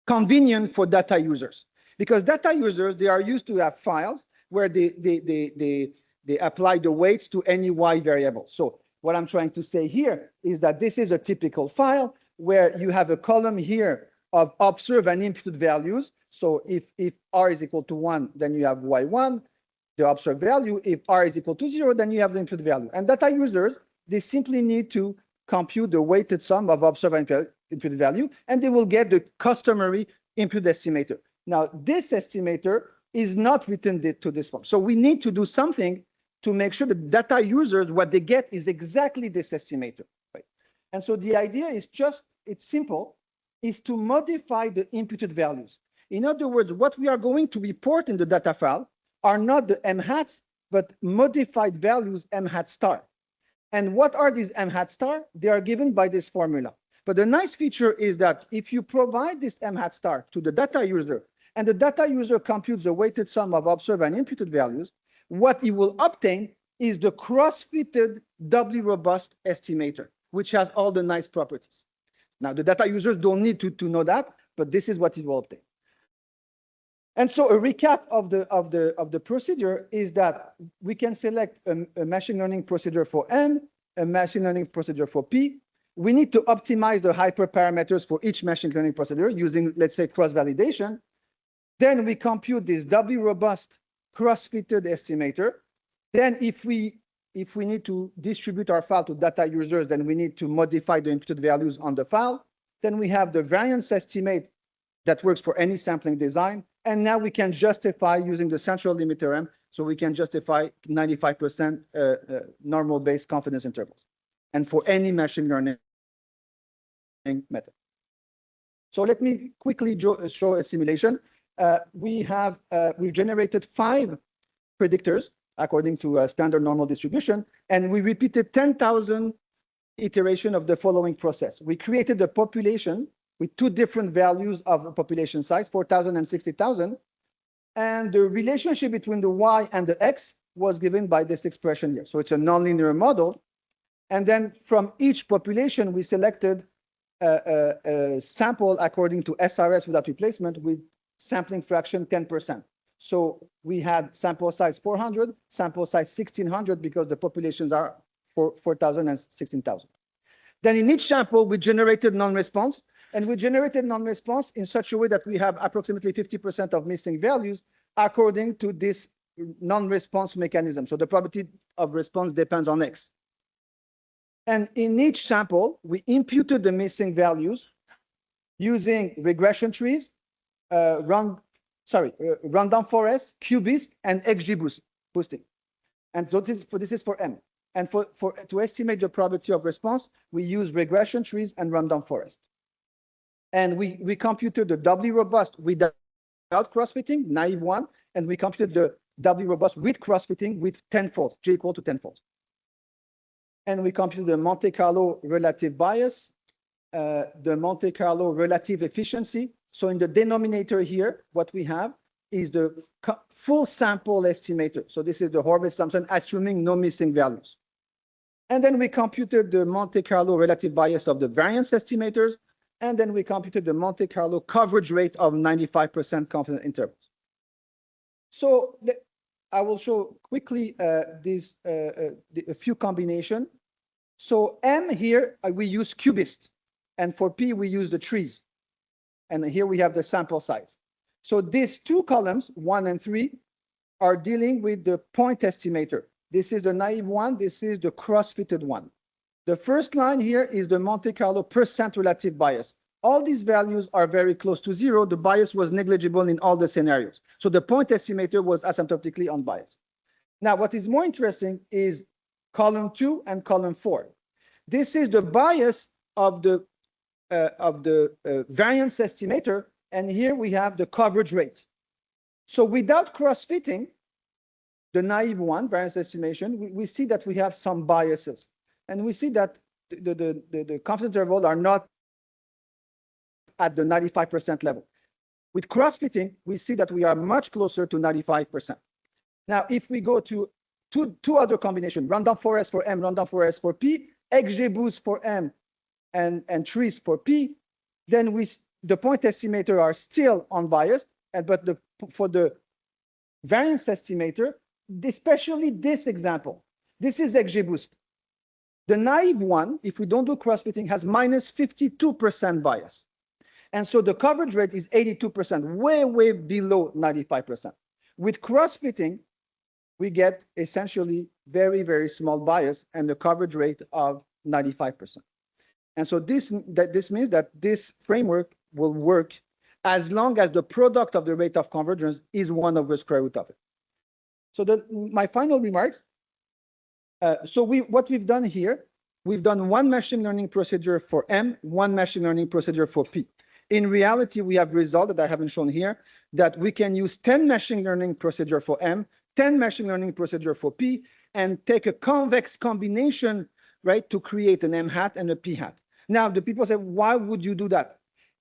convenient for data users. Because data users, they are used to have files where they apply the weights to any y variable. So what I'm trying to say here is that this is a typical file where you have a column here of observed and imputed values. So if r is equal to 1, then you have y1, the observed value. If r is equal to 0, then you have the imputed value. And data users, they simply need to compute the weighted sum of observed and imputed value, and they will get the customary imputed estimator. Now, this estimator is not written to this form. So we need to do something to make sure that data users, what they get is exactly this estimator. Right? And so the idea is it's simple, is to modify the imputed values. In other words, what we are going to report in the data file are not the m hats, but modified values m hat star. And what are these m hat star? They are given by this formula. But the nice feature is that if you provide this m hat star to the data user, and the data user computes the weighted sum of observed and imputed values, what he will obtain is the cross-fitted doubly robust estimator, which has all the nice properties. Now, the data users don't need to know that, but this is what it will obtain. And so a recap of the procedure is that we can select a machine learning procedure for n, a machine learning procedure for p. We need to optimize the hyperparameters for each machine learning procedure using, let's say, cross-validation. Then we compute this doubly robust cross-fitted estimator. Then if we need to distribute our file to data users, then we need to modify the imputed values on the file. Then we have the variance estimate that works for any sampling design. And now we can justify using the central limit theorem. So we can justify 95% normal-based confidence intervals. And for any machine learning method. So let me quickly show a simulation. We've generated 5 predictors according to a standard normal distribution, and we repeated 10,000 iteration of the following process. We created a population with 2 different values of population size, 4,000 and 60,000, and the relationship between the y and the x was given by this expression here. So it's a nonlinear model, and then from each population we selected a sample according to SRS without replacement with sampling fraction 10%. So we had sample size 400, sample size 1,600 because the populations are 4,000 and 16,000. Then in each sample, we generated non-response, and we generated non-response in such a way that we have approximately 50% of missing values according to this non-response mechanism. So the probability of response depends on X. And in each sample, we imputed the missing values using regression trees, rundown forest, QBIST, and XG boosting. And so this is for M. And to estimate the probability of response, we use regression trees and rundown forest. And we computed the doubly robust without cross-fitting, naive one, and we computed the doubly robust with cross-fitting with tenfold, J equal to tenfold. And we computed the Monte Carlo relative bias, the Monte Carlo relative efficiency. So in the denominator here, what we have is the full sample estimator. So this is the Horvath assumption, assuming no missing values. And then we computed the Monte Carlo relative bias of the variance estimators. And then we computed the Monte Carlo coverage rate of 95% confidence intervals. So I will show quickly a few combinations. So M here, we use QBIST. And for P, we use the trees. And here we have the sample size. So these two columns, 1 and 3, are dealing with the point estimator. This is the naive one. This is the cross-fitted one. The first line here is the Monte Carlo percent relative bias. All these values are very close to 0. The bias was negligible in all the scenarios. So the point estimator was asymptotically unbiased. Now, what is more interesting is column 2 and column 4. This is the bias of the variance estimator, and here we have the coverage rate. So without cross-fitting, the naive one, variance estimation, we see that we have some biases. And we see that the confidence intervals are not at the 95% level. With cross-fitting, we see that we are much closer to 95%. Now, if we go to two other combinations, rundown forest for M, rundown forest for P, XG boost for M, and trees for P, then the point estimator are still unbiased, but for the variance estimator, especially this example, this is XG boost. The naive one, if we don't do cross-fitting, has minus 52% bias. And so the coverage rate is 82%, way below 95%. With cross-fitting, we get essentially very, very small bias and the coverage rate of 95%. And so this means that this framework will work as long as the product of the rate of convergence is 1 over square root of it. So my final remarks. What we've done here, we've done one machine learning procedure for M, one machine learning procedure for P. In reality, we have results that I haven't shown here, that we can use 10 machine learning procedure for M, 10 machine learning procedure for P, and take a convex combination, right, to create an M hat and a P hat. Now, the people say, why would you do that?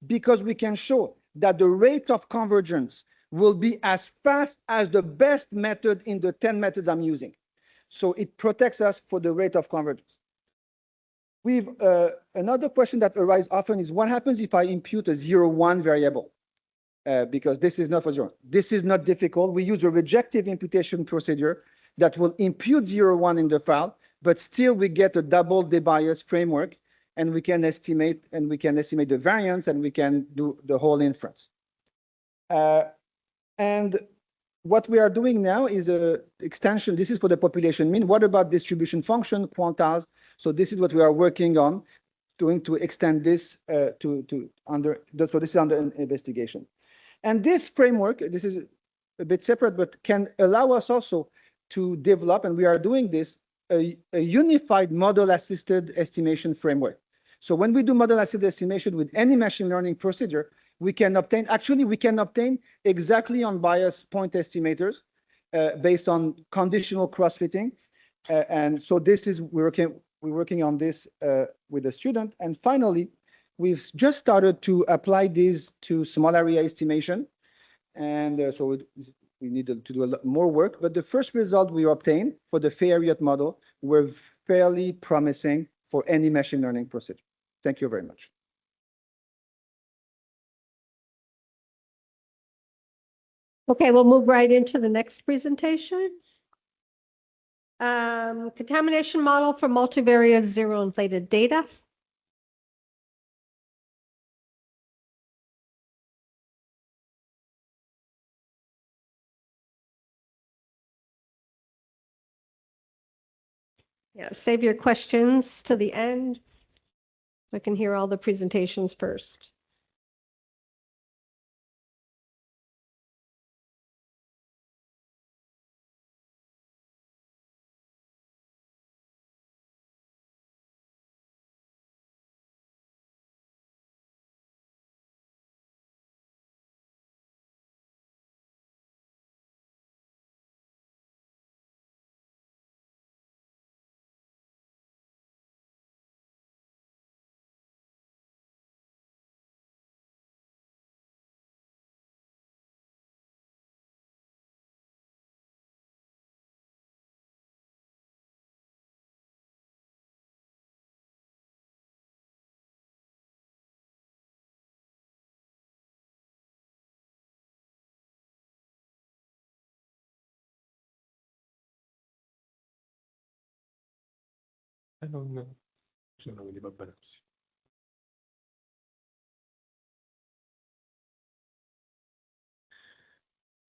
Because we can show that the rate of convergence will be as fast as the best method in the 10 methods I'm using. So it protects us for the rate of convergence. Another question that arises often is what happens if I impute a 0-1 variable? Because this is not for 0. This is not difficult. We use a rejective imputation procedure that will impute 0-1 in the file, but still we get a double debias framework, and we can estimate the variance, and we can do the whole inference. And what we are doing now is a extension. This is for the population mean. What about distribution function, quantiles? So this is what we are working on, doing to extend this so this is under investigation. And this framework, this is a bit separate, but can allow us also to develop, and we are doing this, a unified model-assisted estimation framework. So when we do model-assisted estimation with any machine learning procedure, we can obtain exactly unbiased point estimators based on conditional cross-fitting. And so this is, we're working on this with the student. And finally, we've just started to apply these to small area estimation. And so we need to do a lot more work. But the first result we obtained for the Fayette model were fairly promising for any machine learning procedure. Thank you very much. Okay, we'll move right into the next presentation. Contamination model for multivariate zero inflated data. Yeah, save your questions to the end. I can hear all the presentations first.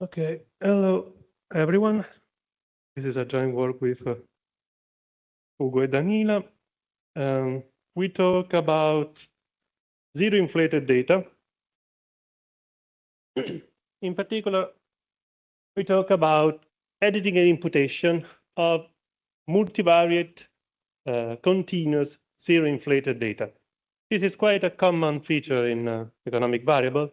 Okay, hello everyone. This is a joint work with Ugo and Danila. We talk about zero inflated data. In particular, we talk about editing and imputation of multivariate continuous zero inflated data. This is quite a common feature in economic variable.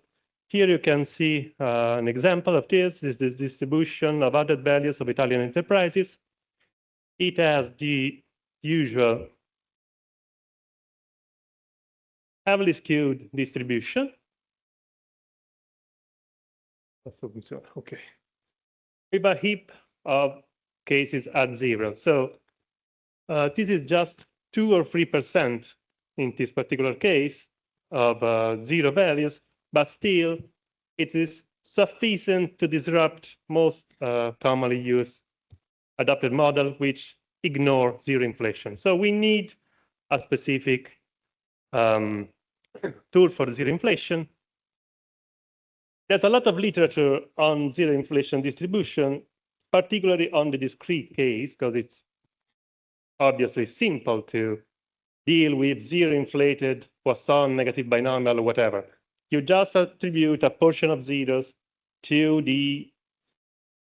Here you can see an example of this. This is the distribution of added values of Italian enterprises. It has the usual heavily skewed distribution. Okay. With a heap of cases at zero. So this is just 2 or 3% in this particular case of zero values, but still it is sufficient to disrupt most commonly used adopted model which ignore zero inflation. So we need a specific tool for zero inflation. There's a lot of literature on zero inflation distribution, particularly on the discrete case, because it's obviously simple to deal with zero inflated Poisson negative binomial or whatever. You just attribute a portion of zeros to the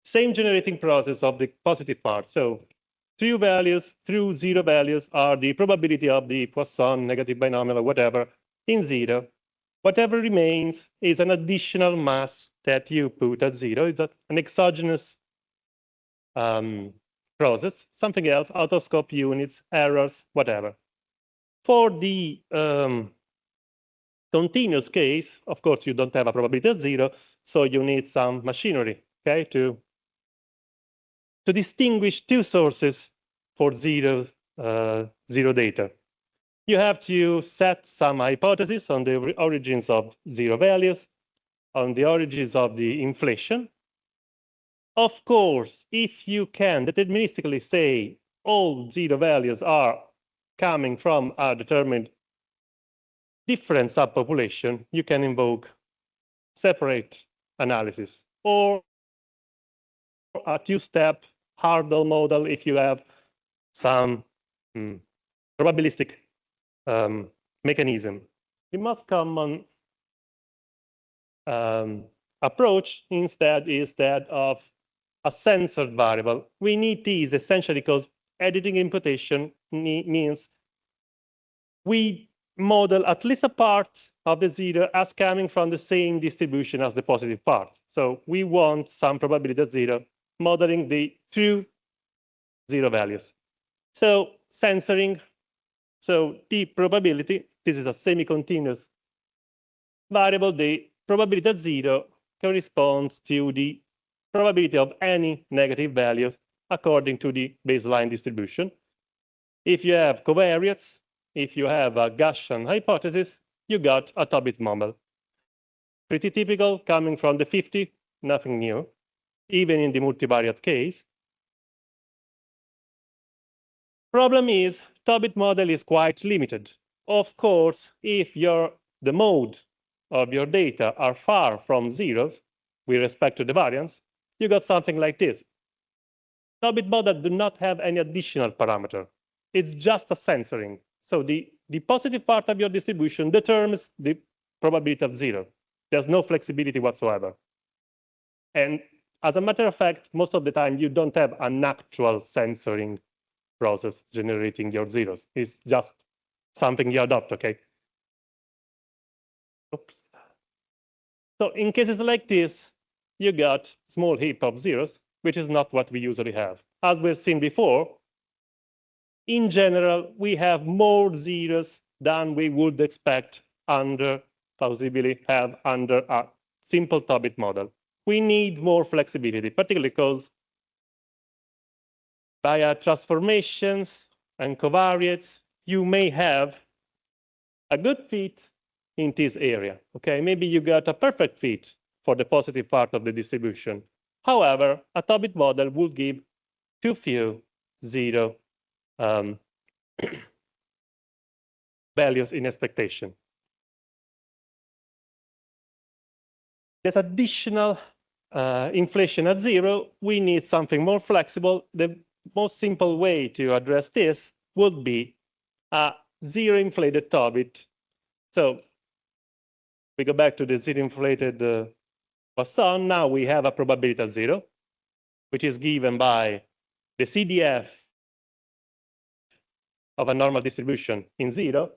same generating process of the positive part. So true zero values are the probability of the Poisson negative binomial or whatever in zero. Whatever remains is an additional mass that you put at zero. It's an exogenous process, something else, out of scope units, errors, whatever. For the continuous case, of course, you don't have a probability at zero, so you need some machinery, okay, to distinguish two sources for zero data. You have to set some hypotheses on the origins of zero values, on the origins of the inflation. Of course, if you can deterministically say all zero values are coming from a determined different subpopulation, you can invoke separate analysis or a two-step Hardall model if you have some probabilistic mechanism. The most common approach instead is that of a censored variable. We need these essentially because editing imputation means we model at least a part of the zero as coming from the same distribution as the positive part. So we want some probability at zero modeling the true zero values. So censoring, so the probability, this is a semi-continuous variable, the probability at zero corresponds to the probability of any negative values according to the baseline distribution. If you have covariates, if you have a Gaussian hypothesis, you got a Tobit model. Pretty typical, coming from the 50, nothing new, even in the multivariate case. Problem is, Tobit model is quite limited. Of course, if the mode of your data are far from zeros with respect to the variance, you got something like this. Tobit model do not have any additional parameter. it's just a censoring. So the positive part of your distribution determines the probability of 0. There's no flexibility whatsoever. And as a matter of fact, most of the time, you don't have an actual censoring process generating your zeros. It's just something you adopt, okay? Oops. So in cases like this, you got small heap of zeros, which is not what we usually have. As we've seen before, in general, we have more zeros than we would expect under, plausibly have under a simple Tobit model. We need more flexibility, particularly because via transformations and covariates, you may have a good fit in this area. Okay, maybe you got a perfect fit for the positive part of the distribution. However, a Tobit model will give too few zero values in expectation. There's additional inflation at 0. We need something more flexible. The most simple way to address this would be a zero inflated Tobit. So we go back to the zero inflated Poisson. Now we have a probability of 0, which is given by the CDF of a normal distribution in 0.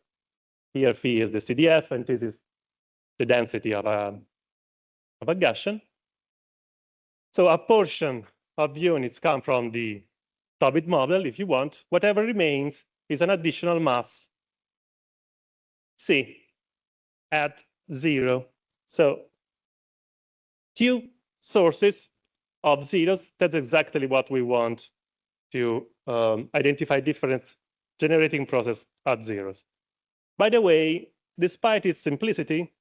Here phi is the CDF, and this is the density of a Gaussian. So a portion of units come from the Tobit model, if you want. Whatever remains is an additional mass C at 0. So 2 sources of zeros, that's exactly what we want to identify different generating process at zeros. By the way, despite its simplicity,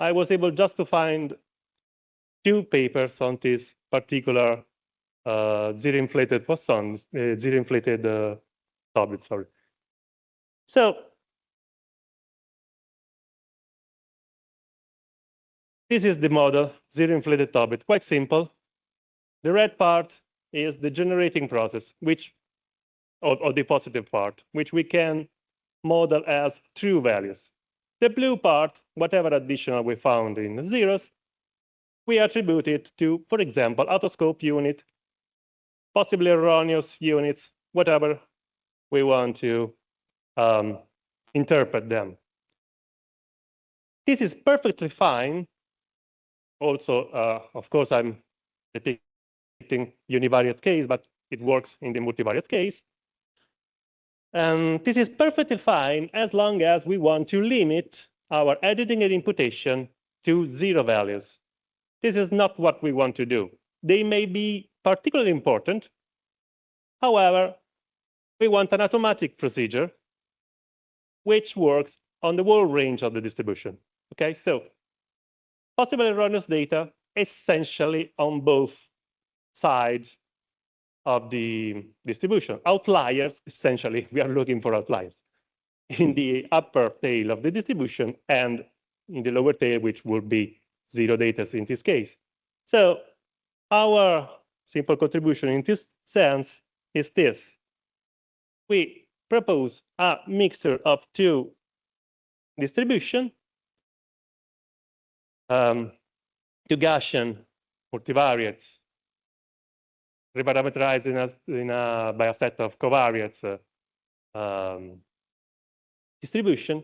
I was able just to find 2 papers on this particular zero inflated Poisson, zero inflated Tobit, sorry. So this is the model, zero inflated Tobit, quite simple. The red part is the generating process, which, or the positive part, which we can model as true values. The blue part, whatever additional we found in zeros, we attribute it to, for example, autoscope unit, possibly erroneous units, whatever we want to interpret them. This is perfectly fine. Also, of course, I'm depicting univariate case, but it works in the multivariate case. And this is perfectly fine as long as we want to limit our editing and imputation to 0 values. This is not what we want to do. They may be particularly important. However, we want an automatic procedure which works on the whole range of the distribution. Okay, so possible erroneous data essentially on both sides of the distribution. Outliers, essentially, we are looking for outliers in the upper tail of the distribution and in the lower tail, which would be 0 data in this case. So our simple contribution in this sense is this. We propose a mixture of 2 distribution, 2 Gaussian multivariates reparameterized by a set of covariates distribution,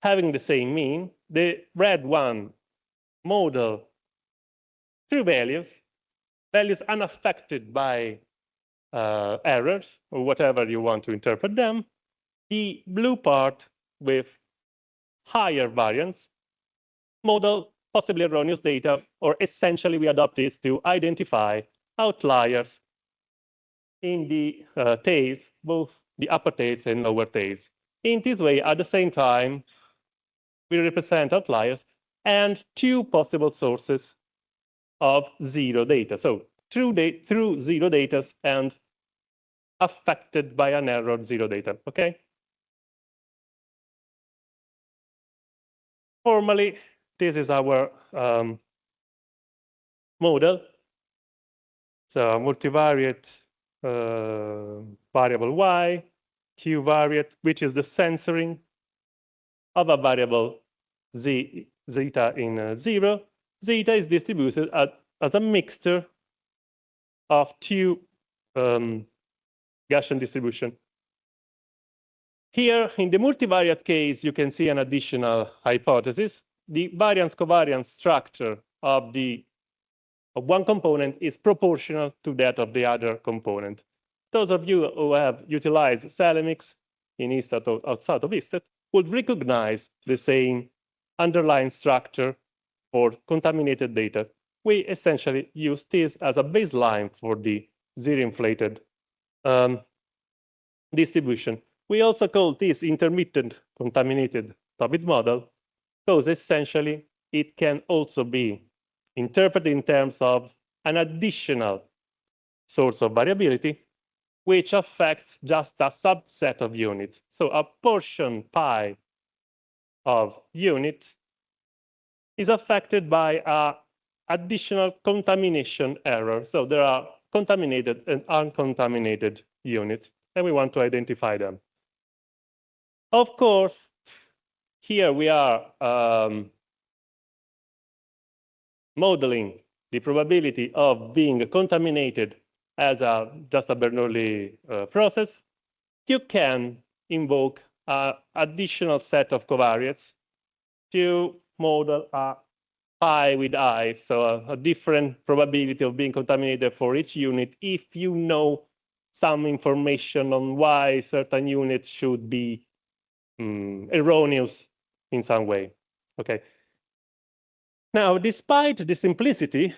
having the same mean. The red one model true values unaffected by errors or whatever you want to interpret them. The blue part with higher variance model possibly erroneous data, or essentially we adopt this to identify outliers in the tails, both the upper tails and lower tails. In this way, at the same time, we represent outliers and 2 possible sources of 0 data. So through 0 data and affected by an error 0 data, okay? Formally, this is our model. So multivariate variable y q variate, which is the censoring of a variable zeta in 0. Zeta is distributed as a mixture of two Gaussian distribution. Here, in the multivariate case, you can see an additional hypothesis. The variance-covariance structure of one component is proportional to that of the other component. Those of you who have utilized Salemix in ISTAT or outside of ISTAT would recognize the same underlying structure for contaminated data. We essentially use this as a baseline for the zero-inflated distribution. We also call this intermittent contaminated Tobit model because essentially it can also be interpreted in terms of an additional source of variability which affects just a subset of units. So a portion pi of unit is affected by an additional contamination error. So there are contaminated and uncontaminated units, and we want to identify them. Of course, here we are modeling the probability of being contaminated as just a Bernoulli process. You can invoke an additional set of covariates to model a pi with I, so a different probability of being contaminated for each unit if you know some information on why certain units should be erroneous in some way. Okay. Now, despite the simplicity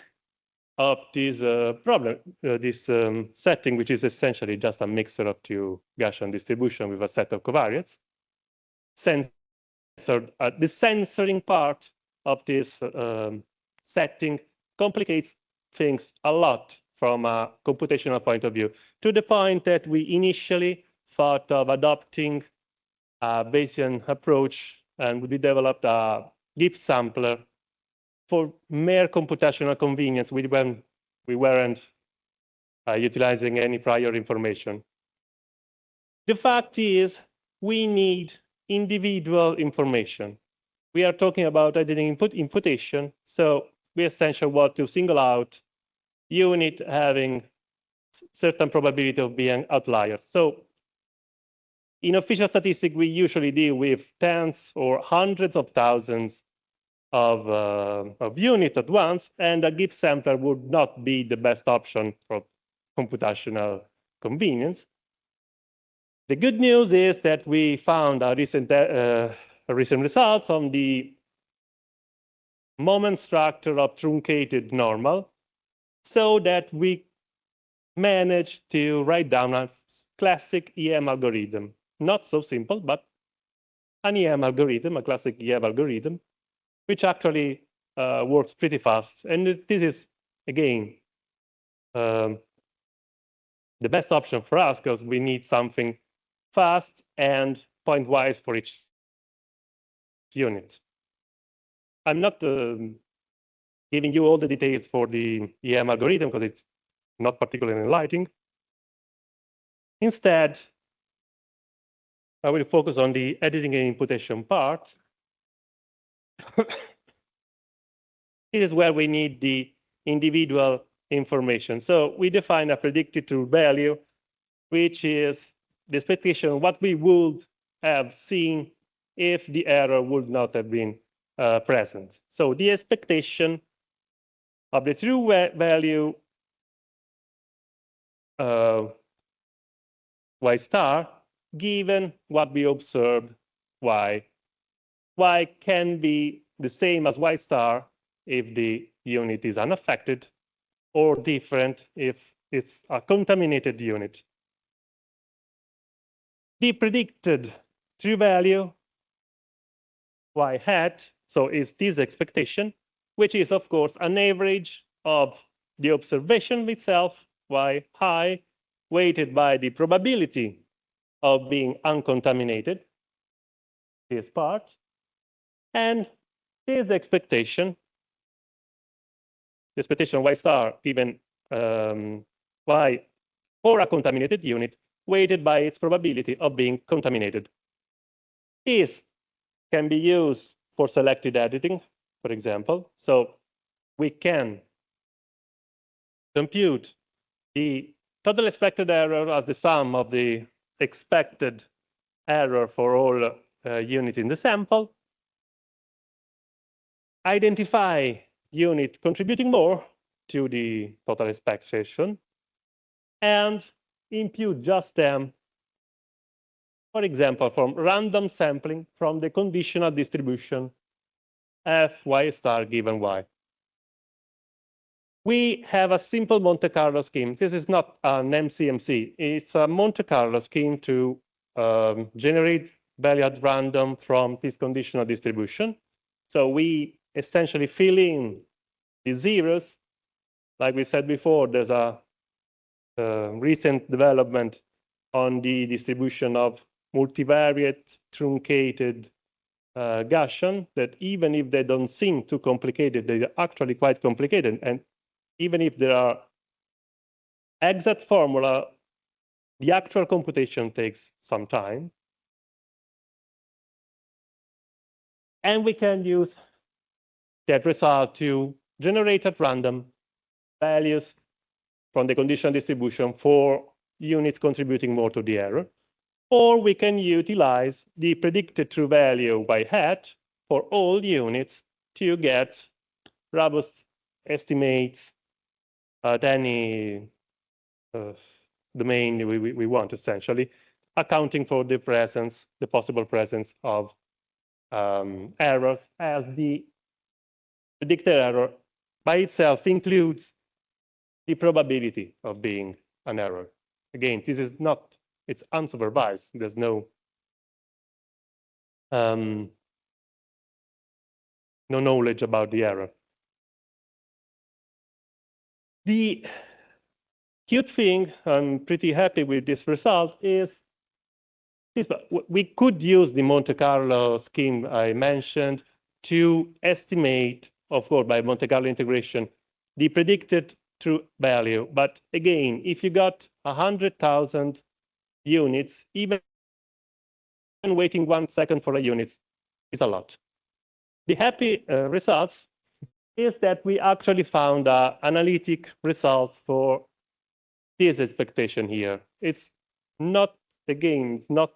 of this problem, this setting, which is essentially just a mixture of two Gaussian distribution with a set of covariates, the censoring part of this setting complicates things a lot from a computational point of view, to the point that we initially thought of adopting a Bayesian approach, and we developed a GIF sampler for mere computational convenience when we weren't utilizing any prior information. The fact is, we need individual information. We are talking about editing imputation, so we essentially want to single out unit having certain probability of being outliers. So in official statistics, we usually deal with tens or hundreds of thousands of units at once, and a GIF sampler would not be the best option for computational convenience. The good news is that we found a recent results on the moment structure of truncated normal, so that we managed to write down a classic EM algorithm. Not so simple, but an EM algorithm, a classic EM algorithm, which actually works pretty fast. And this is, again, the best option for us because we need something fast and pointwise for each unit. I'm not giving you all the details for the EM algorithm because it's not particularly enlightening. Instead, I will focus on the editing and imputation part. This is where we need the individual information. So we define a predicted true value, which is the expectation of what we would have seen if the error would not have been present. So the expectation of the true value y star given what we observed y. Y can be the same as y star if the unit is unaffected, or different if it's a contaminated unit. The predicted true value y hat, so is this expectation, which is of course an average of the observation itself, y high, weighted by the probability of being uncontaminated, this part, and this expectation, the expectation y star given y for a contaminated unit, weighted by its probability of being contaminated. This can be used for selected editing, for example. So we can compute the total expected error as the sum of the expected error for all units in the sample, identify unit contributing more to the total expectation, and impute just them, for example, from random sampling from the conditional distribution f y star given y. We have a simple Monte Carlo scheme. This is not an MCMC. It's a Monte Carlo scheme to generate value at random from this conditional distribution. So we essentially fill in the zeros. Like we said before, there's a recent development on the distribution of multivariate truncated Gaussian that even if they don't seem too complicated, they're actually quite complicated. And even if there are exact formula, the actual computation takes some time. And we can use that result to generate at random values from the conditional distribution for units contributing more to the error. Or we can utilize the predicted true value y hat for all units to get robust estimates at any domain we want, essentially, accounting for the presence, the possible presence of errors, as the predicted error by itself includes the probability of being an error. Again, this is not, it's unsupervised. There's no knowledge about the error. The cute thing, I'm pretty happy with this result, is this. We could use the Monte Carlo scheme I mentioned to estimate, of course, by Monte Carlo integration, the predicted true value. But again, if you got 100,000 units, even waiting 1 second for a unit is a lot. The happy results is that we actually found an analytic result for this expectation here. It's not, again, it's not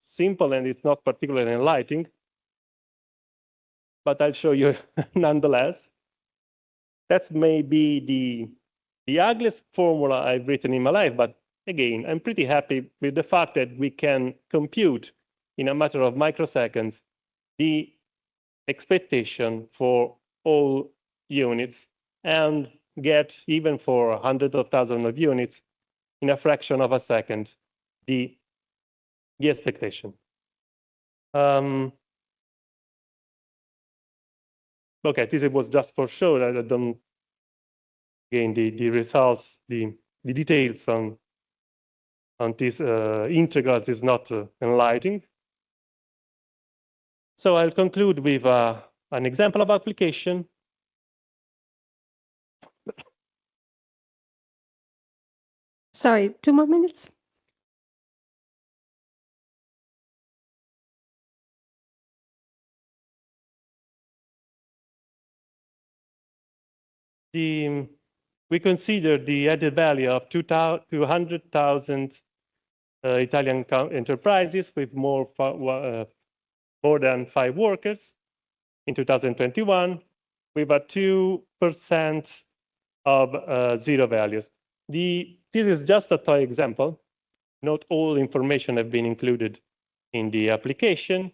simple and it's not particularly enlightening, but I'll show you nonetheless. That's maybe the ugliest formula I've written in my life, but again, I'm pretty happy with the fact that we can compute in a matter of microseconds the expectation for all units and get, even for hundreds of thousands of units, in a fraction of a second, the expectation. Okay, this was just for show. I don't, again, the results, the details on these integrals is not enlightening. So I'll conclude with an example of application. Sorry, 2 more minutes. We consider the added value of 200,000 Italian enterprises with more than 5 workers in 2021, with a 2% of zero values. This is just a toy example. Not all information have been included in the application.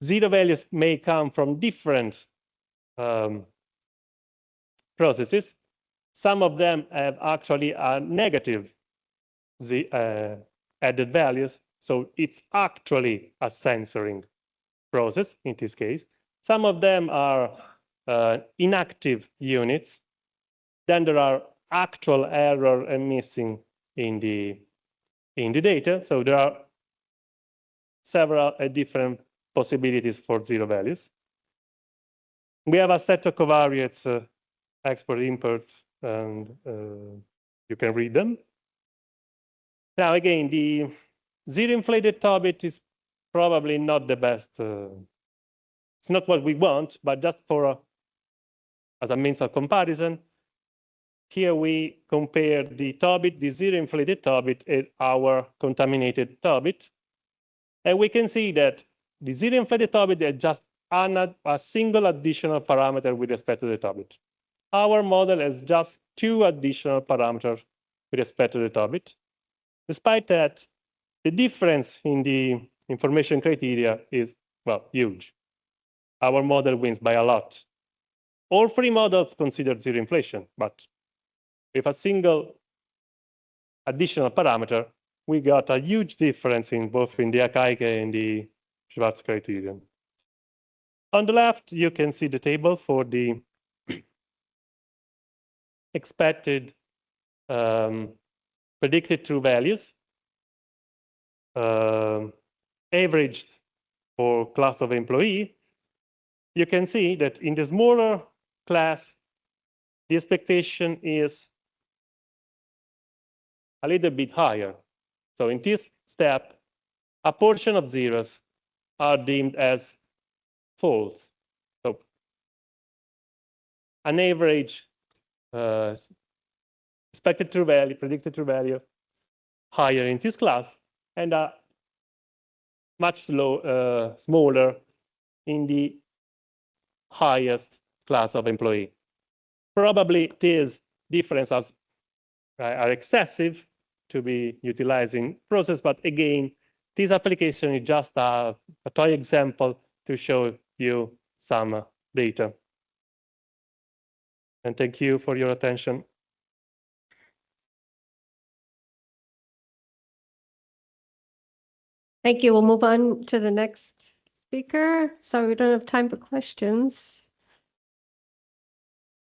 Zero values may come from different processes. Some of them have actually a negative added values. So it's actually a censoring process in this case. Some of them are inactive units. Then there are actual error and missing in the data. So there are several different possibilities for zero values. We have a set of covariates, export, import, and you can read them. Now, again, the zero-inflated Tobit is probably not the best. It's not what we want, but just for as a means of comparison, here we compare the Tobit, the zero-inflated Tobit, and our contaminated Tobit. And we can see that the zero-inflated Tobit is just a single additional parameter with respect to the Tobit. Our model has just 2 additional parameters with respect to the Tobit. Despite that, the difference in the information criteria is, well, huge. Our model wins by a lot. All 3 models consider zero inflation, but with a single additional parameter, we got a huge difference in both in the Akaike and the Schwarz criterion. On the left, you can see the table for the expected predicted true values averaged for class of employee. You can see that in the smaller class, the expectation is a little bit higher. So in this step, a portion of zeros are deemed as false. So an average expected true value, predicted true value, higher in this class, and a much smaller in the highest class of employee. Probably these differences are excessive to be utilized in process, but again, this application is just a toy example to show you some data. And thank you for your attention. Thank you. We'll move on to the next speaker. Sorry, we don't have time for questions.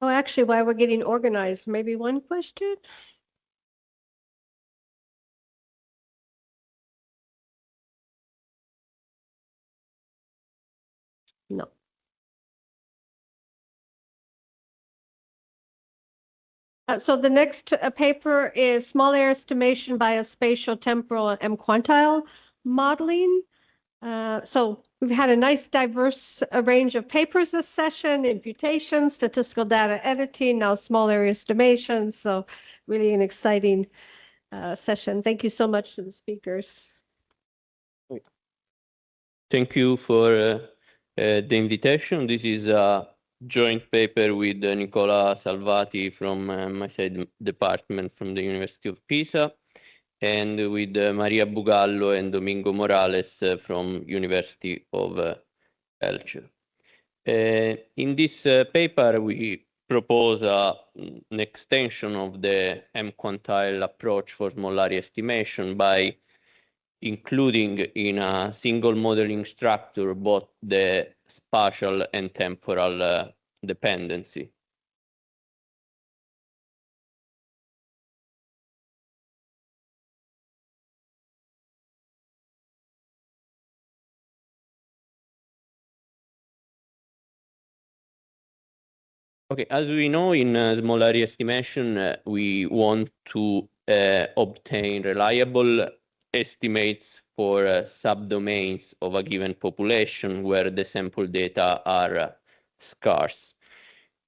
Oh, actually, while we're getting organized, maybe one question? No. So the next paper is small error estimation by a spatial temporal M quantile modeling. So we've had a nice diverse range of papers this session: imputation, statistical data editing, now small area estimation. So really an exciting session. Thank you so much to the speakers. Thank you for the invitation. This is a joint paper with Nicola Salvati from my side department from the University of Pisa, and with Maria Bugallo and Domingo Morales from University of Elche. In this paper, we propose an extension of the M-quantile approach for small area estimation by including in a single modeling structure both the spatial and temporal dependency. Okay, as we know, in small area estimation, we want to obtain reliable estimates for subdomains of a given population where the sample data are scarce.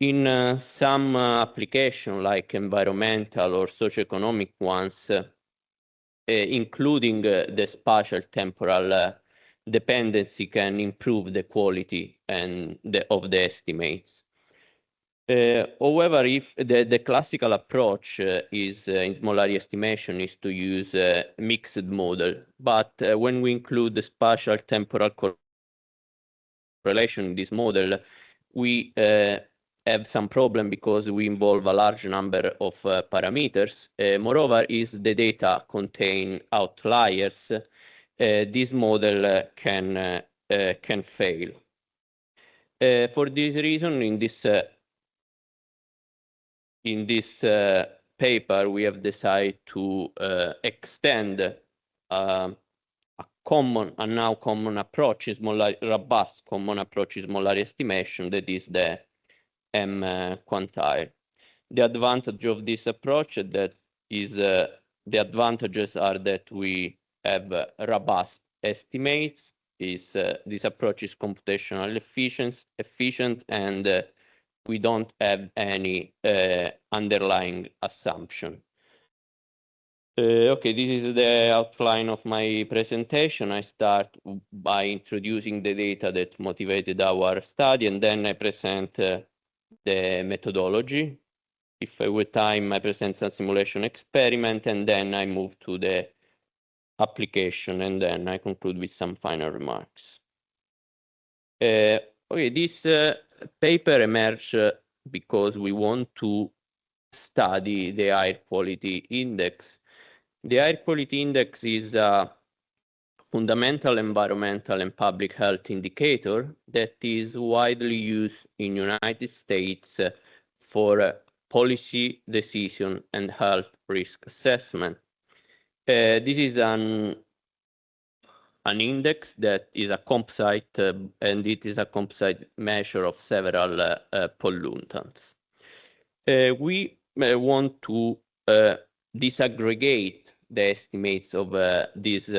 In some applications, like environmental or socioeconomic ones, including the spatial temporal dependency can improve the quality of the estimates. However, if the classical approach is in small area estimation is to use a mixed model, but when we include the spatial temporal correlation in this model, we have some problem because we involve a large number of parameters. Moreover, if the data contain outliers, this model can fail. For this reason, in this paper, we have decided to extend a now common approach, robust common approach in small area estimation, that is the M quantile. The advantage of this approach that is The advantages are that we have robust estimates. This approach is computationally efficient, and we don't have any underlying assumption. Okay, this is the outline of my presentation. I start by introducing the data that motivated our study, and then I present the methodology. If with time, I present some simulation experiment, and then I move to the application, and then I conclude with some final remarks. Okay, this paper emerged because we want to study the air quality index. The air quality index is a fundamental environmental and public health indicator that is widely used in United States for policy decision and health risk assessment. This is an index that is a composite, and it is a composite measure of several pollutants. We want to disaggregate the estimates of this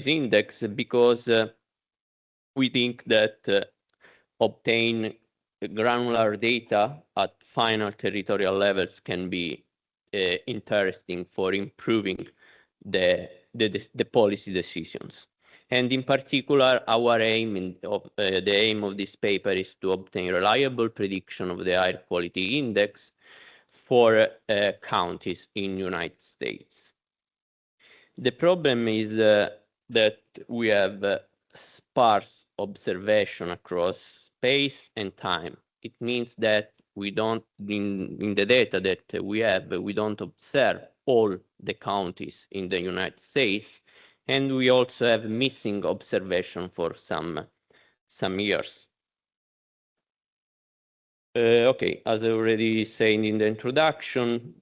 index because we think that obtain granular data at final territorial levels can be interesting for improving the policy decisions. And in particular, our aim the aim of this paper is to obtain reliable prediction of the air quality index for counties in United States. The problem is that we have sparse observation across space and time. It means that we don't, in the data that we have, we don't observe all the counties in the United States, and we also have missing observation for some years. Okay, as I already said in the introduction,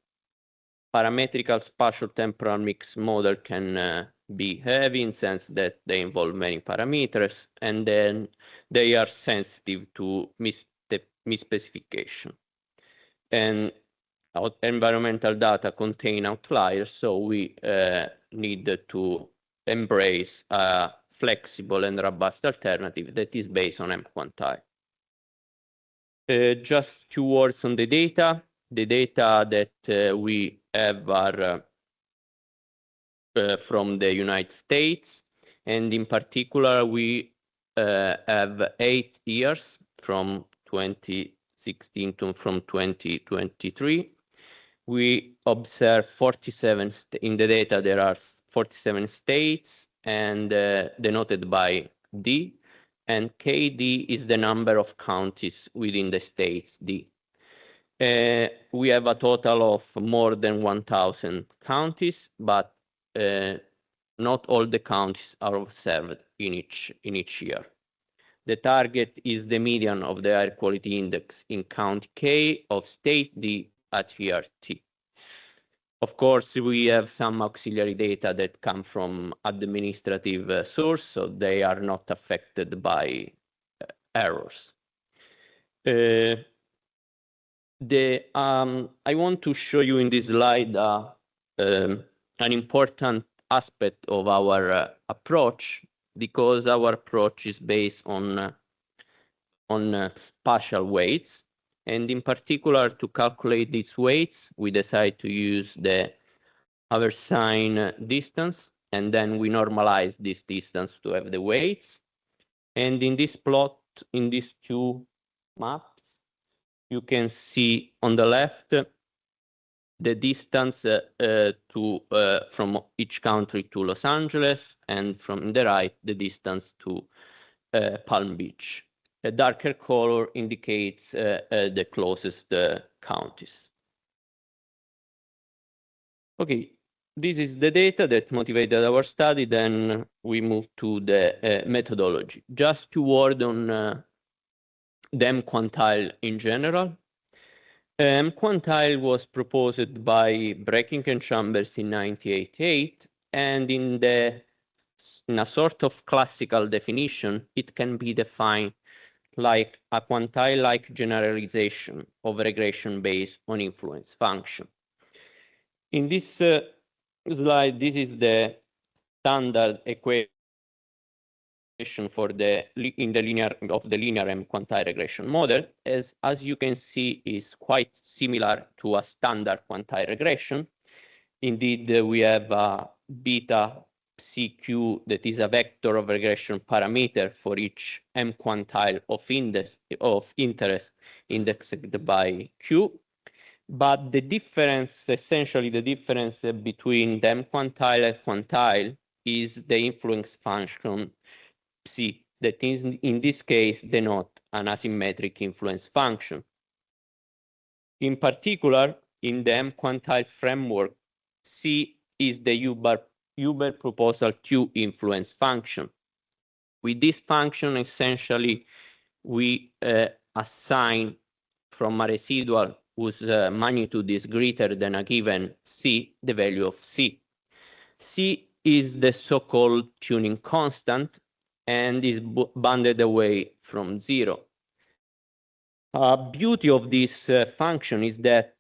parametrical spatial temporal mix model can be heavy in sense that they involve many parameters, and then they are sensitive to misspecification. And environmental data contain outliers, so we need to embrace a flexible and robust alternative that is based on mQuantile. Just 2 words on the data. The data that we have are from the United States, and in particular, we have 8 years from 2016 to from 2023. We observe 47 in the data. There are 47 states, and denoted by D, and KD is the number of counties within the states D. We have a total of more than 1,000 counties, but not all the counties are observed in each year. The target is the median of the air quality index in county K of state D at year T. Of course, we have some auxiliary data that come from administrative source, so they are not affected by errors. I want to show you in this slide an important aspect of our approach, because our approach is based on spatial weights. And in particular, to calculate these weights, we decide to use the Haversine distance, and then we normalize this distance to have the weights. And in this plot, in these 2 maps, you can see on the left the distance from each country to Los Angeles, and from the right, the distance to Palm Beach. A darker color indicates the closest counties. Okay, this is the data that motivated our study. Then we move to the methodology. Just 2 words on the mQuantile in general. mQuantile was proposed by Breking and Chambers in 1988, and in a sort of classical definition, it can be defined like a quantile-like generalization of regression based on influence function. In this slide, this is the standard equation for the linear M quantile regression model. As you can see, is quite similar to a standard quantile regression. Indeed, we have a beta CQ that is a vector of regression parameter for each M quantile of interest indexed by Q. But the difference, essentially the difference between the M quantile and quantile is the influence function psi, that is in this case denote an asymmetric influence function. In particular, in the M quantile framework, C is the Huber proposal Q influence function. With this function, essentially, we assign from a residual whose magnitude is greater than a given C, the value of C. C is the so-called tuning constant and is bounded away from 0. Beauty of this function is that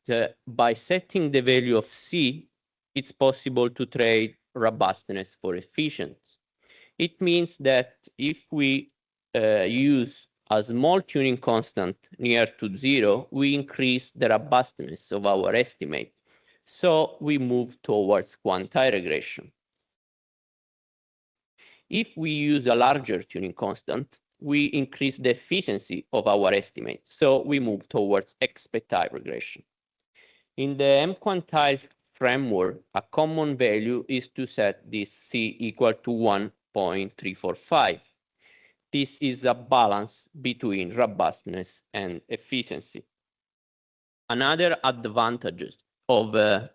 by setting the value of C, it's possible to trade robustness for efficiency. It means that if we use a small tuning constant near to 0, we increase the robustness of our estimate. So we move towards quantile regression. If we use a larger tuning constant, we increase the efficiency of our estimate. So we move towards expected regression. In the M quantile framework, a common value is to set this C equal to 1.345. This is a balance between robustness and efficiency. Another advantage of the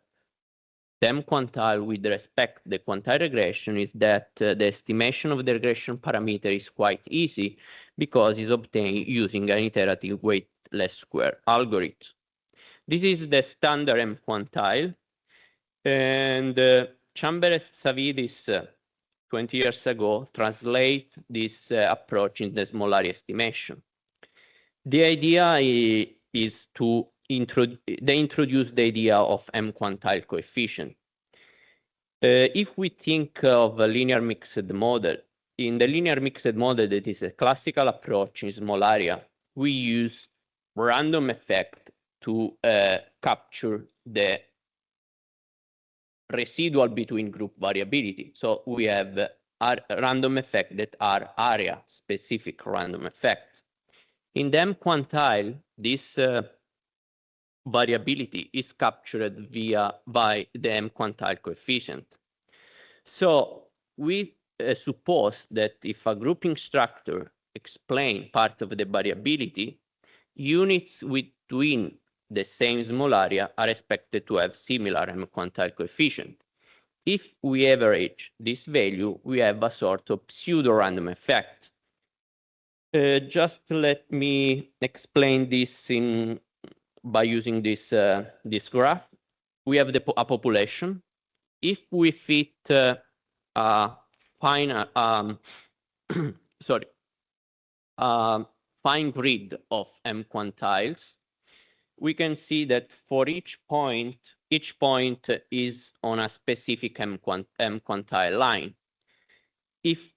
M quantile with respect to the quantile regression is that the estimation of the regression parameter is quite easy because it's obtained using an iterative weightless square algorithm. This is the standard M quantile, and Chambers Savidis 20 years ago translate this approach in the small area estimation. The idea is to introduce the idea of M quantile coefficient. If we think of a linear mixed model, in the linear mixed model that is a classical approach in small area, we use random effect to capture the residual between group variability. So we have a random effect that are area specific random effects. In the M quantile, this variability is captured by the M quantile coefficient. So we suppose that if a grouping structure explains part of the variability, units between the same small area are expected to have similar M quantile coefficient. If we average this value, we have a sort of pseudo-random effect. Just let me explain this by using this graph. We have a population. If we fit a fine grid of M quantiles, we can see that for each point is on a specific M quantile line. If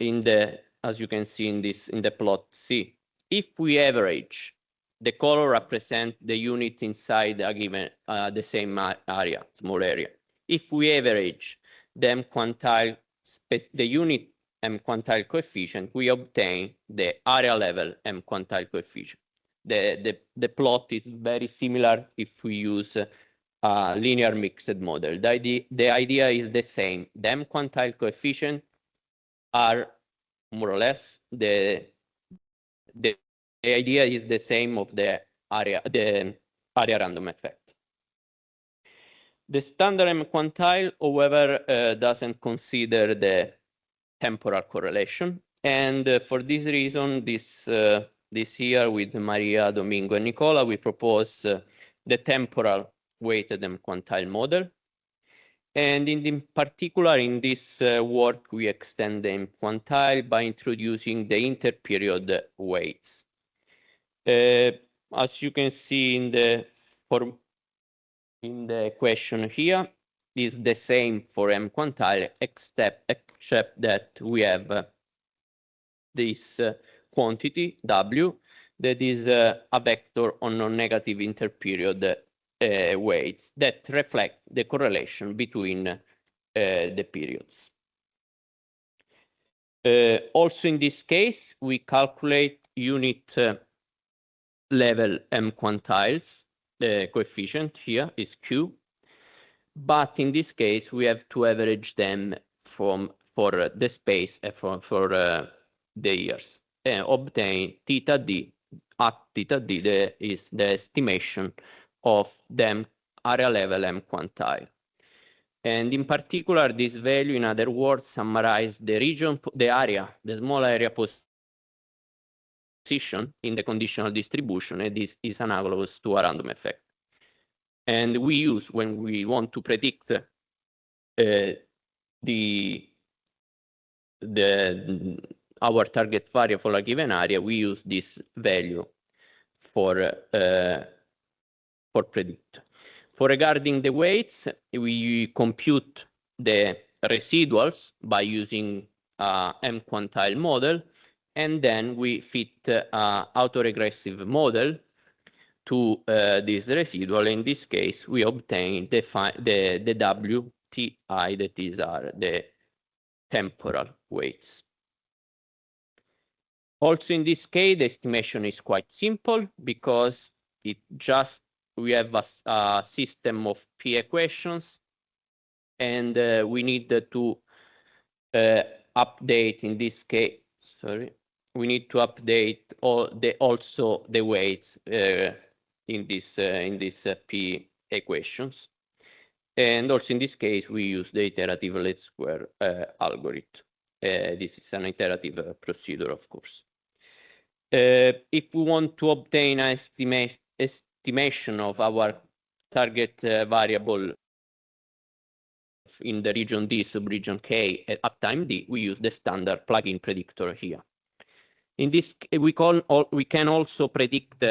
as you can see in the plot C, if we average, the color represents the unit inside a given the same area, small area. If we average the M quantile, the unit M quantile coefficient, we obtain the area level M quantile coefficient. The plot is very similar if we use a linear mixed model. The idea is the same. The M quantile coefficient are more or less the idea is the same of the area random effect. The standard M quantile, however, doesn't consider the temporal correlation, and for this reason, this year with Maria, Domingo, and Nicola, we propose the temporal weighted M quantile model. And in particular, in this work, we extend the M quantile by introducing the interperiod weights. As you can see in the question here, is the same for M quantile, except that we have this quantity W that is a vector on non-negative interperiod weights that reflect the correlation between the periods. Also in this case, we calculate unit level M quantiles. The coefficient here is Q, but in this case, we have to average them for the space for the years. Obtain theta D. At theta D is the estimation of the area level M quantile. And in particular, this value, in other words, summarize the region, the area, the small area position in the conditional distribution, and this is analogous to a random effect. And we use, when we want to predict our target variable for a given area, we use this value for predict. For regarding the weights, we compute the residuals by using M quantile model, and then we fit autoregressive model to this residual. In this case, we obtain the WTI, that is the temporal weights. Also in this case, the estimation is quite simple because we have a system of P equations, and we need to update, in this case, we need to update also the weights in this P equations. And also in this case, we use the iterative least square algorithm. This is an iterative procedure, of course. If we want to obtain an estimation of our target variable in the region D, subregion K, at uptime D, we use the standard plugin predictor here. In this, we can also predict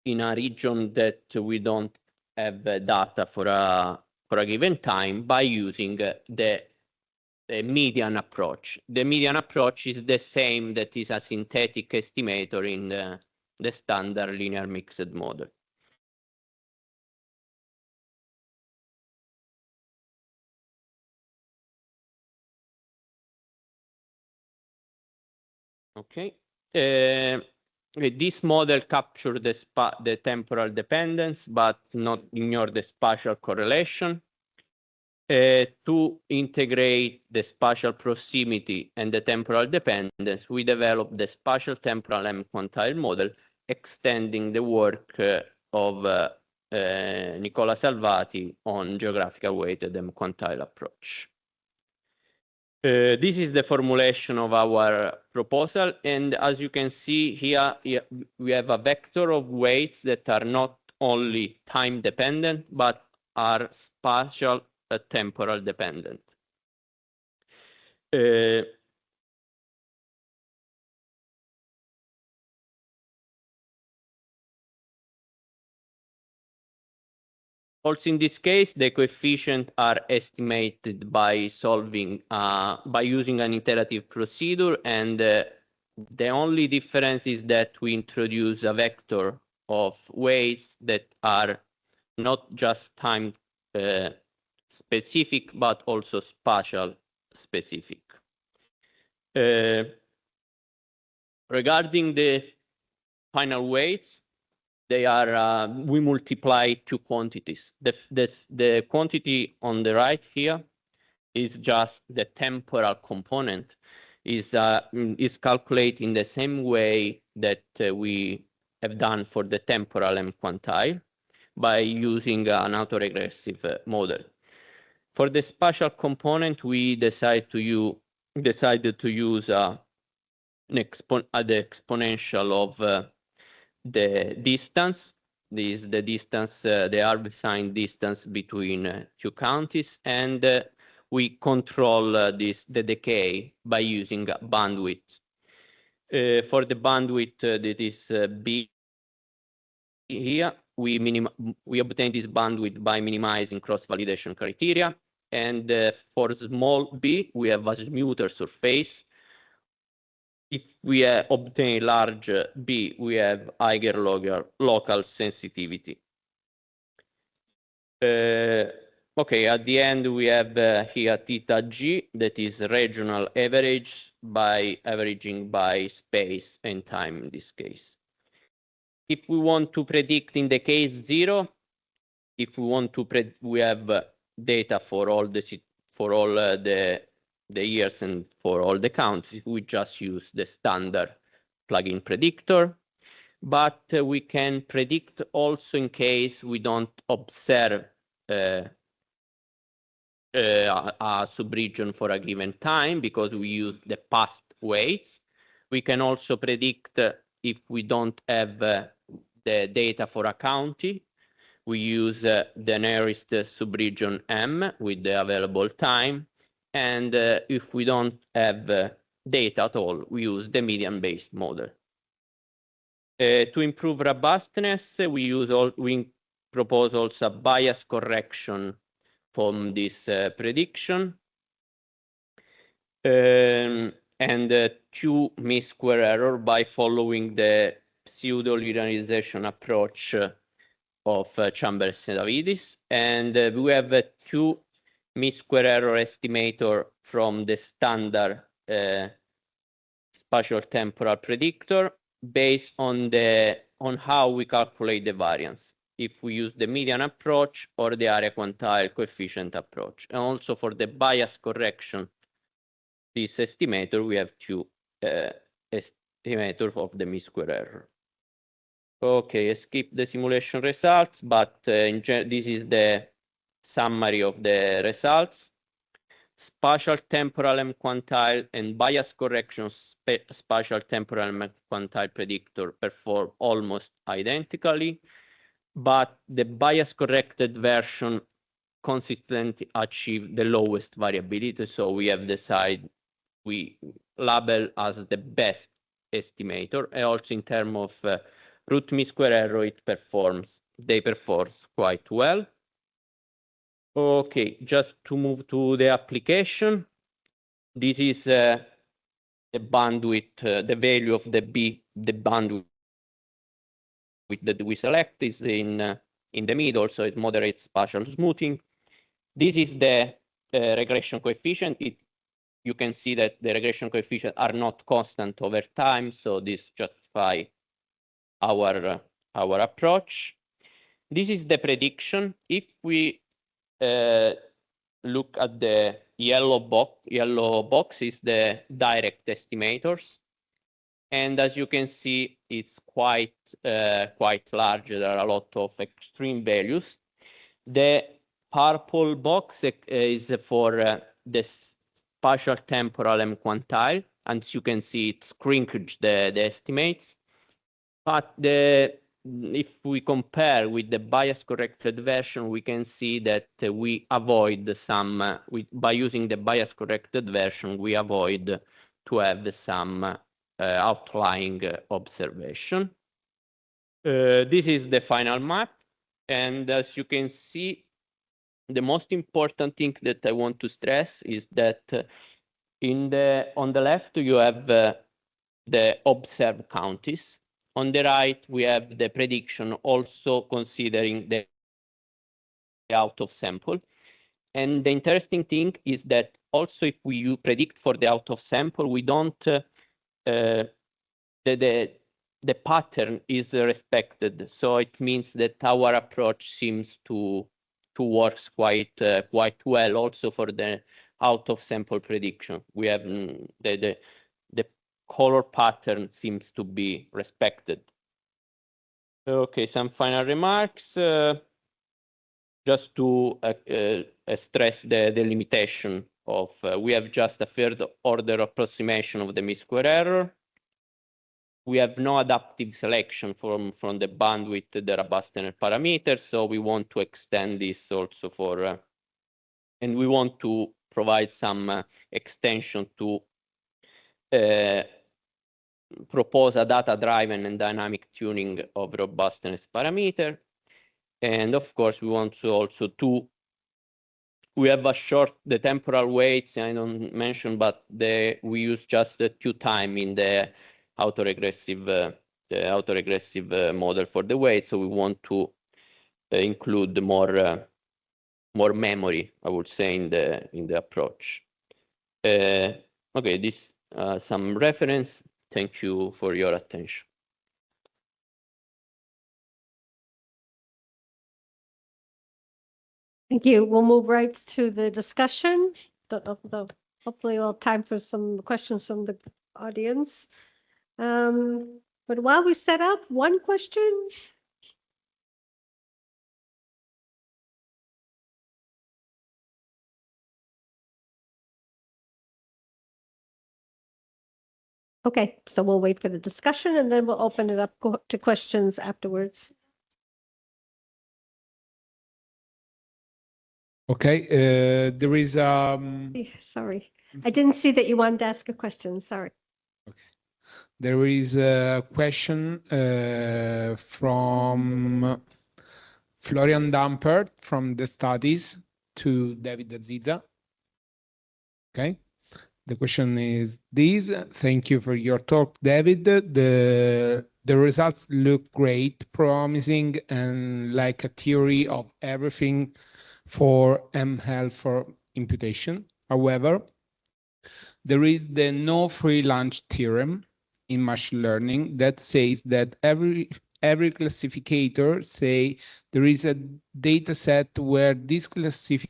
in a region that we don't have data for a given time by using the median approach. The median approach is the same that is a synthetic estimator in the standard linear mixed model. Okay. This model captures the temporal dependence, but not ignore the spatial correlation. To integrate the spatial proximity and the temporal dependence, we developed the spatial temporal M quantile model, extending the work of Nicola Salvati on geographical weighted M quantile approach. This is the formulation of our proposal, and as you can see here, we have a vector of weights that are not only time dependent, but are spatial temporal dependent. Also in this case, the coefficients are estimated by solving, by using an iterative procedure, and the only difference is that we introduce a vector of weights that are not just time specific, but also spatial specific. Regarding the final weights, they are, we multiply two quantities. The quantity on the right here is just the temporal component, is calculated in the same way that we have done for the temporal M quantile by using an autoregressive model. For the spatial component, we decided to use the exponential of the distance. This is the distance, the Arb-Sein distance between two counties, and we control the decay by using bandwidth. For the bandwidth that is B here, we obtain this bandwidth by minimizing cross-validation criteria. And for small b, we have a smoother surface. If we obtain large b, we have higher local sensitivity. Okay, at the end, we have here theta g, that is regional average by averaging by space and time in this case. If we want to predict in the case 0, if we want to we have data for all the years and for all the counts, we just use the standard plugin predictor. But we can predict also in case we don't observe a subregion for a given time, because we use the past weights. We can also predict if we don't have the data for a county. We use the nearest subregion M with the available time. And if we don't have data at all, we use the median-based model. To improve robustness, we propose also a bias correction from this prediction. And 2 mean-square error by following the pseudo-linearization approach of Chambers and Davidis. And we have 2 mean-square error estimator from the standard spatial temporal predictor based on how we calculate the variance, if we use the median approach or the area quantile coefficient approach. And also for the bias correction, this estimator, we have 2 estimators of the mean-square error. Okay, I skip the simulation results, but this is the summary of the results. Spatial temporal M quantile and bias correction spatial temporal M quantile predictor perform almost identically, but the bias corrected version consistently achieve the lowest variability. So we have decided we label as the best estimator, and also in terms of root mean-square error, they perform quite well. Okay, just to move to the application. This is the bandwidth, the value of the bandwidth that we select is in the middle, so it moderates spatial smoothing. This is the regression coefficient. You can see that the regression coefficients are not constant over time, so this justifies our approach. This is the prediction. If we look at the yellow box is the direct estimators, and as you can see, it's quite large. There are a lot of extreme values. The purple box is for the spatial temporal M quantile, and as you can see, it's shrinkage the estimates. But if we compare with the bias corrected version, we can see that we avoid some, by using the bias corrected version, we avoid to have some outlying observation. This is the final map. And as you can see, the most important thing that I want to stress is that on the left, you have the observed counties. On the right, we have the prediction, also considering the out of sample. And the interesting thing is that also if we predict for the out of sample, we don't, the pattern is respected. So it means that our approach seems to work quite well also for the out of sample prediction. We have the color pattern seems to be respected. Okay, some final remarks. Just to stress the limitation of, we have just a third order approximation of the mean-square error. We have no adaptive selection from the bandwidth, the robustness parameters, so we want to extend this also for, and we want to provide some extension to propose a data-driven and dynamic tuning of robustness parameter. And of course, we want to also we have the temporal weights, I don't mention, but we use just the Q-time in the autoregressive model for the weight. So we want to include more memory, I would say, in the approach. Okay, this some reference. Thank you for your attention. Thank you. We'll move right to the discussion. Hopefully we'll have time for some questions from the audience. But while we set up, one question. Okay, so we'll wait for the discussion and then we'll open it up to questions afterwards. Okay, there is Sorry, I didn't see that you wanted to ask a question. Sorry. Okay. There is a question from Florian Dampert from the studies to David Aziza. Okay. The question is this. Thank you for your talk, David. The results look great, promising, and like a theory of everything for ML for imputation. However, there is the no free lunch theorem in machine learning that says that every classificator say there is a data set where this classificator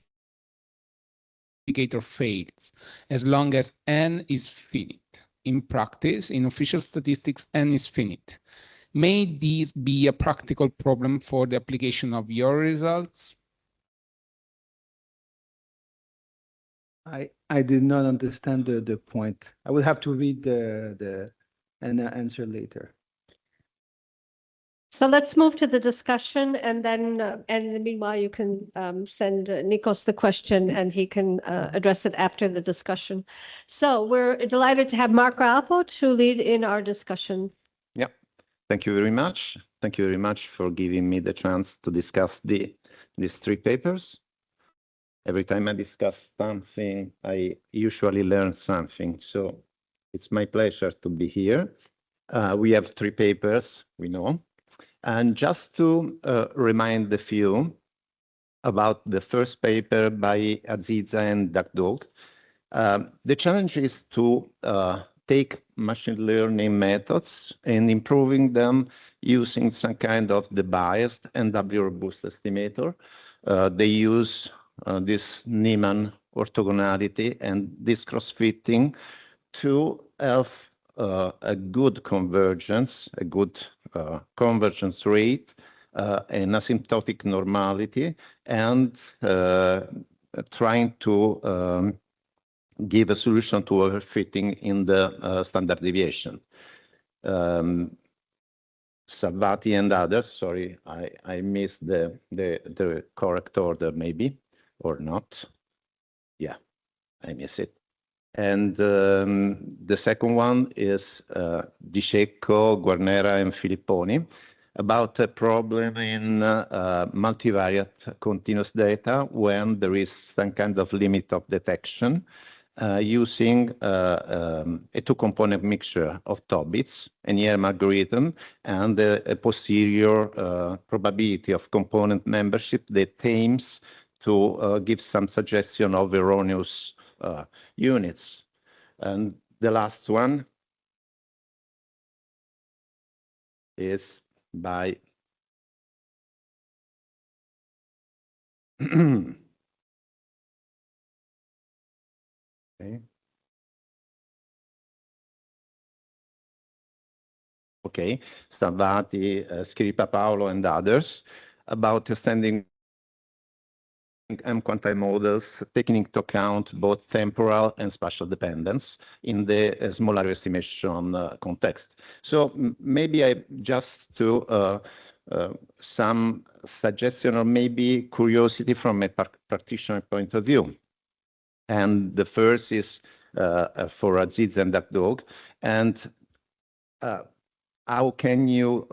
fails as long as n is finite. In practice, in official statistics, n is finite. May this be a practical problem for the application of your results? I did not understand the point. I will have to read and answer later. So let's move to the discussion, and then and meanwhile you can send Nikos the question and he can address it after the discussion. So we're delighted to have Marco Alpo to lead in our discussion. Yeah, thank you very much. Thank you very much for giving me the chance to discuss these three papers. Every time I discuss something, I usually learn something. So it's my pleasure to be here. We have three papers, we know. And just to remind a few about the first paper by Aziza and Dakdog, the challenge is to take machine learning methods and improving them using some kind of the biased and doubly robust estimator. They use this Niemann orthogonality and this cross-fitting to have a good convergence, a good convergence rate, an asymptotic normality, and trying to give a solution to overfitting in the standard deviation. Salvati and others, sorry, I missed the correct order maybe, or not. Yeah, I miss it. And the second one is Di Cecco, Guarnera, and Filipponi about a problem in multivariate continuous data when there is some kind of limit of detection using a two-component mixture of Tobits, an EM algorithm, and a posterior probability of component membership that aims to give some suggestion of erroneous units. And the last one is by okay, Salvati, Scripa Paolo, and others about extending M-quantile models, taking into account both temporal and spatial dependence in the small area estimation context. So maybe I just to some suggestion or maybe curiosity from a practitioner point of view. And the first is for Aziz and Dakdog. And how can you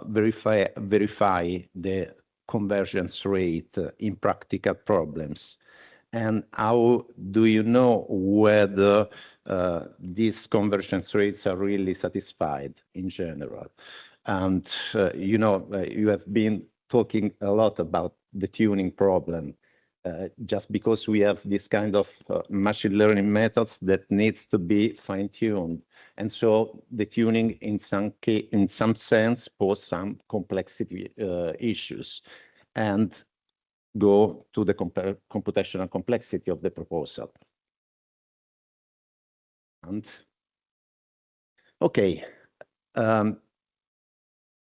verify the convergence rate in practical problems? And how do you know whether these convergence rates are really satisfied in general? And you know, you have been talking a lot about the tuning problem. Just because we have this kind of machine learning methods that needs to be fine-tuned. And so the tuning in some sense pose some complexity issues and go to the computational complexity of the proposal. And okay,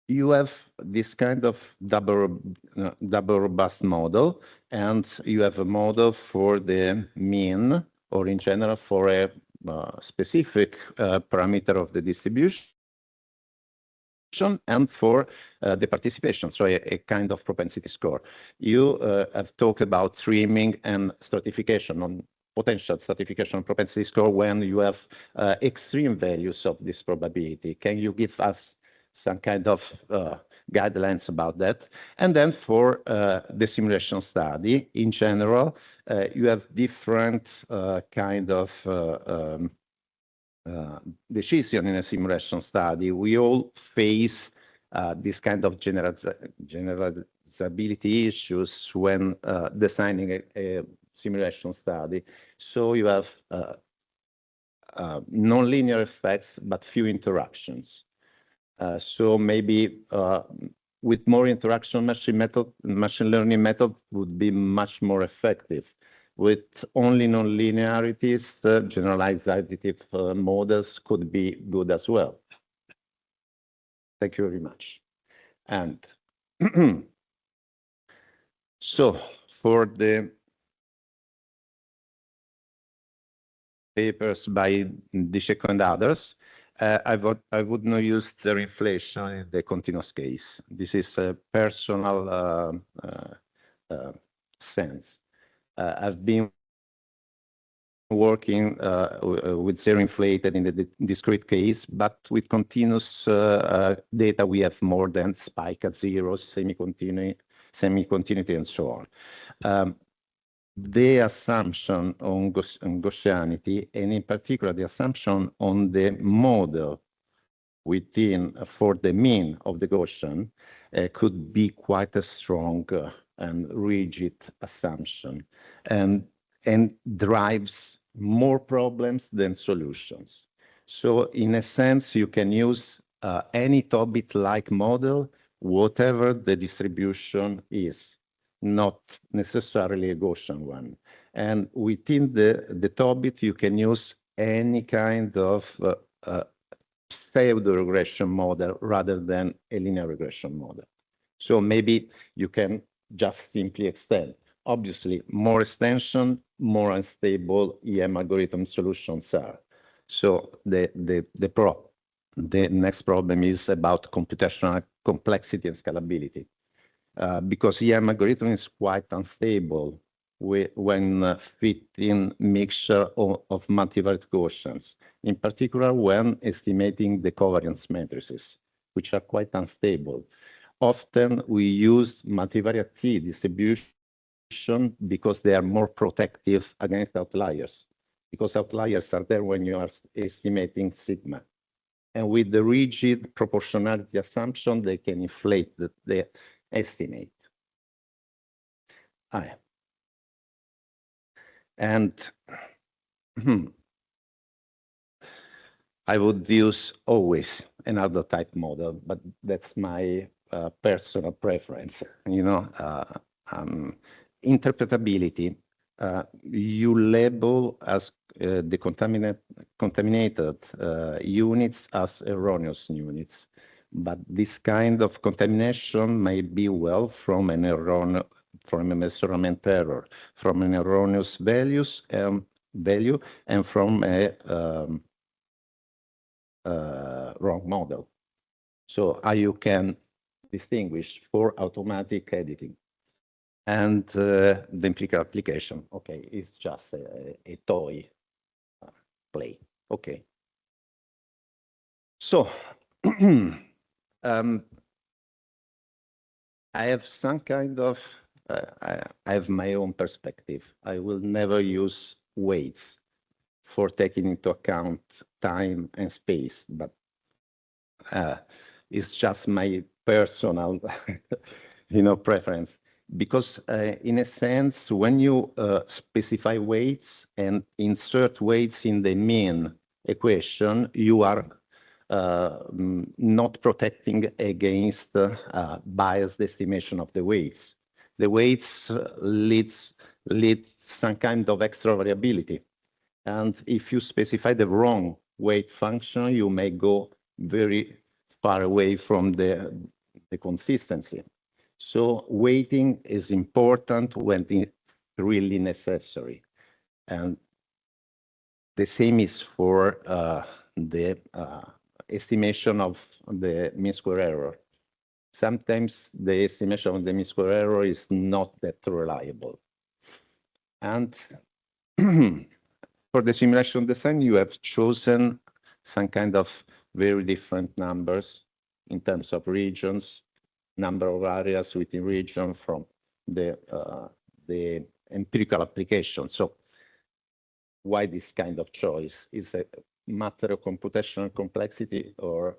you have this kind of double robust model, and you have a model for the mean, or in general for a specific parameter of the distribution, and for the participation, so a kind of propensity score. You have talked about trimming and stratification on potential stratification propensity score when you have extreme values of this probability. Can you give us some kind of guidelines about that? And then for the simulation study, in general, you have different kind of decision in a simulation study. We all face this kind of generalizability issues when designing a simulation study. So you have nonlinear effects, but few interactions. So maybe with more interaction, machine learning method would be much more effective. With only nonlinearities, generalized additive models could be good as well. Thank you very much. And so for the papers by Dicecco and others, I would not use the inflation in the continuous case. This is a personal sense. I've been working with zero inflated in the discrete case, but with continuous data, we have more than spike at zero, semi-continuity, and so on. The assumption on Gaussianity, and in particular the assumption on the model within for the mean of the Gaussian could be quite a strong and rigid assumption, and drives more problems than solutions. So in a sense, you can use any Tobit-like model, whatever the distribution is, not necessarily a Gaussian one. And within the Tobit, you can use any kind of pseudo-regression model rather than a linear regression model. So maybe you can just simply extend. Obviously, more extension, more unstable EM algorithm solutions are. So the next problem is about computational complexity and scalability. Because EM algorithm is quite unstable when fit in mixture of multivariate Gaussians, in particular when estimating the covariance matrices, which are quite unstable. Often we use multivariate T distribution because they are more protective against outliers, because outliers are there when you are estimating sigma. And with the rigid proportionality assumption, they can inflate the estimate. And I would use always another type model, but that's my personal preference. You know, interpretability, you label as the contaminated units as erroneous units. But this kind of contamination may be well from a measurement error, from an erroneous value, and from a wrong model. So how you can distinguish for automatic editing. And the implicit application, okay, it's just a toy play. Okay. So I have some kind of, I have my own perspective. I will never use weights for taking into account time and space, but it's just my personal, preference. Because in a sense, when you specify weights and insert weights in the mean equation, you are not protecting against biased estimation of the weights. The weights lead some kind of extra variability. And if you specify the wrong weight function, you may go very far away from the consistency. So weighting is important when it's really necessary. And the same is for the estimation of the mean square error. Sometimes the estimation of the mean square error is not that reliable. And for the simulation design, you have chosen some kind of very different numbers in terms of regions, number of areas within region from the empirical application. So why this kind of choice? Is a matter of computational complexity or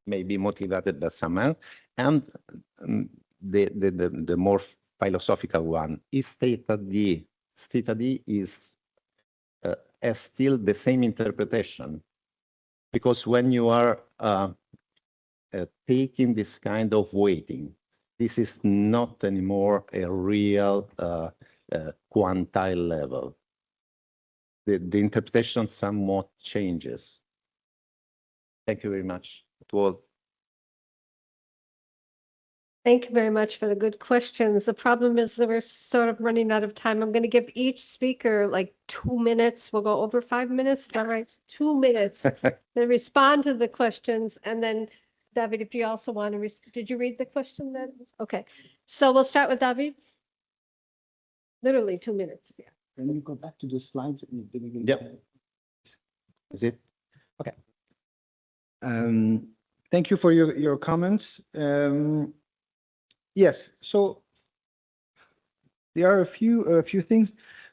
maybe motivated by some else? And the more philosophical one is theta d. Theta d is has still the same interpretation, because when you are taking this kind of weighting, this is not anymore a real quantile level. The interpretation somewhat changes. Thank you very much. It was. Thank you very much for the good questions. The problem is that we're sort of running out of time. I'm going to give each speaker like 2 minutes. We'll go over 5 minutes. Is that right? 2 minutes to respond to the questions. And then, David, if you also want to, did you read the question then? Okay. So we'll start with David. Literally 2 minutes. Yeah. Can you go back to the slides? Yep. Is it? Okay. Thank you for your comments. Yes, so there are a few things.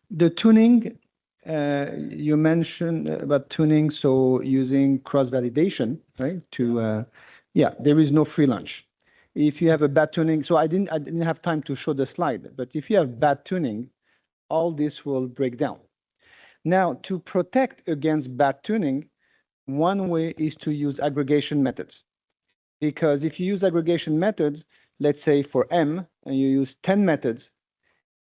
The tuning, you mentioned about tuning, so using cross-validation, right? To yeah, there is no free lunch. If you have a bad tuning, so I didn't have time to show the slide, but if you have bad tuning, all this will break down. Now, to protect against bad tuning, one way is to use aggregation methods. Because if you use aggregation methods, let's say for M, and you use 10 methods,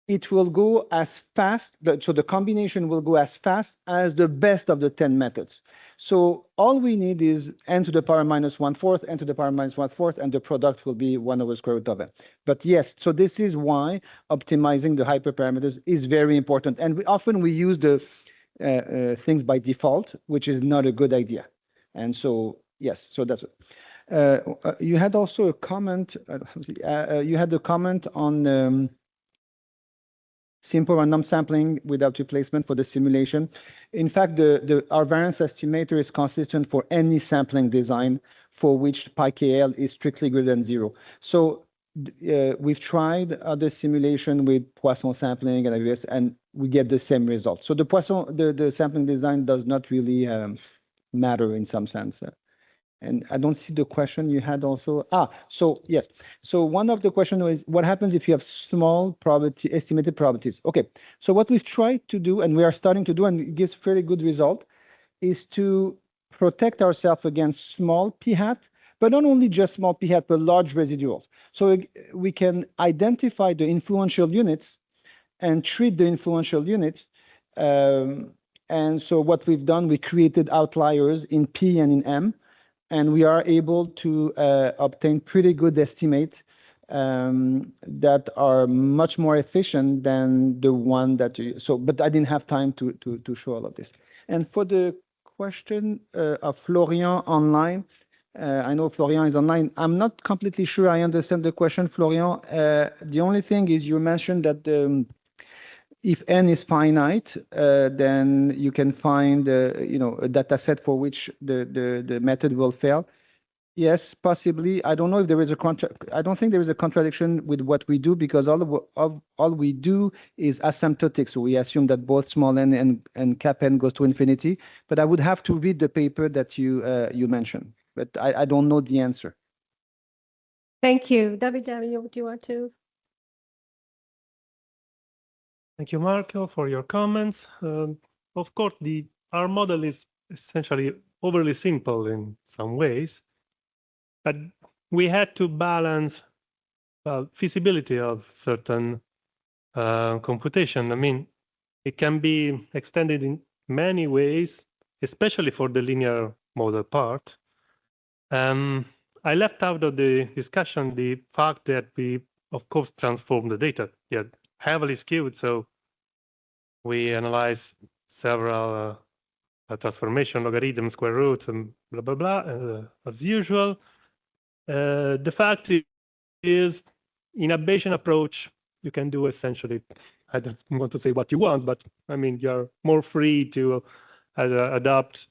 it will go as fast, so the combination will go as fast as the best of the 10 methods. So all we need is n to the power minus 1/4, n to the power minus 1/4, and the product will be 1 over square root of n. But yes, so this is why optimizing the hyperparameters is very important. And often we use the things by default, which is not a good idea. And so, yes, so that's it. You had also a comment, you had a comment on simple random sampling without replacement for the simulation. In fact, our variance estimator is consistent for any sampling design for which pi-KL is strictly greater than 0. So we've tried other simulation with Poisson sampling and AWS, and we get the same result. So the Poisson, the sampling design does not really matter in some sense. And I don't see the question you had also. So yes. So one of the questions is, what happens if you have small probability, estimated probabilities? Okay. So what we've tried to do, and we are starting to do, and it gives fairly good result, is to protect ourselves against small p-hat, but not only just small p-hat, but large residuals. So we can identify the influential units and treat the influential units. And so what we've done, we created outliers in P and in M, and we are able to obtain pretty good estimate that are much more efficient than the one that you, so, but I didn't have time to show all of this. And for the question of Florian online, I know Florian is online. I'm not completely sure I understand the question, Florian. The only thing is you mentioned that if n is finite, then you can find a data set for which the method will fail. Yes, possibly. I don't know if there is a I don't think there is a contradiction with what we do, because all we do is asymptotic. So we assume that both small n and cap n goes to infinity. But I would have to read the paper that you mentioned. But I don't know the answer. Thank you. David, do you want to? Thank you, Marco, for your comments. Of course, our model is essentially overly simple in some ways, but we had to balance feasibility of certain computation. I mean, it can be extended in many ways, especially for the linear model part. I left out of the discussion the fact that we, of course, transform the data. Yeah, heavily skewed, so we analyze several transformation, logarithm, square root, and blah, blah, blah, as usual. The fact is, in a Bayesian approach, you can do essentially, I don't want to say what you want, but I mean, you're more free to adopt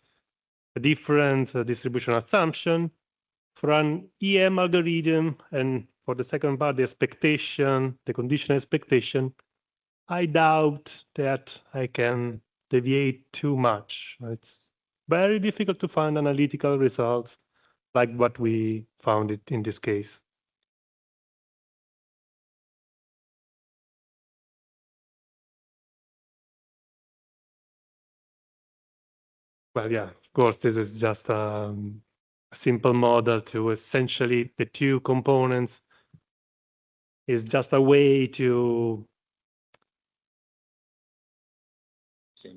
a different distribution assumption for an EM algorithm. And for the second part, the expectation, the conditional expectation, I doubt that I can deviate too much. It's very difficult to find analytical results like what we found it in this case. Well, yeah, of course, this is just a simple model to essentially the two components is just a way to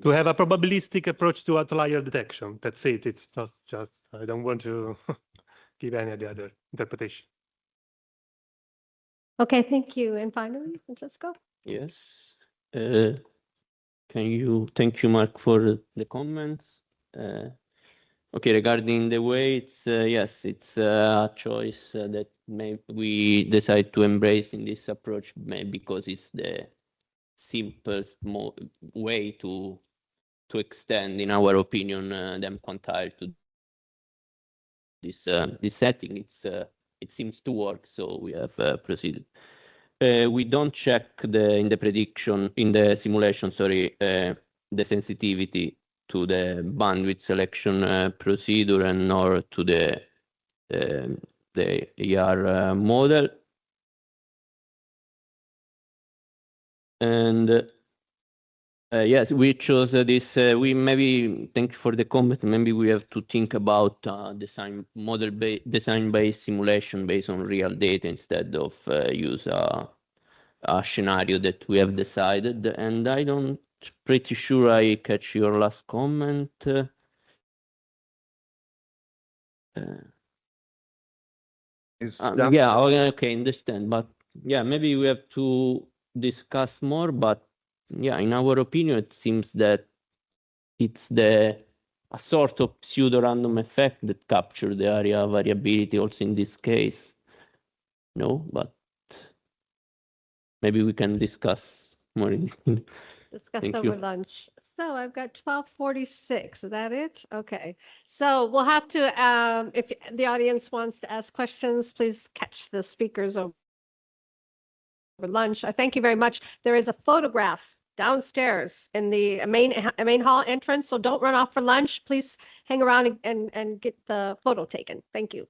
have a probabilistic approach to outlier detection. That's it. It's just I don't want to give any of the other interpretation. Okay, thank you. And finally, Francesco? Yes. Thank you, Mark, for the comments. Okay, regarding the weights, yes, it's a choice that we decide to embrace in this approach, because it's the simplest way to extend, in our opinion, them quantile to this setting. It seems to work, so we have proceeded. We don't check in the simulation, sorry, the sensitivity to the bandwidth selection procedure and nor to the ER model. And yes, we chose this. Thank you for the comment. Maybe we have to think about design-based simulation based on real data instead of use a scenario that we have decided. And I don't pretty sure I catch your last comment. Yeah, okay, understand. But yeah, maybe we have to discuss more. But yeah, in our opinion, it seems that it's a sort of pseudo-random effect that captures the area variability also in this case. No, but maybe we can discuss more. Discuss over lunch. So I've got 12:46. Is that it? Okay. So we'll have to, if the audience wants to ask questions, please catch the speakers over lunch. I thank you very much. There is a photograph downstairs in the main hall entrance, so don't run off for lunch. Please hang around and get the photo taken. Thank you.